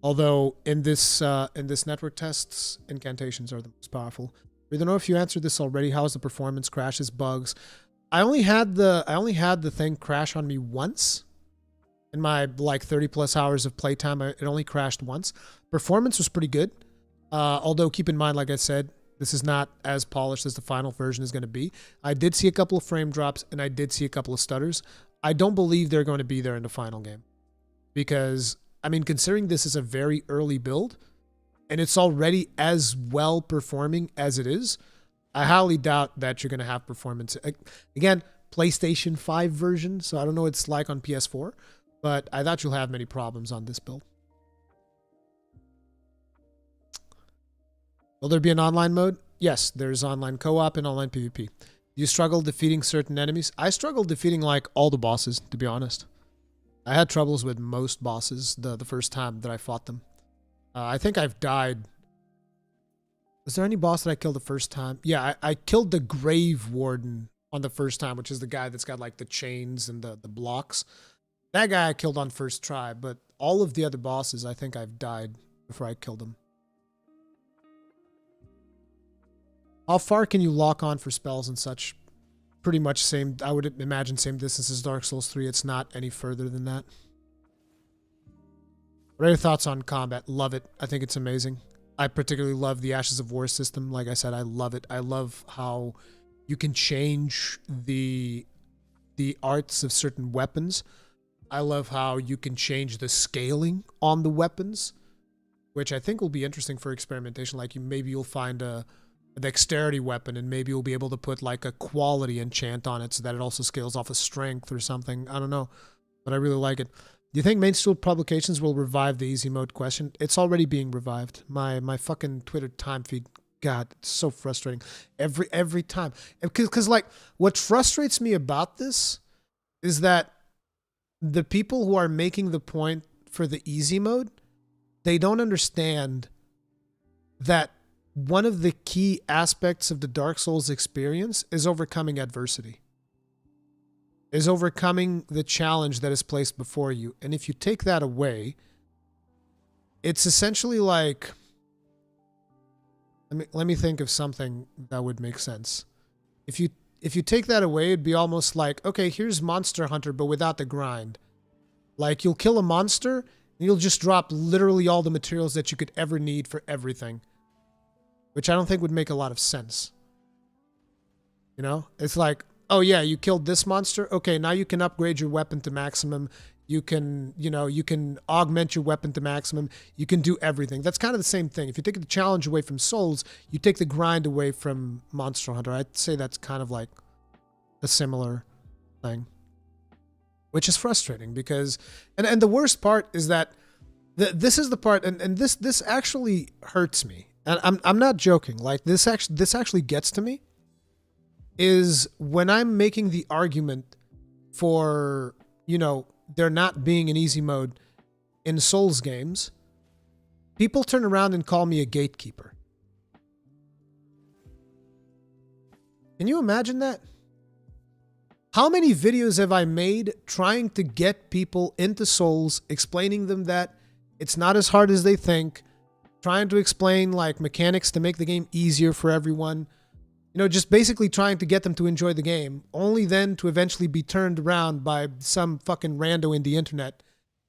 Although in this network tests, incantations are the most powerful. We don't know if you answered this already. How is the performance? Crashes, bugs? I only had the thing crash on me once in my like 30 plus hours of playtime. It only crashed once. Performance was pretty good. Although keep in mind, like I said, this is not as polished as the final version is going to be. I did see a couple of frame drops and I did see a couple of stutters. I don't believe they're going to be there in the final game because, I mean, considering this is a very early build and it's already as well performing as it is, I highly doubt that you're going to have performance. Again, PlayStation 5 version, so I don't know what it's like on PS4, but I doubt you'll have many problems on this build. Will there be an online mode? Yes, there's online co-op and online PvP. Do you struggle defeating certain enemies? I struggled defeating like all the bosses, to be honest. I had troubles with most bosses the first time that I fought them. I think I've died. Was there any boss that I killed the first time? Yeah, I killed the Grave Warden on the first time, which is the guy that's got like the chains and the blocks. That guy I killed on first try, but all of the other bosses, I think I've died before I killed them. How far can you lock on for spells and such? Pretty much same, I would imagine same distance as Dark Souls 3. It's not any further than that. What are your thoughts on combat? Love it. I think it's amazing. I particularly love the Ashes of War system. Like I said, I love it. I love how you can change the arts of certain weapons. I love how you can change the scaling on the weapons. which I think will be interesting for experimentation. Like maybe you'll find a dexterity weapon, and maybe you'll be able to put like a quality enchant on it so that it also scales off of strength or something. I don't know, but I really like it. Do you think mainstream publications will revive the easy mode question? It's already being revived. My fucking Twitter time feed, God, it's so frustrating every time. Because like what frustrates me about this is that the people who are making the point for the easy mode, they don't understand that one of the key aspects of the Dark Souls experience is overcoming adversity, is overcoming the challenge that is placed before you. And if you take that away, it's essentially like, let me think of something that would make sense. If you take that away, it'd be almost like, okay, here's Monster Hunter, but without the grind. Like you'll kill a monster and you'll just drop literally all the materials that you could ever need for everything, which I don't think would make a lot of sense. You know, it's like, oh yeah, you killed this monster. Okay, now you can upgrade your weapon to maximum. You can, you know, you can augment your weapon to maximum. You can do everything. That's kind of the same thing. If you take the challenge away from Souls, you take the grind away from Monster Hunter. I'd say that's kind of like a similar thing, which is frustrating because, and the worst part is that this is the part, and this actually hurts me. And I'm not joking. Like this actually gets to me, is when I'm making the argument for, you know, there not being an easy mode in Souls games, people turn around and call me a gatekeeper. Can you imagine that? How many videos have I made trying to get people into Souls, explaining them that it's not as hard as they think, trying to explain like mechanics to make the game easier for everyone, you know, just basically trying to get them to enjoy the game, only then to eventually be turned around by some fucking rando in the internet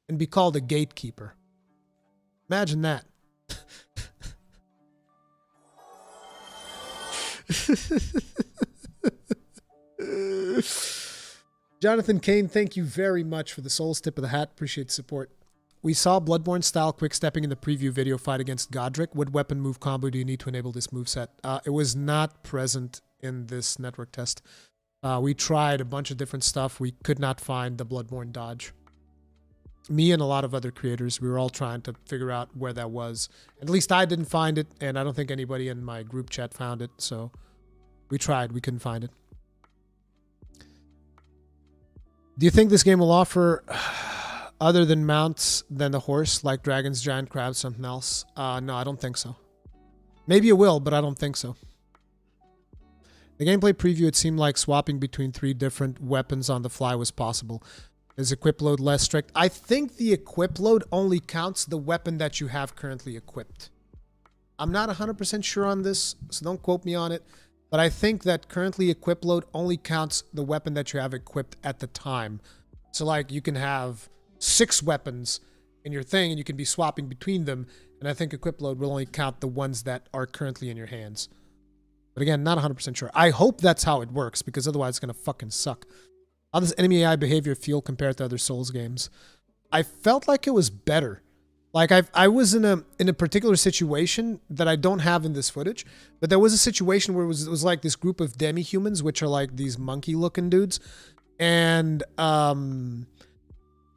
and be called a gatekeeper. Imagine that. Jonathan Kane, thank you very much for the Souls tip of the hat. Appreciate the support. We saw Bloodborne style quick stepping in the preview video fight against Godric. What weapon move combo do you need to enable this moveset? It was not present in this network test. We tried a bunch of different stuff. We could not find the Bloodborne dodge. Me and a lot of other creators, we were all trying to figure out where that was. At least I didn't find it, and I don't think anybody in my group chat found it. So we tried. We couldn't find it. Do you think this game will offer other than mounts than the horse, like dragons, giant crabs, something else? No, I don't think so. Maybe it will, but I don't think so. The gameplay preview, it seemed like swapping between 3 different weapons on the fly was possible. Is equip load less strict? I think the equip load only counts the weapon that you have currently equipped. I'm not 100% sure on this, so don't quote me on it. But I think that currently equip load only counts the weapon that you have equipped at the time. So like you can have 6 weapons in your thing and you can be swapping between them. And I think equip load will only count the ones that are currently in your hands. But again, not 100% sure. I hope that's how it works, because otherwise it's going to fucking suck. How does enemy AI behavior feel compared to other Souls games? I felt like it was better. Like I was in a particular situation that I don't have in this footage, but there was a situation where it was like this group of demi-humans, which are like these monkey-looking dudes, and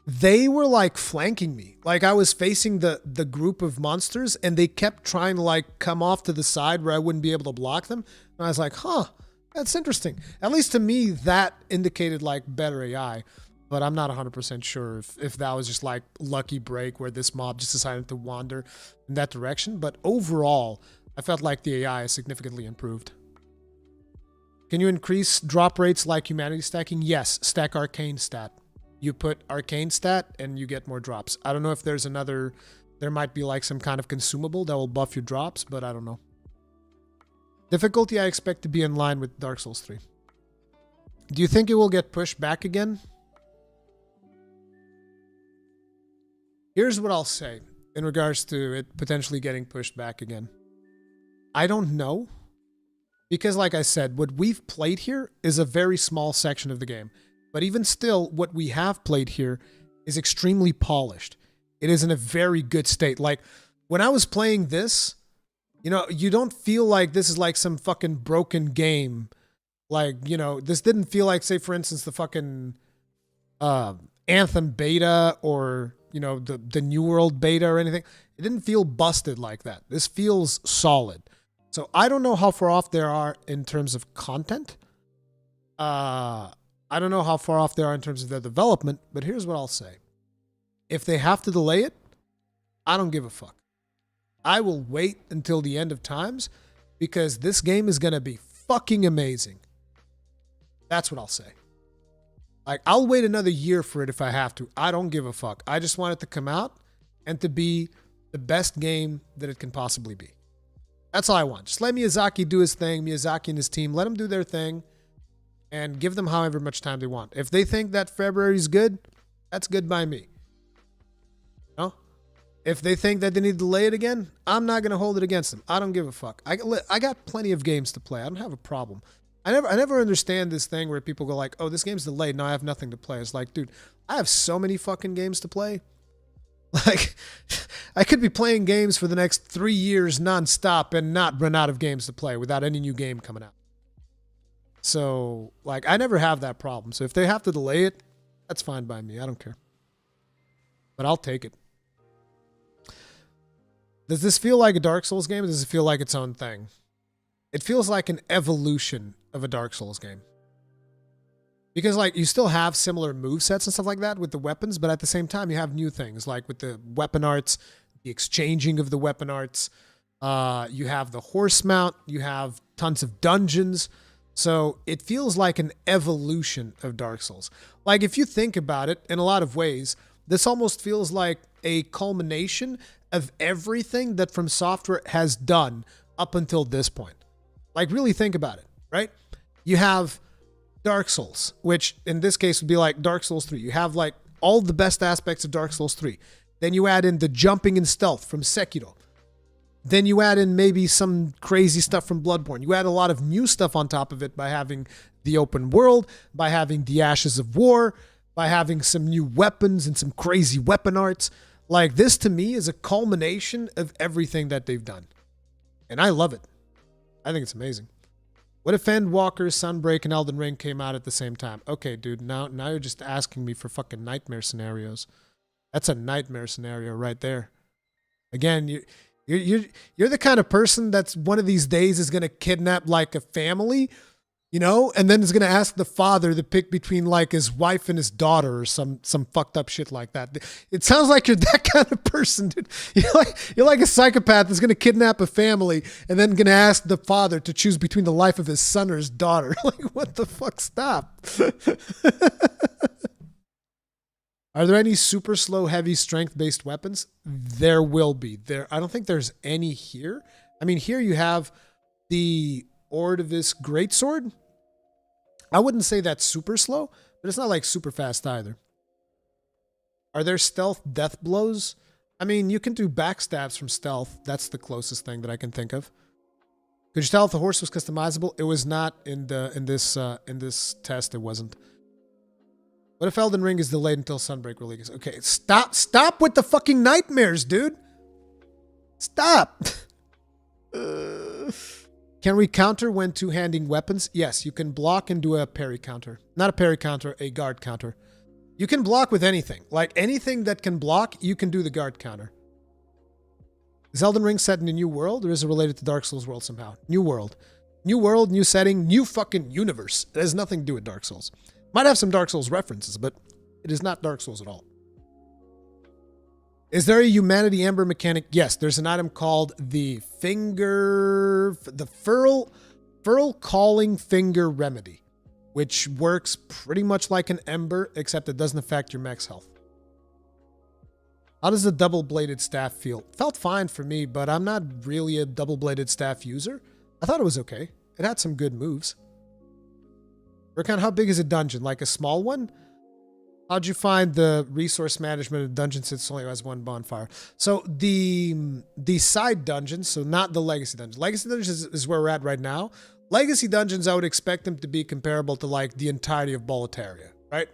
they were like flanking me. Like I was facing the group of monsters, and they kept trying to like come off to the side where I wouldn't be able to block them. And I was like, huh, that's interesting. At least to me, that indicated like better AI. But I'm not 100% sure if that was just like lucky break where this mob just decided to wander in that direction. But overall, I felt like the AI is significantly improved. Can you increase drop rates like humanity stacking? Yes, stack arcane stat. You put arcane stat and you get more drops. I don't know if there's another, there might be like some kind of consumable that will buff your drops, but I don't know. Difficulty I expect to be in line with Dark Souls 3. Do you think it will get pushed back again? Here's what I'll say in regards to it potentially getting pushed back again. I don't know. Because like I said, what we've played here is a very small section of the game. But even still, what we have played here is extremely polished. It is in a very good state. Like, when I was playing this, you know, you don't feel like this is like some fucking broken game. Like, you know, this didn't feel like, say, for instance, the fucking Anthem beta or, you know, the New World beta or anything. It didn't feel busted like that. This feels solid. So I don't know how far off they are in terms of content. I don't know how far off they are in terms of their development, but here's what I'll say. If they have to delay it, I don't give a fuck. I will wait until the end of times because this game is going to be fucking amazing. That's what I'll say. Like, I'll wait another year for it if I have to. I don't give a fuck. I just want it to come out and to be the best game that it can possibly be. That's all I want. Just let Miyazaki do his thing, Miyazaki and his team. Let them do their thing and give them however much time they want. If they think that February is good, that's good by me. No? If they think that they need to delay it again, I'm not going to hold it against them. I don't give a fuck. I got plenty of games to play. I don't have a problem. I never understand this thing where people go like, oh, this game's delayed. Now I have nothing to play. It's like, dude, I have so many fucking games to play. Like, I could be playing games for the next 3 years nonstop and not run out of games to play without any new game coming out. So, like, I never have that problem. So if they have to delay it, that's fine by me. I don't care. But I'll take it. Does this feel like a Dark Souls game or does it feel like its own thing? It feels like an evolution of a Dark Souls game. Because, like, you still have similar movesets and stuff like that with the weapons, but at the same time, you have new things, like with the weapon arts, the exchanging of the weapon arts. You have the horse mount. You have tons of dungeons. So it feels like an evolution of Dark Souls. Like, if you think about it, in a lot of ways, this almost feels like a culmination of everything that From Software has done up until this point. Like, really think about it, right? You have Dark Souls, which in this case would be like Dark Souls 3. You have like all the best aspects of Dark Souls 3. Then you add in the jumping and stealth from Sekiro. Then you add in maybe some crazy stuff from Bloodborne. You add a lot of new stuff on top of it by having the open world, by having the Ashes of War, by having some new weapons and some crazy weapon arts. Like, this to me is a culmination of everything that they've done. And I love it. I think it's amazing. What if Endwalker, Sunbreak, and Elden Ring came out at the same time? Okay, dude, now you're just asking me for fucking nightmare scenarios. That's a nightmare scenario right there. Again, you're the kind of person that's one of these days is going to kidnap like a family, you know, and then is going to ask the father to pick between like his wife and his daughter or some fucked up shit like that. It sounds like you're that kind of person, dude. You're like a psychopath that's going to kidnap a family and then going to ask the father to choose between the life of his son or his daughter. Like, what the fuck? Stop. Are there any super slow, heavy strength-based weapons? There will be. I don't think there's any here. I mean, here you have the Ordovis Greatsword. I wouldn't say that's super slow, but it's not like super fast either. Are there stealth death blows? I mean, you can do backstabs from stealth. That's the closest thing that I can think of. Could you tell if the horse was customizable? It was not in this test. It wasn't. What if Elden Ring is delayed until Sunbreak releases? Okay, stop with the fucking nightmares, dude. Stop. Can we counter when two-handing weapons? Yes, you can block and do a parry counter. Not a parry counter, a guard counter. You can block with anything. Like, anything that can block, you can do the guard counter. Is Elden Ring set in a new world, or is it related to Dark Souls world somehow? New world. New world, new setting, new fucking universe. It has nothing to do with Dark Souls. Might have some Dark Souls references, but it is not Dark Souls at all. Is there a Humanity Ember mechanic? Yes, there's an item called the Furl Calling Finger Remedy, which works pretty much like an Ember, except it doesn't affect your max health. How does the double-bladed staff feel? Felt fine for me, but I'm not really a double-bladed staff user. I thought it was okay. It had some good moves. Rurikhan, how big is a dungeon? Like a small one? How'd you find the resource management of dungeon since it only has one bonfire? So the side dungeons, so not the legacy dungeons. Legacy dungeons is where we're at right now. Legacy dungeons, I would expect them to be comparable to like the entirety of Boletaria, right?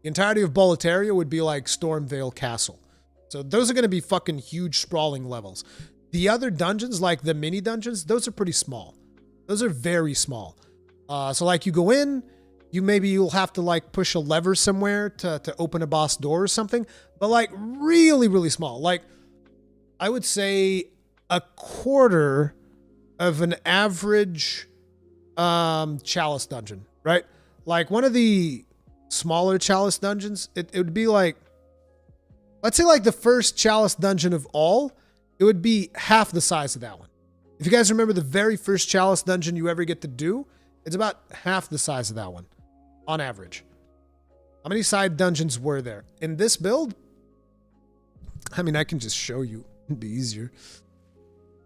The entirety of Boletaria would be like Stormvale Castle. So those are going to be fucking huge sprawling levels. The other dungeons, like the mini dungeons, those are pretty small. Those are very small. So like you go in, you'll have to like push a lever somewhere to open a boss door or something, but like really, really small. Like I would say a quarter of an average chalice dungeon, right? Like one of the smaller chalice dungeons, it would be like, let's say like the first chalice dungeon of all, it would be half the size of that one. If you guys remember the very first chalice dungeon you ever get to do, it's about half the size of that one on average. How many side dungeons were there? In this build, I mean, I can just show you. It'd be easier.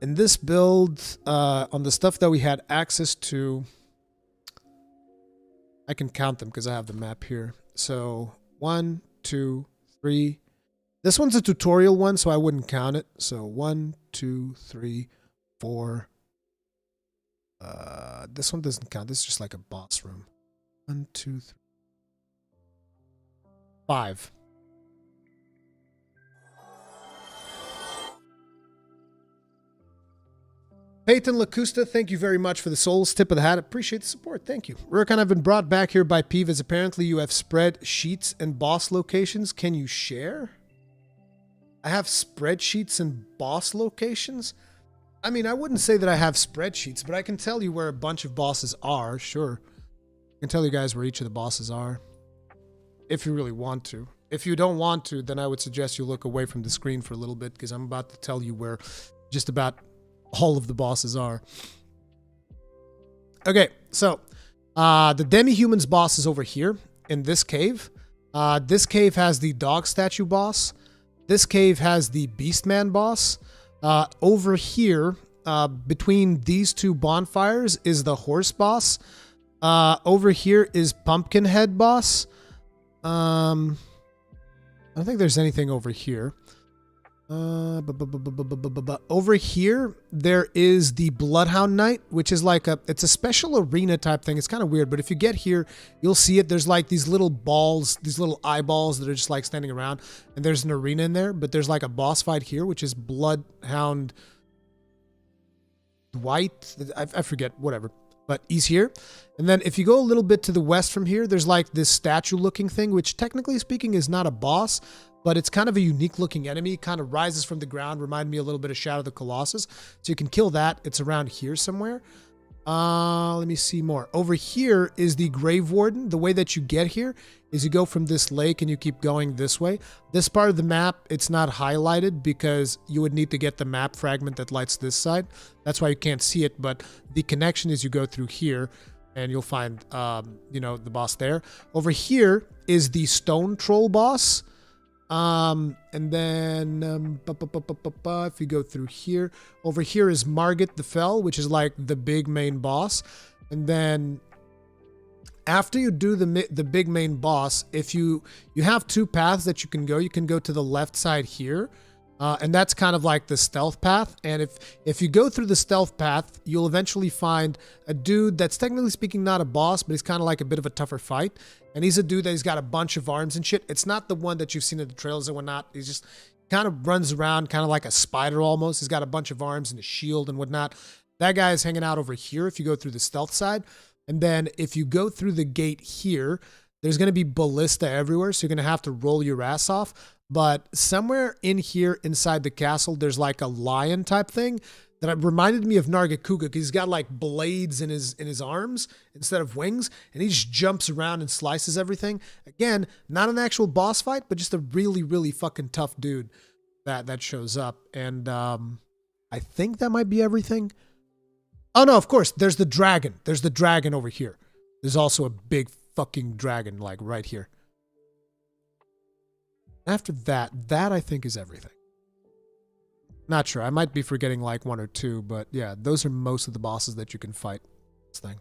In this build, on the stuff that we had access to, I can count them because I have the map here. So 1, 2, 3. This one's a tutorial one, so I wouldn't count it. So 1, 2, 3, 4. This one doesn't count. This is just like a boss room. 1, 2, 3, 5. Peyton Lacusta, thank you very much for the souls. Tip of the hat. Appreciate the support. Thank you. Rurikhan, I've been brought back here by Peeve as apparently you have spreadsheets and boss locations. Can you share? I have spreadsheets and boss locations? I mean, I wouldn't say that I have spreadsheets, but I can tell you where a bunch of bosses are, sure. I can tell you guys where each of the bosses are. If you really want to. If you don't want to, then I would suggest you look away from the screen for a little bit, because I'm about to tell you where just about all of the bosses are. Okay, so the demi-humans boss is over here in this cave. This cave has the dog statue boss. This cave has the Beastman boss. Over here, between these two bonfires is the horse boss. Over here is Pumpkinhead boss. I don't think there's anything over here. Over here, there is the Bloodhound Knight, which is like it's a special arena type thing. It's kind of weird, but if you get here, you'll see it. There's like these little balls, these little eyeballs that are just like standing around, and there's an arena in there, but there's like a boss fight here, which is Bloodhound White. I forget, whatever, but he's here. And then if you go a little bit to the west from here, there's like this statue looking thing, which technically speaking is not a boss, but it's kind of a unique looking enemy. It kind of rises from the ground. Remind me a little bit of Shadow of the Colossus. So you can kill that. It's around here somewhere. Let me see more. Over here is the Grave Warden. The way that you get here is you go from this lake and you keep going this way. This part of the map, it's not highlighted because you would need to get the map fragment that lights this side. That's why you can't see it. But the connection is you go through here and you'll find, the boss there. Over here is the Stone Troll boss. And then if you go through here, over here is Margaret the Fell, which is like the big main boss. And then after you do the big main boss, if you have two paths that you can go to the left side here. And that's kind of like the stealth path. And if you go through the stealth path, you'll eventually find a dude that's technically speaking not a boss, but he's kind of like a bit of a tougher fight. And he's a dude that he's got a bunch of arms and shit. It's not the one that you've seen in the trailers and whatnot. He's just kind of runs around kind of like a spider almost. He's got a bunch of arms and a shield and whatnot. That guy is hanging out over here if you go through the stealth side. And then if you go through the gate here, there's going to be ballista everywhere. So you're going to have to roll your ass off. But somewhere in here inside the castle, there's like a lion type thing that reminded me of Nargacuga. He's got like blades in his arms instead of wings, and he just jumps around and slices everything. Again, not an actual boss fight, but just a really, really fucking tough dude that shows up. And I think that might be everything. Oh no, of course, there's the dragon. There's the dragon over here. There's also a big fucking dragon like right here. After that I think is everything. Not sure. I might be forgetting like one or two, but yeah, those are most of the bosses that you can fight. This thing.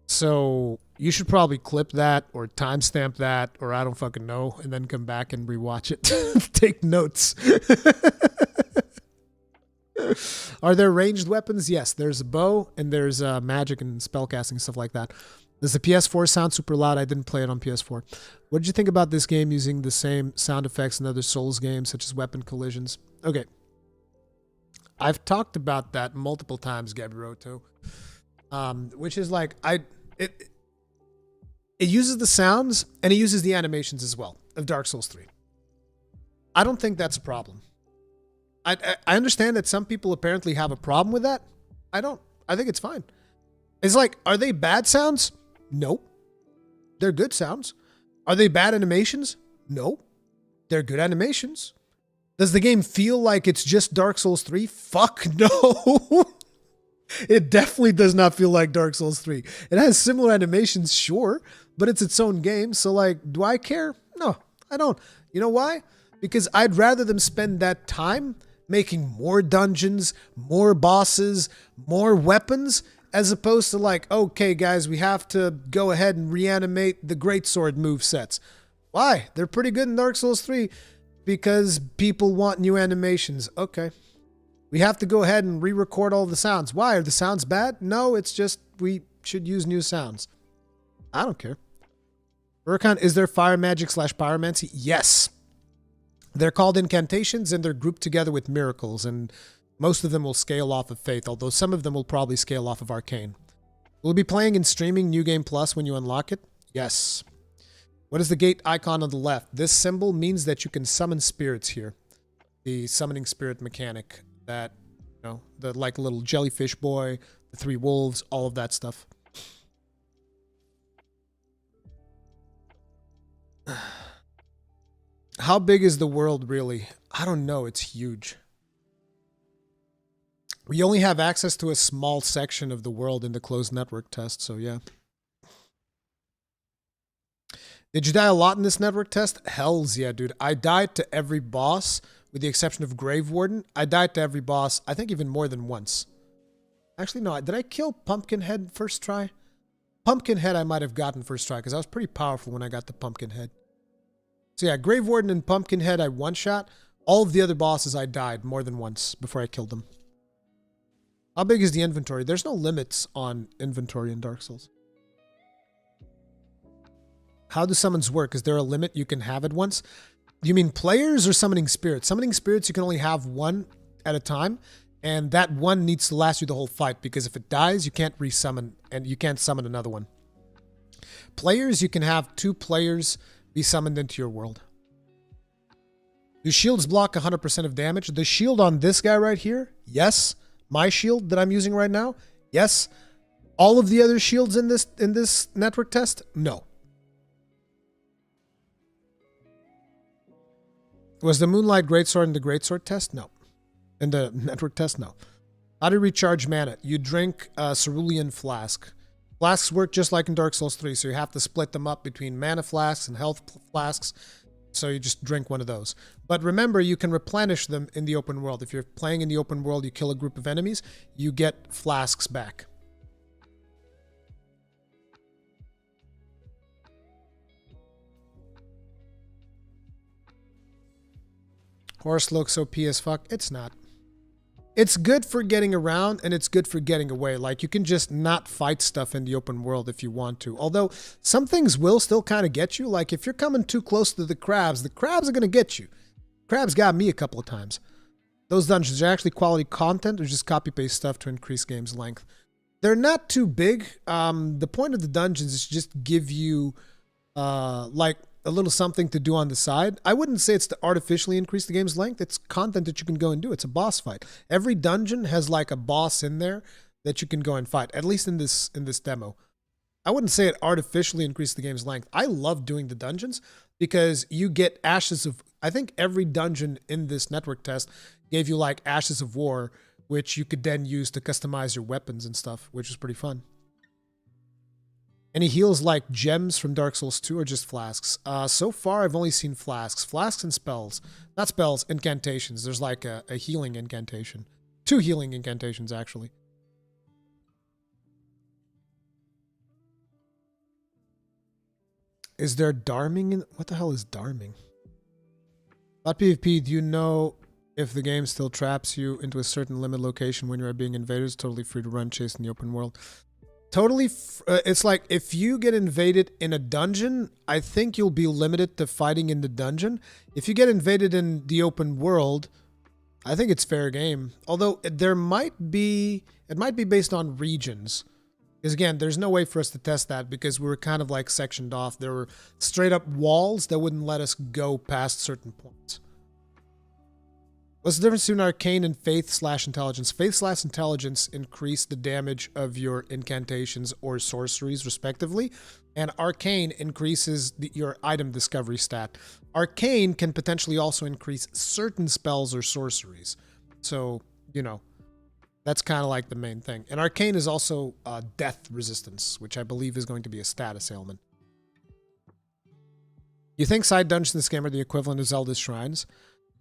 So you should probably clip that or timestamp that, or I don't fucking know, and then come back and rewatch it. Take notes. Are there ranged weapons? Yes, there's a bow and there's magic and spellcasting and stuff like that. Does the PS4 sound super loud? I didn't play it on PS4. What did you think about this game using the same sound effects in other Souls games, such as weapon collisions? Okay. I've talked about that multiple times, Gabiroto. Which is like, it uses the sounds and it uses the animations as well of Dark Souls 3. I don't think that's a problem. I understand that some people apparently have a problem with that. I don't. I think it's fine. It's like, are they bad sounds? No. They're good sounds. Are they bad animations? No. They're good animations. Does the game feel like it's just Dark Souls 3? Fuck no. It definitely does not feel like Dark Souls 3. It has similar animations, sure, but it's its own game. So like, do I care? No, I don't. You know why? Because I'd rather them spend that time making more dungeons, more bosses, more weapons, as opposed to like, okay, guys, we have to go ahead and reanimate the greatsword movesets. Why? They're pretty good in Dark Souls 3 because people want new animations. Okay. We have to go ahead and re-record all the sounds. Why? Are the sounds bad? No, it's just we should use new sounds. I don't care. Rurikhan, is there fire magic / pyromancy? Yes. They're called incantations and they're grouped together with miracles, and most of them will scale off of faith, although some of them will probably scale off of arcane. Will be playing and streaming New Game Plus when you unlock it? Yes. What is the gate icon on the left? This symbol means that you can summon spirits here. The summoning spirit mechanic. That, you know, the like little jellyfish boy, the 3 wolves, all of that stuff. How big is the world really? I don't know. It's huge. We only have access to a small section of the world in the closed network test, so yeah. Did you die a lot in this network test? Hells yeah, dude. I died to every boss, with the exception of Grave Warden. I died to every boss, I think even more than once. Actually, no. Did I kill Pumpkinhead first try? Pumpkinhead I might have gotten first try, because I was pretty powerful when I got the Pumpkinhead. So yeah, Grave Warden and Pumpkinhead I one-shot. All of the other bosses I died more than once before I killed them. How big is the inventory? There's no limits on inventory in Dark Souls. How do summons work? Is there a limit you can have at once? You mean players or summoning spirits? Summoning spirits, you can only have one at a time, and that one needs to last you the whole fight, because if it dies, you can't resummon, and you can't summon another one. Players, you can have 2 players be summoned into your world. Do shields block 100% of damage? The shield on this guy right here? Yes. My shield that I'm using right now? Yes. All of the other shields in this network test? No. Was the Moonlight Greatsword in the Greatsword test? No. In the network test? No. How do you recharge mana? You drink a Cerulean Flask. Flasks work just like in Dark Souls 3, so you have to split them up between mana flasks and health flasks, so you just drink one of those. But remember, you can replenish them in the open world. If you're playing in the open world, you kill a group of enemies, you get flasks back. Horse looks OP as fuck. It's not. It's good for getting around, and it's good for getting away. Like, you can just not fight stuff in the open world if you want to. Although, some things will still kind of get you. Like, if you're coming too close to the crabs are going to get you. Crabs got me a couple of times. Those dungeons are actually quality content or just copy-paste stuff to increase game's length. They're not too big. The point of the dungeons is just give you, like, a little something to do on the side. I wouldn't say it's to artificially increase the game's length. It's content that you can go and do. It's a boss fight. Every dungeon has like a boss in there that you can go and fight, at least in this demo. I wouldn't say it artificially increased the game's length. I love doing the dungeons because you get Ashes of... I think every dungeon in this network test gave you like Ashes of War, which you could then use to customize your weapons and stuff, which was pretty fun. Any heals like gems from Dark Souls 2 or just flasks? So far, I've only seen flasks. Flasks and spells. Not spells, incantations. There's like a healing incantation. 2 healing incantations, actually. Is there darming in... What the hell is darming? About PvP, do you know if the game still traps you into a certain limit location when you are being invaded? It's totally free to run, chase in the open world. Totally. It's like if you get invaded in a dungeon, I think you'll be limited to fighting in the dungeon. If you get invaded in the open world, I think it's fair game. Although it might be based on regions. Because again, there's no way for us to test that because we were kind of like sectioned off. There were straight up walls that wouldn't let us go past certain points. What's the difference between arcane and faith/intelligence? Faith/intelligence increase the damage of your incantations or sorceries, respectively, and arcane increases your item discovery stat. Arcane can potentially also increase certain spells or sorceries. So, you know, that's kind of like the main thing. And arcane is also death resistance, which I believe is going to be a status ailment. You think side dungeons in this game are the equivalent of Zelda's shrines?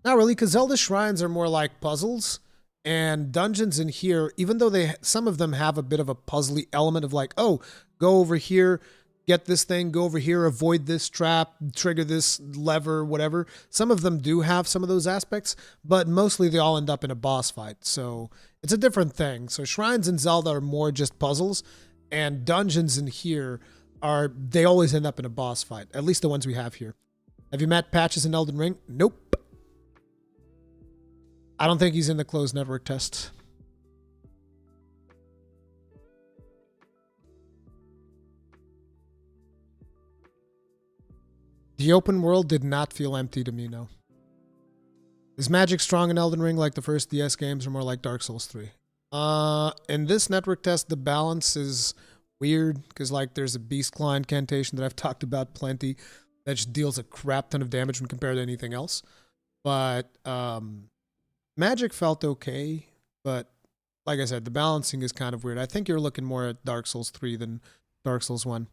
Not really, because Zelda shrines are more like puzzles, and dungeons in here, even though some of them have a bit of a puzzly element of like, oh, go over here, get this thing, go over here, avoid this trap, trigger this lever, whatever. Some of them do have some of those aspects, but mostly they all end up in a boss fight. So it's a different thing. So shrines in Zelda are more just puzzles, and dungeons in here they always end up in a boss fight, at least the ones we have here. Have you met Patches in Elden Ring? Nope. I don't think he's in the closed network test. The open world did not feel empty to me, no. Is magic strong in Elden Ring like the first DS games or more like Dark Souls 3? In this network test, the balance is weird because like there's a Beast Claw incantation that I've talked about plenty that just deals a crap ton of damage when compared to anything else. But magic felt okay, but like I said, the balancing is kind of weird. I think you're looking more at Dark Souls 3 than Dark Souls 1.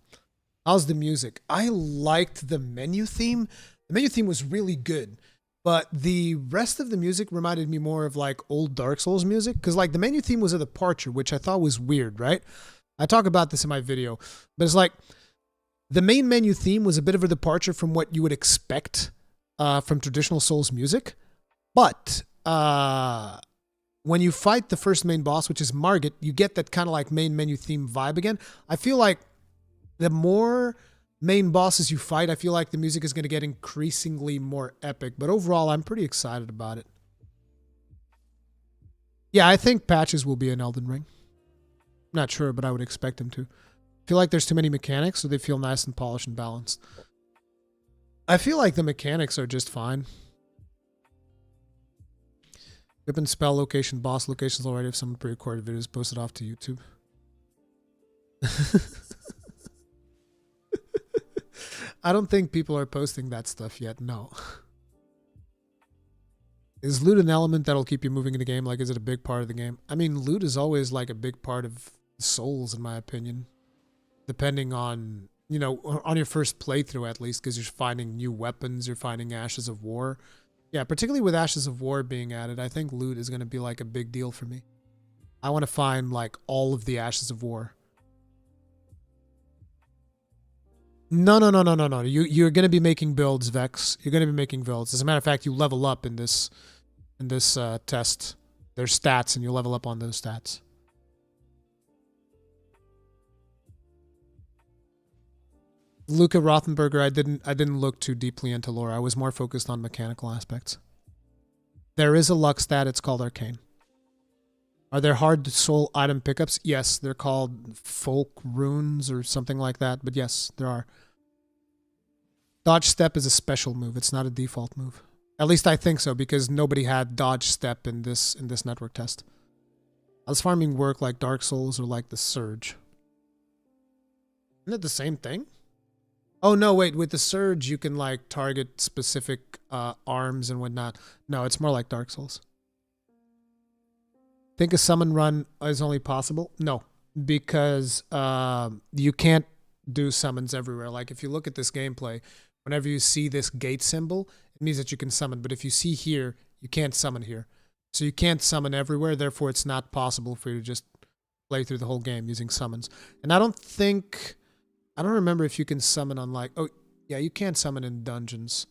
How's the music? I liked the menu theme. The menu theme was really good, but the rest of the music reminded me more of like old Dark Souls music, because like the menu theme was a departure, which I thought was weird, right? I talk about this in my video, but it's like the main menu theme was a bit of a departure from what you would expect from traditional Souls music, but when you fight the first main boss, which is Margaret, you get that kind of like main menu theme vibe again. I feel like the more main bosses you fight, I feel like the music is going to get increasingly more epic. But overall, I'm pretty excited about it. Yeah, I think Patches will be in Elden Ring. I'm not sure, but I would expect him to. I feel like there's too many mechanics, so they feel nice and polished and balanced. I feel like the mechanics are just fine. Weapon, spell, location, boss locations already have some pre-recorded videos posted off to YouTube. I don't think people are posting that stuff yet, no. Is loot an element that'll keep you moving in the game? Like, is it a big part of the game? I mean, loot is always like a big part of Souls, in my opinion. Depending on, you know, on your first playthrough at least, because you're finding new weapons, you're finding Ashes of War. Yeah, particularly with Ashes of War being added, I think loot is going to be like a big deal for me. I want to find like all of the Ashes of War. No. You're going to be making builds, Vex. You're going to be making builds. As a matter of fact, you level up in this test. There's stats, and you level up on those stats. Luca Rothenberger, I didn't look too deeply into lore. I was more focused on mechanical aspects. There is a luck stat. It's called Arcane. Are there hard soul item pickups? Yes, they're called folk runes or something like that. But yes, there are. Dodge step is a special move. It's not a default move. At least I think so, because nobody had dodge step in this network test. Does farming work like Dark Souls or like the Surge? Isn't it the same thing? Oh, no, wait. With the Surge, you can, like, target specific arms and whatnot. No, it's more like Dark Souls. Think a summon run is only possible? No, because you can't do summons everywhere. Like, if you look at this gameplay, whenever you see this gate symbol, it means that you can summon. But if you see here, you can't summon here. So you can't summon everywhere. Therefore, it's not possible for you to just play through the whole game using summons. And I don't remember if you can summon on like, oh yeah, you can summon in dungeons,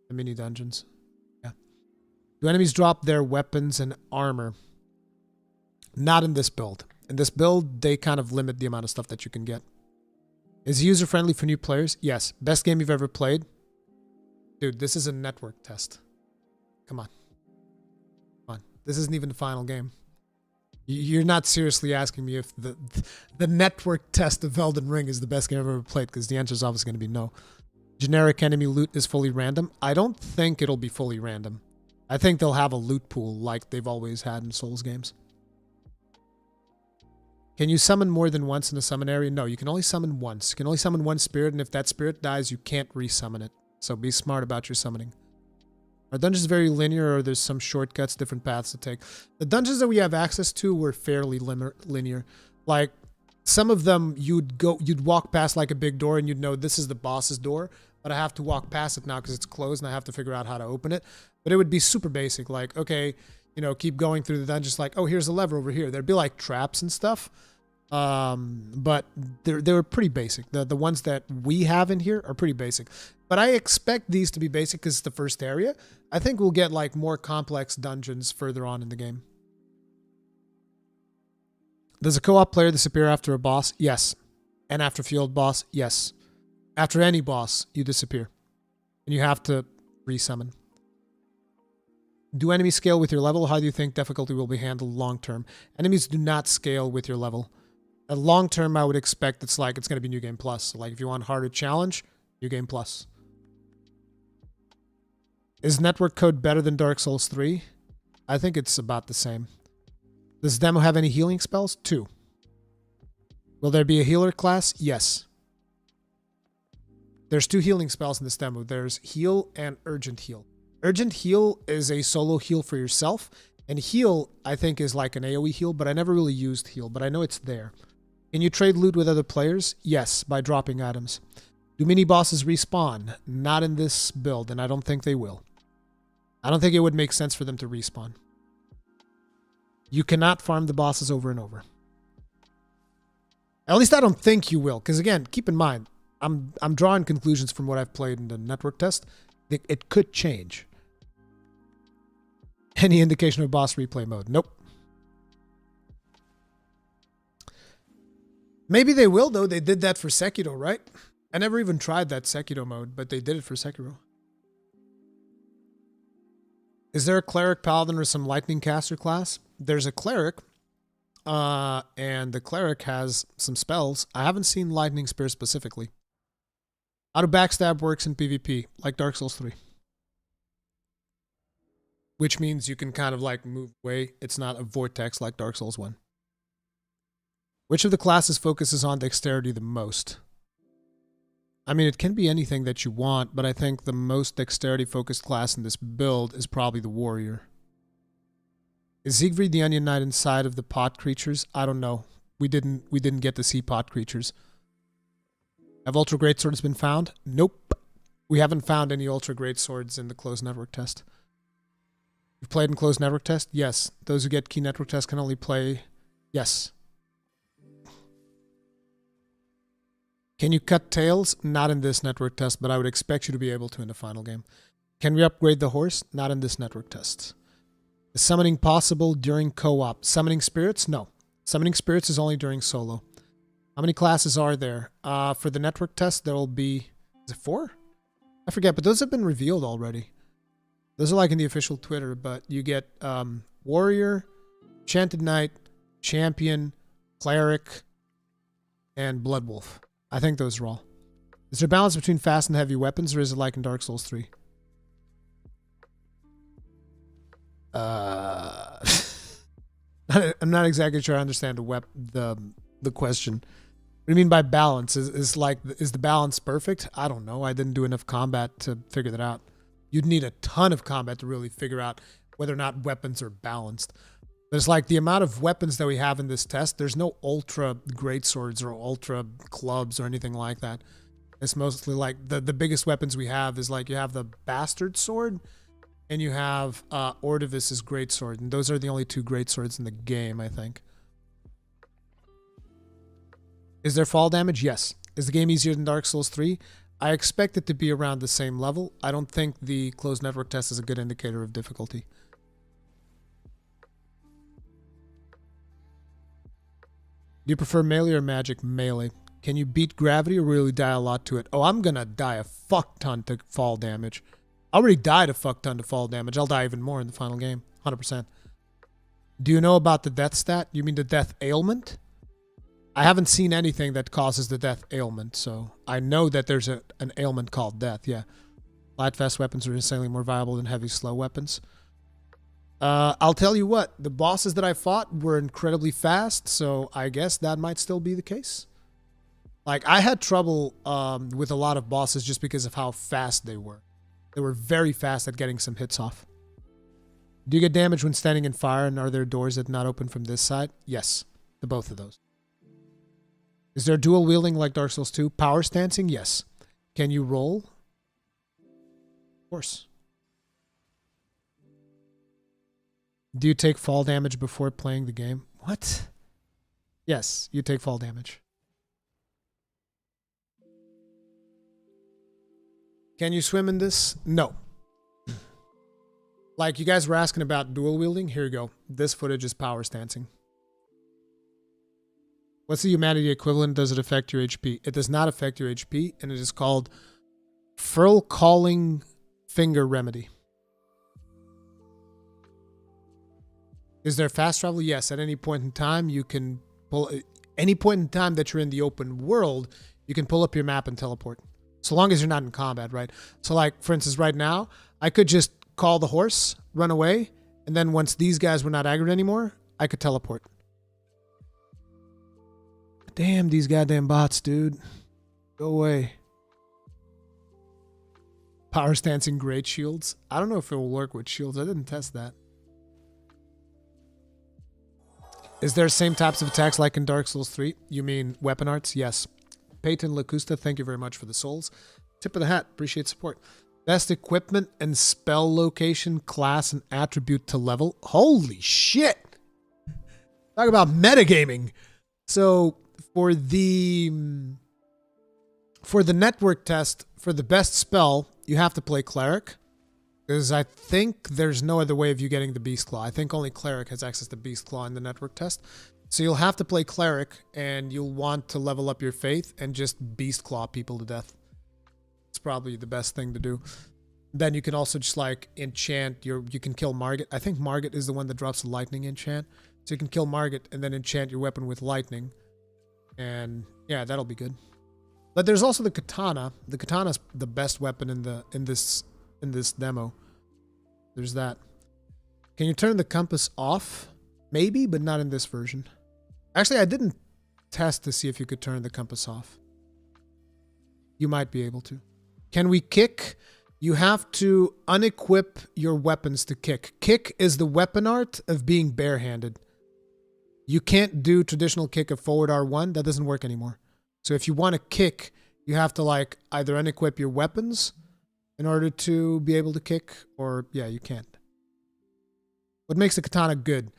the mini dungeons. Yeah. Do enemies drop their weapons and armor? Not in this build. In this build, they kind of limit the amount of stuff that you can get. Is it user-friendly for new players? Yes. Best game you've ever played? Dude, this is a network test. Come on. Come on. This isn't even the final game. You're not seriously asking me if the network test of Elden Ring is the best game I've ever played, because the answer is obviously going to be no. Generic enemy loot is fully random. I don't think it'll be fully random. I think they'll have a loot pool like they've always had in Souls games. Can you summon more than once in a summon area? No, you can only summon once. You can only summon one spirit, and if that spirit dies, you can't resummon it. So be smart about your summoning. Are dungeons very linear, or there's some shortcuts, different paths to take? The dungeons that we have access to were fairly linear. Like, some of them you'd walk past like a big door and you'd know this is the boss's door, but I have to walk past it now because it's closed and I have to figure out how to open it. But it would be super basic, like, okay, you know, keep going through the dungeons, like, oh, here's a lever over here. There'd be like traps and stuff. But they were pretty basic. The ones that we have in here are pretty basic. But I expect these to be basic because it's the first area. I think we'll get like more complex dungeons further on in the game. Does a co-op player disappear after a boss? Yes. And after field boss? Yes. After any boss, you disappear. And you have to resummon. Do enemies scale with your level? How do you think difficulty will be handled long term? Enemies do not scale with your level. At long term, I would expect it's going to be New Game Plus. So like if you want harder challenge, New Game Plus. Is network code better than Dark Souls 3? I think it's about the same. Does demo have any healing spells? 2. Will there be a healer class? Yes. There's 2 healing spells in this demo. There's heal and urgent heal. Urgent heal is a solo heal for yourself. And heal, I think, is like an AoE heal, but I never really used heal, but I know it's there. Can you trade loot with other players? Yes, by dropping items. Do mini bosses respawn? Not in this build, and I don't think they will. I don't think it would make sense for them to respawn. You cannot farm the bosses over and over. At least I don't think you will, because again, keep in mind, I'm drawing conclusions from what I've played in the network test. It could change. Any indication of boss replay mode? Nope. Maybe they will, though. They did that for Sekiro, right? I never even tried that Sekiro mode, but they did it for Sekiro. Is there a cleric, paladin, or some lightning caster class? There's a cleric, and the cleric has some spells. I haven't seen lightning spear specifically. How do backstab works in PvP, like Dark Souls 3? Which means you can kind of like move away. It's not a vortex like Dark Souls 1. Which of the classes focuses on dexterity the most? I mean, it can be anything that you want, but I think the most dexterity-focused class in this build is probably the warrior. Is Siegfried the Onion Knight inside of the pot creatures? I don't know. We didn't get to see pot creatures. Have Ultra Great Swords been found? Nope. We haven't found any Ultra Great Swords in the closed network test. You've played in closed network test? Yes. Those who get key network test can only play... Yes. Can you cut tails? Not in this network test, but I would expect you to be able to in the final game. Can we upgrade the horse? Not in this network test. Is summoning possible during co-op? Summoning spirits? No. Summoning spirits is only during solo. How many classes are there? For the network test, there will be... Is it 4? I forget, but those have been revealed already. Those are like in the official Twitter, but you get warrior, enchanted knight, champion, cleric, and blood wolf. I think those are all. Is there a balance between fast and heavy weapons, or is it like in Dark Souls 3? I'm not exactly sure I understand the question. What do you mean by balance? Is the balance perfect? I don't know. I didn't do enough combat to figure that out. You'd need a ton of combat to really figure out whether or not weapons are balanced. There's like the amount of weapons that we have in this test. There's no ultra great swords or ultra clubs or anything like that. It's mostly like the biggest weapons we have is like you have the bastard sword and you have Ordovis's great sword. And those are the only 2 great swords in the game, I think. Is there fall damage? Yes. Is the game easier than Dark Souls 3? I expect it to be around the same level. I don't think the closed network test is a good indicator of difficulty. Do you prefer melee or magic? Melee. Can you beat gravity or really die a lot to it? Oh, I'm gonna die a fuck ton to fall damage. I already died a fuck ton to fall damage. I'll die even more in the final game. 100%. Do you know about the death stat? You mean the death ailment? I haven't seen anything that causes the death ailment, so I know that there's an ailment called death, yeah. Light fast weapons are insanely more viable than heavy slow weapons. I'll tell you what, the bosses that I fought were incredibly fast, so I guess that might still be the case. Like, I had trouble with a lot of bosses just because of how fast they were. They were very fast at getting some hits off. Do you get damage when standing in fire, and are there doors that not open from this side? Yes, the both of those. Is there dual wielding like Dark Souls 2? Power stancing? Yes. Can you roll? Of course. Do you take fall damage before playing the game? What? Yes, you take fall damage. Can you swim in this? No. Like, you guys were asking about dual wielding. Here you go. This footage is power stancing. What's the humanity equivalent? Does it affect your HP? It does not affect your HP, and it is called Furl Calling Finger Remedy. Is there fast travel? Yes. At any point in time, you can pull... Any point in time that you're in the open world, you can pull up your map and teleport. So long as you're not in combat, right? So like, for instance, right now, I could just call the horse, run away, and then once these guys were not aggroed anymore, I could teleport. Damn, these goddamn bots, dude. Go away. Power stancing great shields. I don't know if it will work with shields. I didn't test that. Is there same types of attacks like in Dark Souls 3? You mean weapon arts? Yes. Peyton Lacusta, thank you very much for the souls. Tip of the hat. Appreciate support. Best equipment and spell location, class, and attribute to level. Holy shit! Talk about metagaming. So for the network test, for the best spell, you have to play Cleric. Because I think there's no other way of you getting the Beast Claw. I think only Cleric has access to Beast Claw in the network test. So you'll have to play Cleric, and you'll want to level up your faith and just Beast Claw people to death. It's probably the best thing to do. Then you can also just like enchant you can kill Margaret. I think Margaret is the one that drops the lightning enchant. So you can kill Margaret and then enchant your weapon with lightning. And yeah, that'll be good. But there's also the katana. The katana's the best weapon in this demo. There's that. Can you turn the compass off? Maybe, but not in this version. Actually, I didn't test to see if you could turn the compass off. You might be able to. Can we kick? You have to unequip your weapons to kick. Kick is the weapon art of being barehanded. You can't do traditional kick of forward R1. That doesn't work anymore. So if you want to kick, you have to like either unequip your weapons in order to be able to kick, or yeah, you can't. What makes the katana good?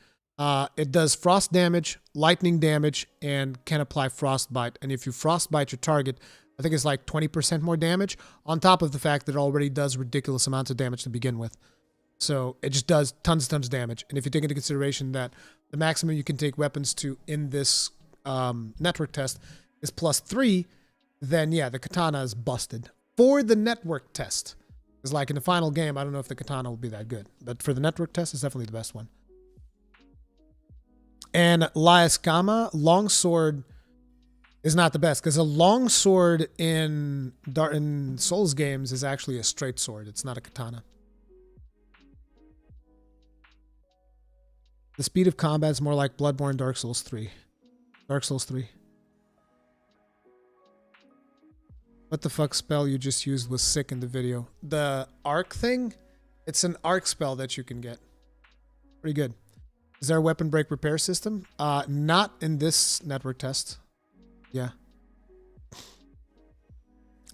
It does frost damage, lightning damage, and can apply frostbite. And if you frostbite your target, I think it's like 20% more damage, on top of the fact that it already does ridiculous amounts of damage to begin with. So it just does tons of damage. And if you take into consideration that the maximum you can take weapons to in this network test is +3, then yeah, the katana is busted. For the network test. Because like in the final game, I don't know if the katana will be that good. But for the network test, it's definitely the best one. And Laiskama, longsword is not the best. Because a longsword in Souls games is actually a straight sword. It's not a katana. The speed of combat is more like Bloodborne Dark Souls 3. Dark Souls 3. What the fuck spell you just used was sick in the video. The arc thing? It's an arc spell that you can get. Pretty good. Is there a weapon break repair system? Not in this network test. Yeah.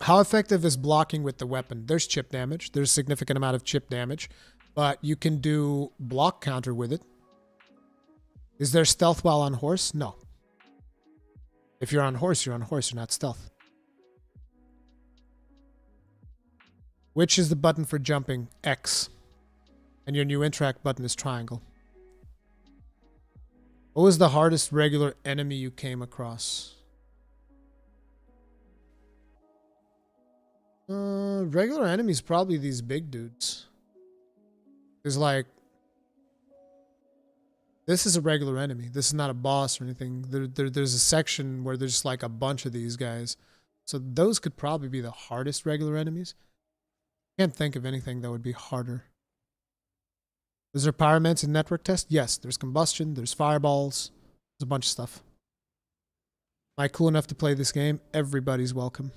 How effective is blocking with the weapon? There's chip damage. There's a significant amount of chip damage. But you can do block counter with it. Is there stealth while on horse? No. If you're on horse, you're on horse. You're not stealth. Which is the button for jumping? X. And your new interact button is triangle. What was the hardest regular enemy you came across? Regular enemies, probably these big dudes. There's like, this is a regular enemy. This is not a boss or anything. There's a section where there's like a bunch of these guys. So those could probably be the hardest regular enemies. Can't think of anything that would be harder. Is there pyroments in network test? Yes, there's combustion, there's fireballs, there's a bunch of stuff. Am I cool enough to play this game? Everybody's welcome.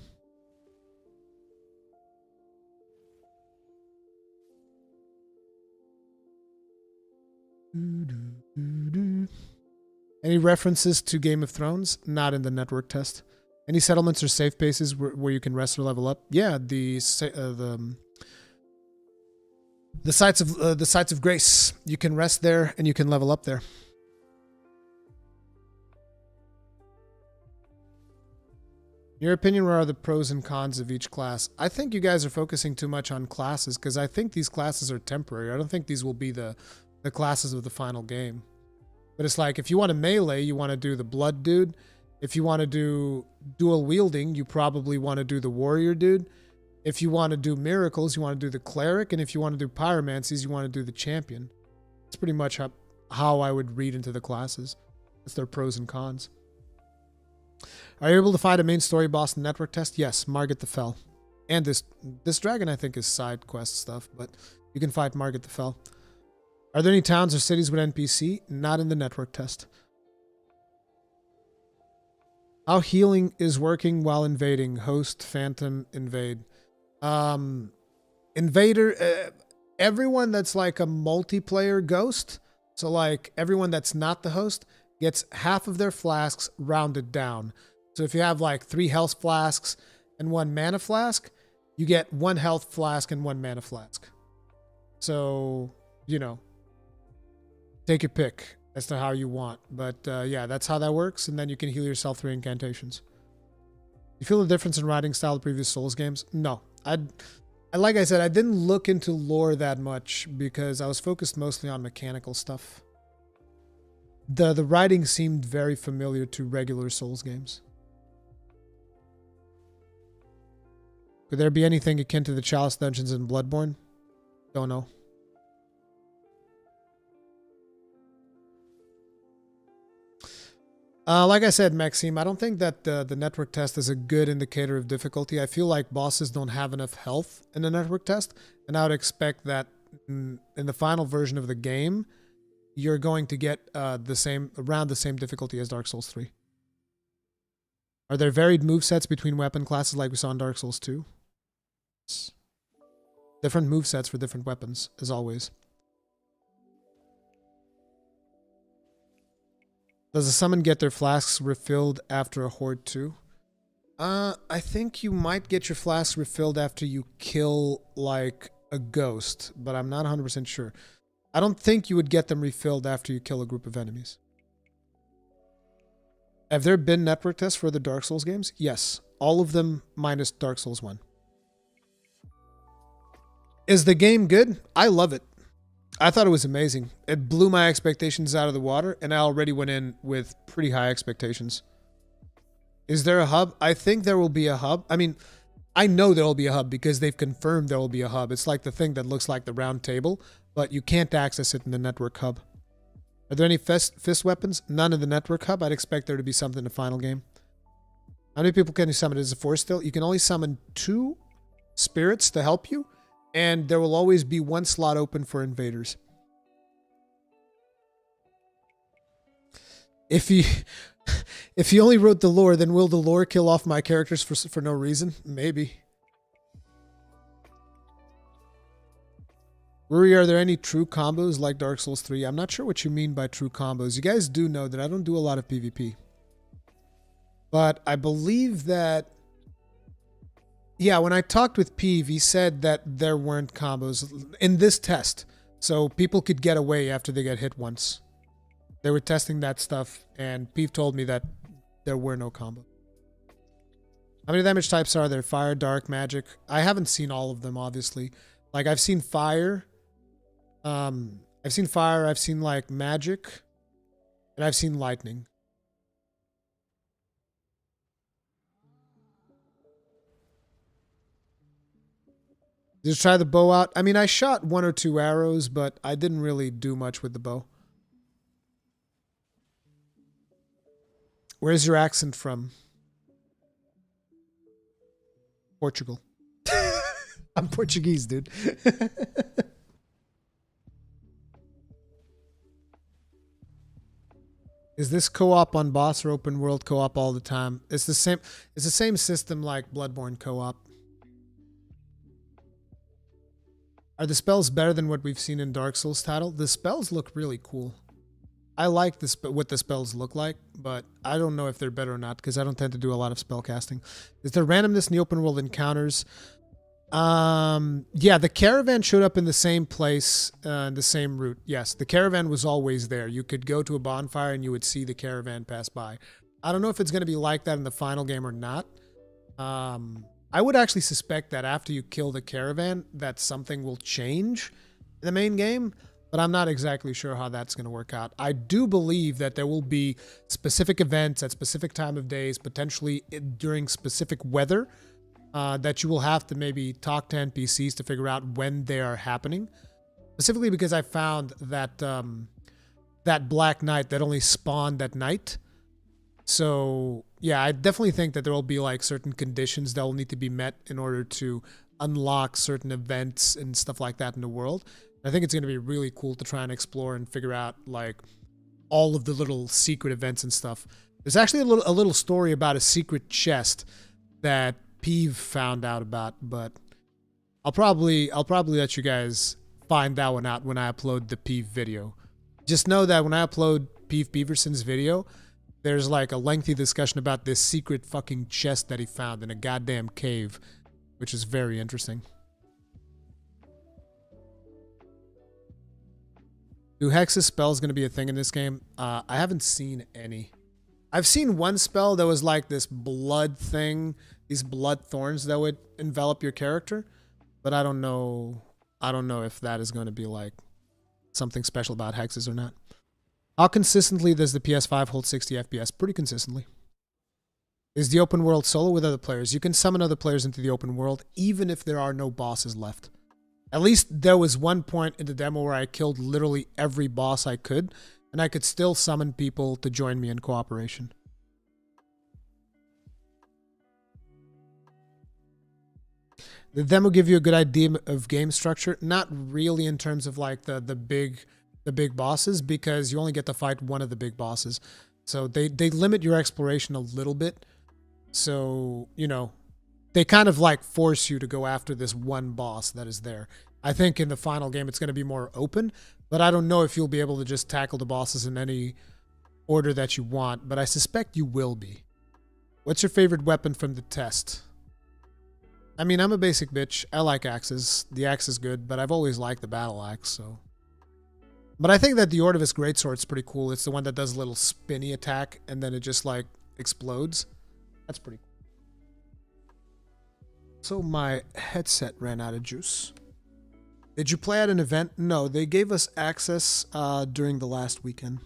Any references to Game of Thrones? Not in the network test. Any settlements or safe places where you can rest or level up? Yeah, the sites of grace. You can rest there and you can level up there. In your opinion, what are the pros and cons of each class? I think you guys are focusing too much on classes because I think these classes are temporary. I don't think these will be the classes of the final game. But it's like, if you want to melee, you want to do the blood dude. If you want to do dual wielding, you probably want to do the warrior dude. If you want to do miracles, you want to do the cleric. And if you want to do pyromancies, you want to do the champion. That's pretty much how I would read into the classes. That's their pros and cons. Are you able to fight a main story boss in the network test? Yes, Margaret the Fell. And this dragon, I think, is side quest stuff, but you can fight Margaret the Fell. Are there any towns or cities with NPC? Not in the network test. How healing is working while invading? Host, phantom, invade. Invader, everyone that's like a multiplayer ghost, so like everyone that's not the host, gets half of their flasks rounded down. So if you have like 3 health flasks and 1 mana flask, you get 1 health flask and 1 mana flask. So, you know, take your pick as to how you want. But yeah, that's how that works. And then you can heal yourself through incantations. You feel the difference in writing style of previous Souls games? No. Like I said, I didn't look into lore that much because I was focused mostly on mechanical stuff. The writing seemed very familiar to regular Souls games. Could there be anything akin to the Chalice Dungeons in Bloodborne? Don't know. Like I said, Maxime, I don't think that the network test is a good indicator of difficulty. I feel like bosses don't have enough health in the network test, and I would expect that in the final version of the game, you're going to get around the same difficulty as Dark Souls 3. Are there varied movesets between weapon classes like we saw in Dark Souls 2? Different movesets for different weapons, as always. Does a summon get their flasks refilled after a horde too? I think you might get your flasks refilled after you kill, like, a ghost, but I'm not 100% sure. I don't think you would get them refilled after you kill a group of enemies. Have there been network tests for the Dark Souls games? Yes. All of them minus Dark Souls 1. Is the game good? I love it. I thought it was amazing. It blew my expectations out of the water, and I already went in with pretty high expectations. Is there a hub? I think there will be a hub. I mean, I know there will be a hub because they've confirmed there will be a hub. It's like the thing that looks like the round table, but you can't access it in the network hub. Are there any fist weapons? None in the network hub. I'd expect there to be something in the final game. How many people can you summon? Is it 4 still? You can only summon 2 spirits to help you, and there will always be 1 slot open for invaders. If you only wrote the lore, then will the lore kill off my characters for no reason? Maybe. Ruri, are there any true combos like Dark Souls 3? I'm not sure what you mean by true combos. You guys do know that I don't do a lot of PvP. But I believe that... Yeah, when I talked with Peeve, he said that there weren't combos in this test. So people could get away after they get hit once. They were testing that stuff, and Peeve told me that there were no combos. How many damage types are there? Fire, dark, magic? I haven't seen all of them, obviously. Like, I've seen fire. I've seen like magic. And I've seen lightning. Just try the bow out. I mean, I shot 1 or 2 arrows, but I didn't really do much with the bow. Where's your accent from? Portugal. I'm Portuguese, dude. Is this co-op on boss or open world co-op all the time? It's the same system like Bloodborne co-op. Are the spells better than what we've seen in Dark Souls title? The spells look really cool. I like what the spells look like, but I don't know if they're better or not because I don't tend to do a lot of spell casting. Is there randomness in the open world encounters? Yeah, the caravan showed up in the same place, the same route. Yes, the caravan was always there. You could go to a bonfire and you would see the caravan pass by. I don't know if it's going to be like that in the final game or not. I would actually suspect that after you kill the caravan, that something will change in the main game, but I'm not exactly sure how that's going to work out. I do believe that there will be specific events at specific time of days, potentially during specific weather, that you will have to maybe talk to NPCs to figure out when they are happening. Specifically because I found that that Black Knight that only spawned at night. So yeah, I definitely think that there will be like certain conditions that will need to be met in order to unlock certain events and stuff like that in the world. I think it's going to be really cool to try and explore and figure out like all of the little secret events and stuff. There's actually a little story about a secret chest that Peeve found out about, but I'll probably let you guys find that one out when I upload the Peeve video. Just know that when I upload Peeve Beaverson's video, there's like a lengthy discussion about this secret fucking chest that he found in a goddamn cave, which is very interesting. Do Hex's spells going to be a thing in this game? I haven't seen any. I've seen one spell that was like this blood thing, these blood thorns that would envelop your character, but I don't know if that is going to be like something special about Hexes or not. How consistently does the PS5 hold 60 FPS? Pretty consistently. Is the open world solo with other players? You can summon other players into the open world even if there are no bosses left. At least there was one point in the demo where I killed literally every boss I could, and I could still summon people to join me in cooperation. Did the demo give you a good idea of game structure? Not really in terms of like the big bosses, because you only get to fight one of the big bosses. So they limit your exploration a little bit. So, you know, they kind of like force you to go after this one boss that is there. I think in the final game it's going to be more open, but I don't know if you'll be able to just tackle the bosses in any order that you want, but I suspect you will be. What's your favorite weapon from the test? I mean, I'm a basic bitch. I like axes. The axe is good, but I've always liked the battle axe, so. But I think that the Ordovis Greatsword's pretty cool. It's the one that does a little spinny attack, and then it just, like, explodes. That's pretty cool. So my headset ran out of juice. Did you play at an event? No, they gave us access during the last weekend.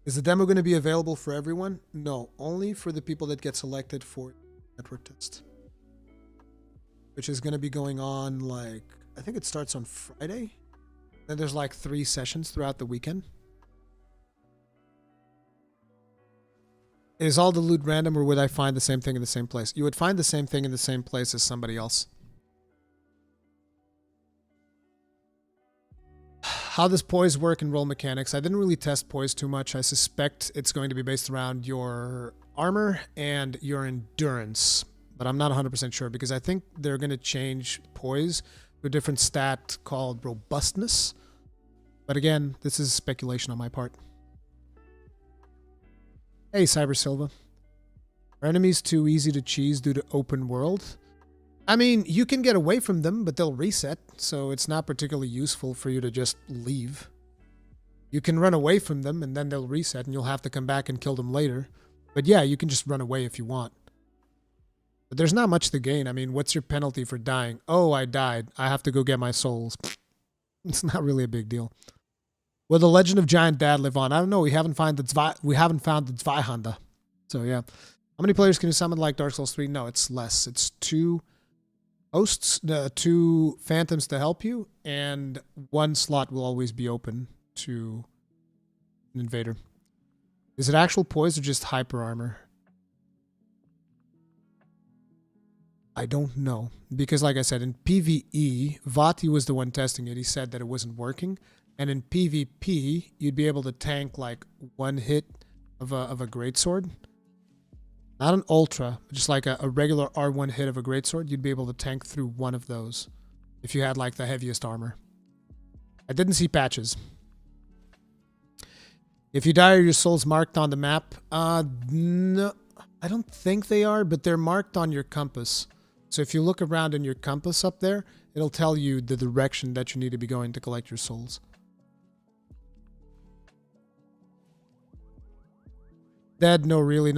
Is the demo going to be available for everyone? No, only for the people that get selected for network test. Which is going to be going on, like, I think it starts on Friday. Then there's like 3 sessions throughout the weekend. Is all the loot random, or would I find the same thing in the same place? You would find the same thing in the same place as somebody else. How does Poise work in role mechanics? I didn't really test Poise too much. I suspect it's going to be based around your armor and your endurance. But I'm not 100% sure, because I think they're going to change Poise to a different stat called robustness. But again, this is speculation on my part. Hey, Cyber Silva. Are enemies too easy to cheese due to open world? I mean, you can get away from them, but they'll reset, so it's not particularly useful for you to just leave. You can run away from them, and then they'll reset, and you'll have to come back and kill them later. But yeah, you can just run away if you want. But there's not much to gain. I mean, what's your penalty for dying? Oh, I died. I have to go get my souls. It's not really a big deal. Will the Legend of Giant Dad live on? I don't know. We haven't found the Zweihanda. So yeah. How many players can you summon like Dark Souls 3? No, it's less. It's 2 hosts, 2 phantoms to help you, and 1 slot will always be open to an invader. Is it actual poise or just hyper armor? I don't know. Because like I said, in PvE, Vati was the one testing it. He said that it wasn't working. And in PvP, you'd be able to tank like 1 hit of a greatsword. Not an ultra, just like a regular R1 hit of a greatsword. You'd be able to tank through 1 of those if you had like the heaviest armor. I didn't see patches. If you die, are your souls marked on the map? No, I don't think they are, but they're marked on your compass. So if you look around in your compass up there, it'll tell you the direction that you need to be going to collect your souls. Dead, no really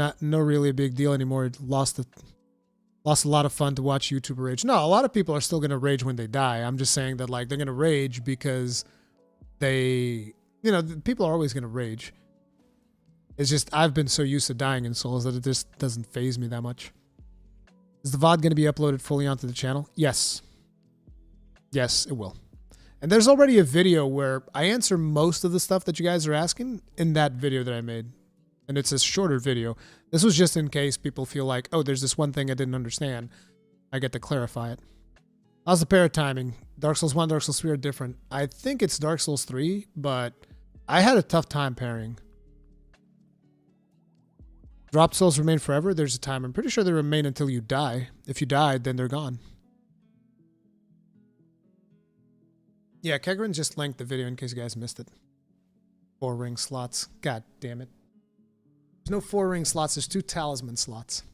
a big deal anymore. It lost a lot of fun to watch YouTuber rage. No, a lot of people are still gonna rage when they die. I'm just saying that like they're gonna rage because they, you know, people are always gonna rage. It's just I've been so used to dying in Souls that it just doesn't faze me that much. Is the VOD gonna be uploaded fully onto the channel? Yes. Yes, it will. And there's already a video where I answer most of the stuff that you guys are asking in that video that I made. And it's a shorter video. This was just in case people feel like, oh, there's this one thing I didn't understand. I get to clarify it. How's the pair timing? Dark Souls 1, Dark Souls 3 are different. I think it's Dark Souls 3, but I had a tough time pairing. Dropped souls remain forever? There's a time. I'm pretty sure they remain until you die. If you died, then they're gone. Yeah, Kegrin just linked the video in case you guys missed it. 4 ring slots. God damn it. There's no 4 ring slots. There's 2 talisman slots.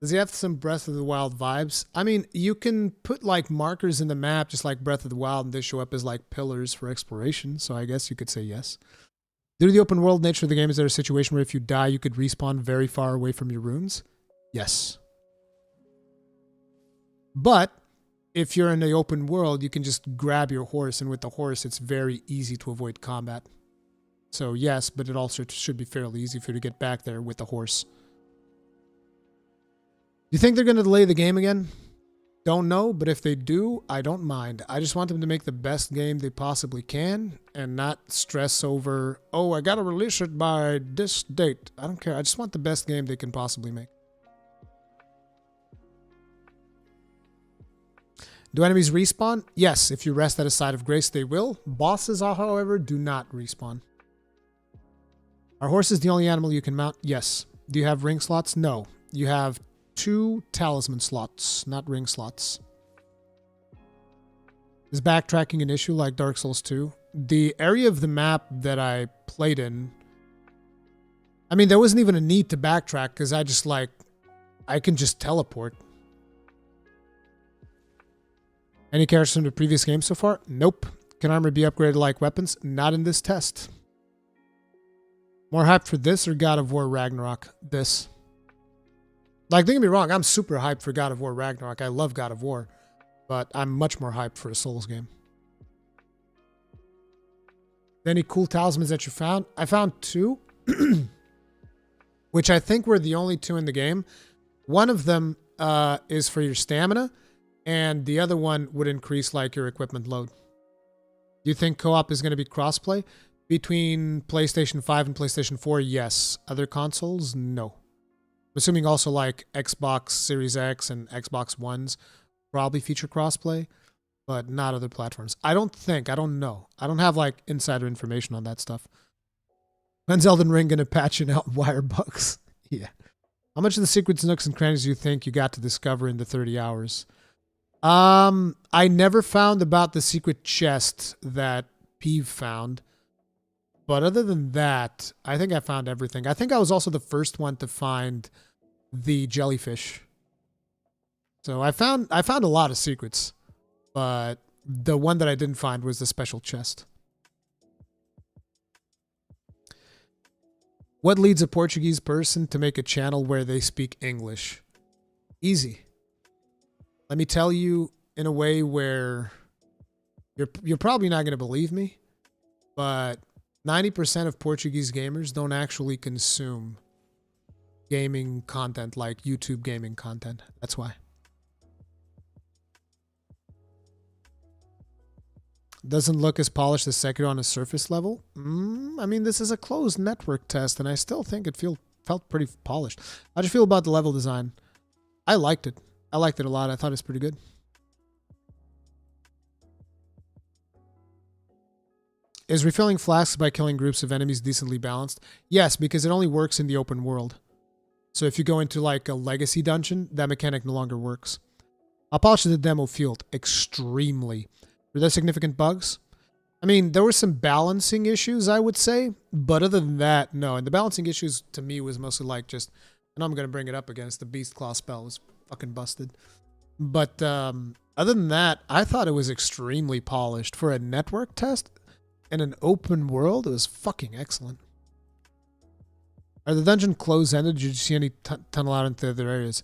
Does he have some Breath of the Wild vibes? I mean, you can put like markers in the map just like Breath of the Wild and they show up as like pillars for exploration. So I guess you could say yes. Due to the open world nature of the game, is there a situation where if you die, you could respawn very far away from your runes? Yes. But if you're in the open world, you can just grab your horse, and with the horse, it's very easy to avoid combat. So yes, but it also should be fairly easy for you to get back there with the horse. Do you think they're going to delay the game again? Don't know, but if they do, I don't mind. I just want them to make the best game they possibly can and not stress over, oh, I got to release it by this date. I don't care. I just want the best game they can possibly make. Do enemies respawn? Yes, if you rest at a site of grace, they will. Bosses, however, do not respawn. Are horses the only animal you can mount? Yes. Do you have ring slots? No. You have 2 talisman slots, not ring slots. Is backtracking an issue like Dark Souls 2? The area of the map that I played in, I mean, there wasn't even a need to backtrack because I can just teleport. Any characters from the previous game so far? Nope. Can armor be upgraded like weapons? Not in this test. More hyped for this or God of War Ragnarok? This. Like, don't get me wrong, I'm super hyped for God of War Ragnarok. I love God of War. But I'm much more hyped for a Souls game. Any cool talismans that you found? I found 2. Which I think were the only 2 in the game. One of them is for your stamina. And the other one would increase like your equipment load. Do you think co-op is going to be crossplay? Between PlayStation 5 and PlayStation 4, yes. Other consoles, no. Assuming also like Xbox Series X and Xbox Ones probably feature crossplay, but not other platforms. I don't know. I don't have like insider information on that stuff. When's Elden Ring going to patch in out wire bugs? Yeah. How much of the secrets, nooks, and crannies do you think you got to discover in the 30 hours? I never found about the secret chest that Peeve found. But other than that, I think I found everything. I think I was also the first one to find the jellyfish. So I found a lot of secrets, but the one that I didn't find was the special chest. What leads a Portuguese person to make a channel where they speak English? Easy. Let me tell you in a way where you're probably not going to believe me. but 90% of Portuguese gamers don't actually consume gaming content like YouTube gaming content. That's why. Doesn't look as polished as Sekiro on a surface level. I mean, this is a closed network test, and I still think it felt pretty polished. How'd you feel about the level design? I liked it. I liked it a lot. I thought it was pretty good. Is refilling flasks by killing groups of enemies decently balanced? Yes, because it only works in the open world. So if you go into like a legacy dungeon, that mechanic no longer works. How polished is the demo field? Extremely. Were there significant bugs? I mean, there were some balancing issues, I would say. But other than that, no. And the balancing issues to me was mostly like just, and I'm going to bring it up again, it's the Beast Claw spell was fucking busted. But other than that, I thought it was extremely polished. For a network test in an open world, it was fucking excellent. Are the dungeon closed-ended? Did you see any tunnel out into other areas?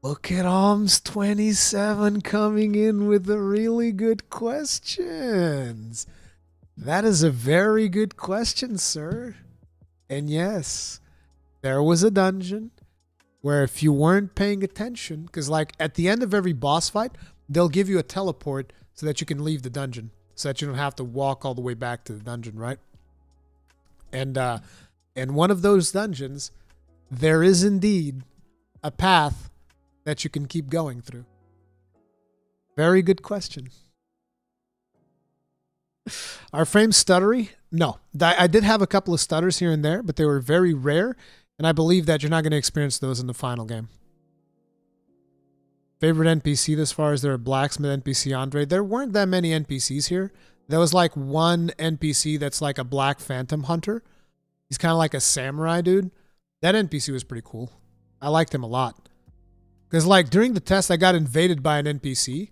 Look at Alms27 coming in with the really good questions. That is a very good question, sir. And yes, there was a dungeon where if you weren't paying attention, because like at the end of every boss fight, they'll give you a teleport so that you can leave the dungeon, so that you don't have to walk all the way back to the dungeon, right? And in one of those dungeons, there is indeed a path that you can keep going through. Very good question. Are frames stuttery? No. I did have a couple of stutters here and there, but they were very rare, and I believe that you're not going to experience those in the final game. Favorite NPC this far? Is there a blacksmith NPC, Andre? There weren't that many NPCs here. There was like one NPC that's like a black phantom hunter. He's kind of like a samurai dude. That NPC was pretty cool. I liked him a lot. Because like during the test, I got invaded by an NPC.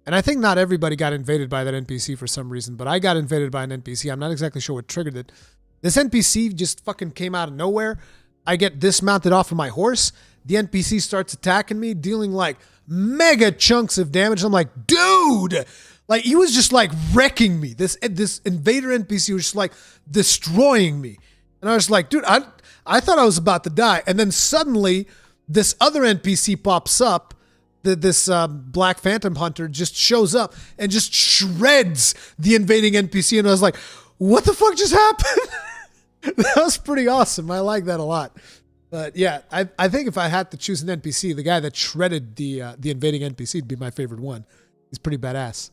And I think not everybody got invaded by that NPC for some reason, but I got invaded by an NPC. I'm not exactly sure what triggered it. This NPC just fucking came out of nowhere. I get dismounted off of my horse. The NPC starts attacking me, dealing like mega chunks of damage. I'm like, dude! Like he was just like wrecking me. This invader NPC was just like destroying me. And I was like, dude, I thought I was about to die. And then suddenly this other NPC pops up. This Black Phantom Hunter just shows up and just shreds the invading NPC. And I was like, what the fuck just happened? That was pretty awesome. I like that a lot. But yeah, I think if I had to choose an NPC, the guy that shredded the invading NPC would be my favorite one. He's pretty badass.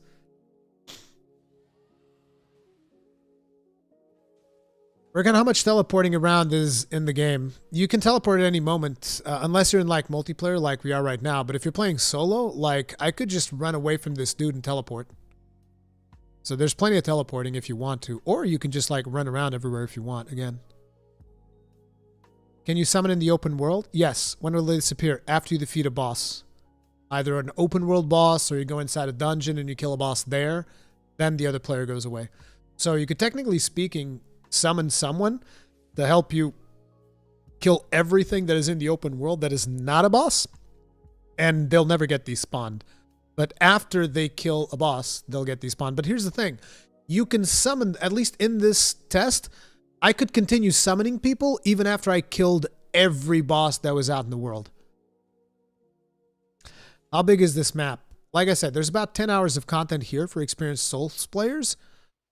Rurikhan, how much teleporting around is in the game? You can teleport at any moment, unless you're in like multiplayer like we are right now. But if you're playing solo, like I could just run away from this dude and teleport. So there's plenty of teleporting if you want to. Or you can just like run around everywhere if you want, again. Can you summon in the open world? Yes. When will they disappear? After you defeat a boss. Either an open world boss or you go inside a dungeon and you kill a boss there. Then the other player goes away. So you could technically speaking summon someone to help you kill everything that is in the open world that is not a boss, and they'll never get despawned. But after they kill a boss, they'll get despawned. But here's the thing. You can summon, at least in this test, I could continue summoning people even after I killed every boss that was out in the world. How big is this map? Like I said, there's about 10 hours of content here for experienced Souls players.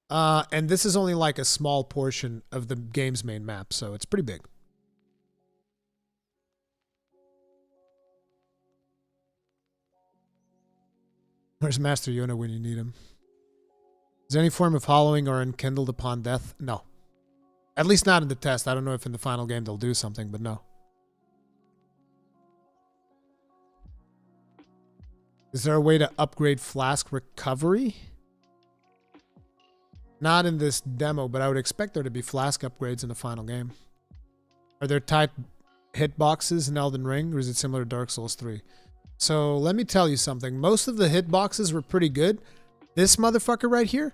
And this is only like a small portion of the game's main map, so it's pretty big. Where's Master Yona when you need him? Is there any form of hollowing or enkindled upon death? No. At least not in the test. I don't know if in the final game they'll do something, but no. Is there a way to upgrade flask recovery? Not in this demo, but I would expect there to be flask upgrades in the final game. Are there type hitboxes in Elden Ring, or is it similar to Dark Souls 3? So let me tell you something. Most of the hitboxes were pretty good. This motherfucker right here,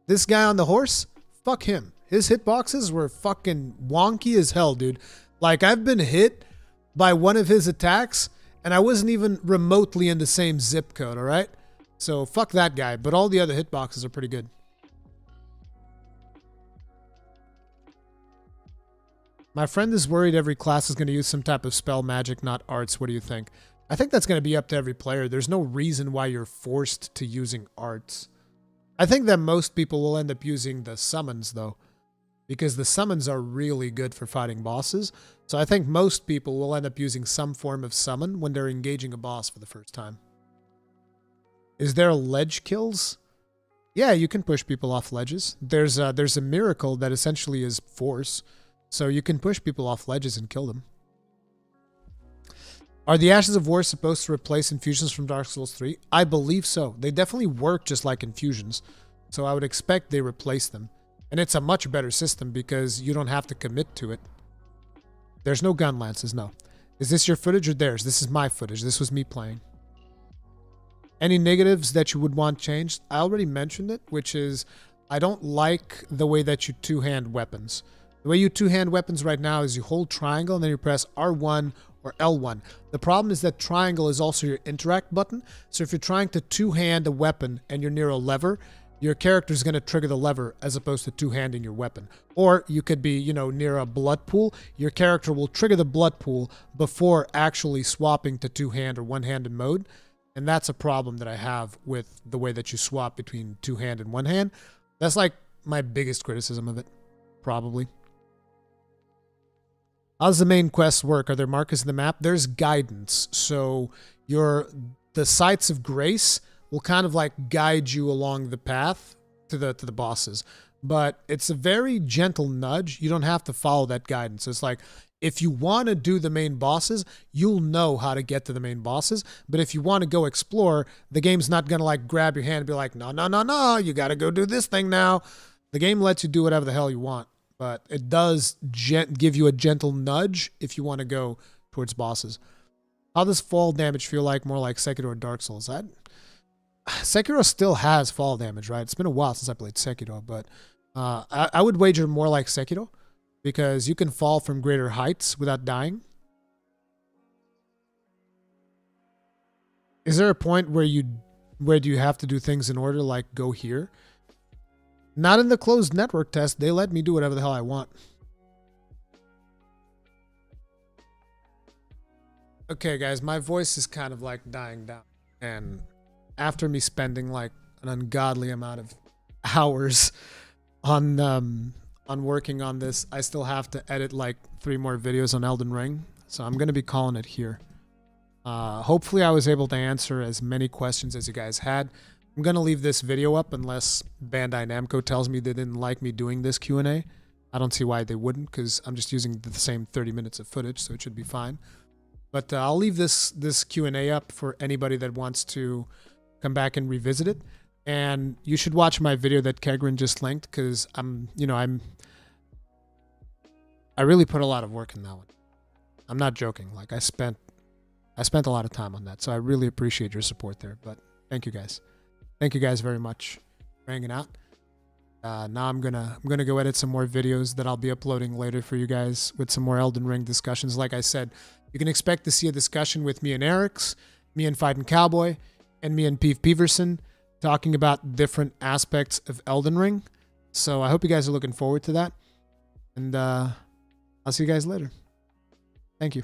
this guy on the horse, fuck him. His hitboxes were fucking wonky as hell, dude. Like, I've been hit by one of his attacks, and I wasn't even remotely in the same zip code, all right? So fuck that guy, but all the other hitboxes are pretty good. My friend is worried every class is going to use some type of spell magic, not arts. What do you think? I think that's going to be up to every player. There's no reason why you're forced to using arts. I think that most people will end up using the summons, though, because the summons are really good for fighting bosses. So I think most people will end up using some form of summon when they're engaging a boss for the first time. Is there ledge kills? Yeah, you can push people off ledges. There's a miracle that essentially is force. So you can push people off ledges and kill them. Are the Ashes of War supposed to replace infusions from Dark Souls 3? I believe so. They definitely work just like infusions. So I would expect they replace them. And it's a much better system because you don't have to commit to it. There's no gun lances, no. Is this your footage or theirs? This is my footage. This was me playing. Any negatives that you would want changed? I already mentioned it, which is I don't like the way that you two-hand weapons. The way you two-hand weapons right now is you hold triangle and then you press R1 or L1. The problem is that triangle is also your interact button. So if you're trying to two-hand a weapon and you're near a lever, your character is going to trigger the lever as opposed to two-handing your weapon. Or you could be, you know, near a blood pool. Your character will trigger the blood pool before actually swapping to two-hand or one-handed mode. And that's a problem that I have with the way that you swap between two-hand and one-hand. That's like my biggest criticism of it, probably. How does the main quest work? Are there markers in the map? There's guidance. So the sites of grace will kind of like guide you along the path to the bosses. But it's a very gentle nudge. You don't have to follow that guidance. It's like, if you want to do the main bosses, you'll know how to get to the main bosses. But if you want to go explore, the game's not going to like grab your hand and be like, no, no, no, no, you got to go do this thing now. The game lets you do whatever the hell you want. But it does give you a gentle nudge if you want to go towards bosses. How does fall damage feel like? More like Sekiro or Dark Souls? Sekiro still has fall damage, right? It's been a while since I played Sekiro, but I would wager more like Sekiro because you can fall from greater heights without dying. Is there a point where do you have to do things in order, like go here? Not in the closed network test. They let me do whatever the hell I want. Okay, guys, my voice is kind of like dying down. And after me spending like an ungodly amount of hours on working on this, I still have to edit like 3 more videos on Elden Ring. So I'm going to be calling it here. Hopefully I was able to answer as many questions as you guys had. I'm going to leave this video up unless Bandai Namco tells me they didn't like me doing this Q&A. I don't see why they wouldn't because I'm just using the same 30 minutes of footage, so it should be fine. But I'll leave this Q&A up for anybody that wants to come back and revisit it. And you should watch my video that Kegrin just linked because I really put a lot of work in that one. I'm not joking. Like I spent a lot of time on that, so I really appreciate your support there. But thank you guys. Thank you guys very much for hanging out. Now I'm gonna go edit some more videos that I'll be uploading later for you guys with some more Elden Ring discussions. Like I said, you can expect to see a discussion with me and Eric's, me and Fightin' Cowboy, and me and Peeve Peverson talking about different aspects of Elden Ring. So I hope you guys are looking forward to that. And I'll see you guys later. Thank you.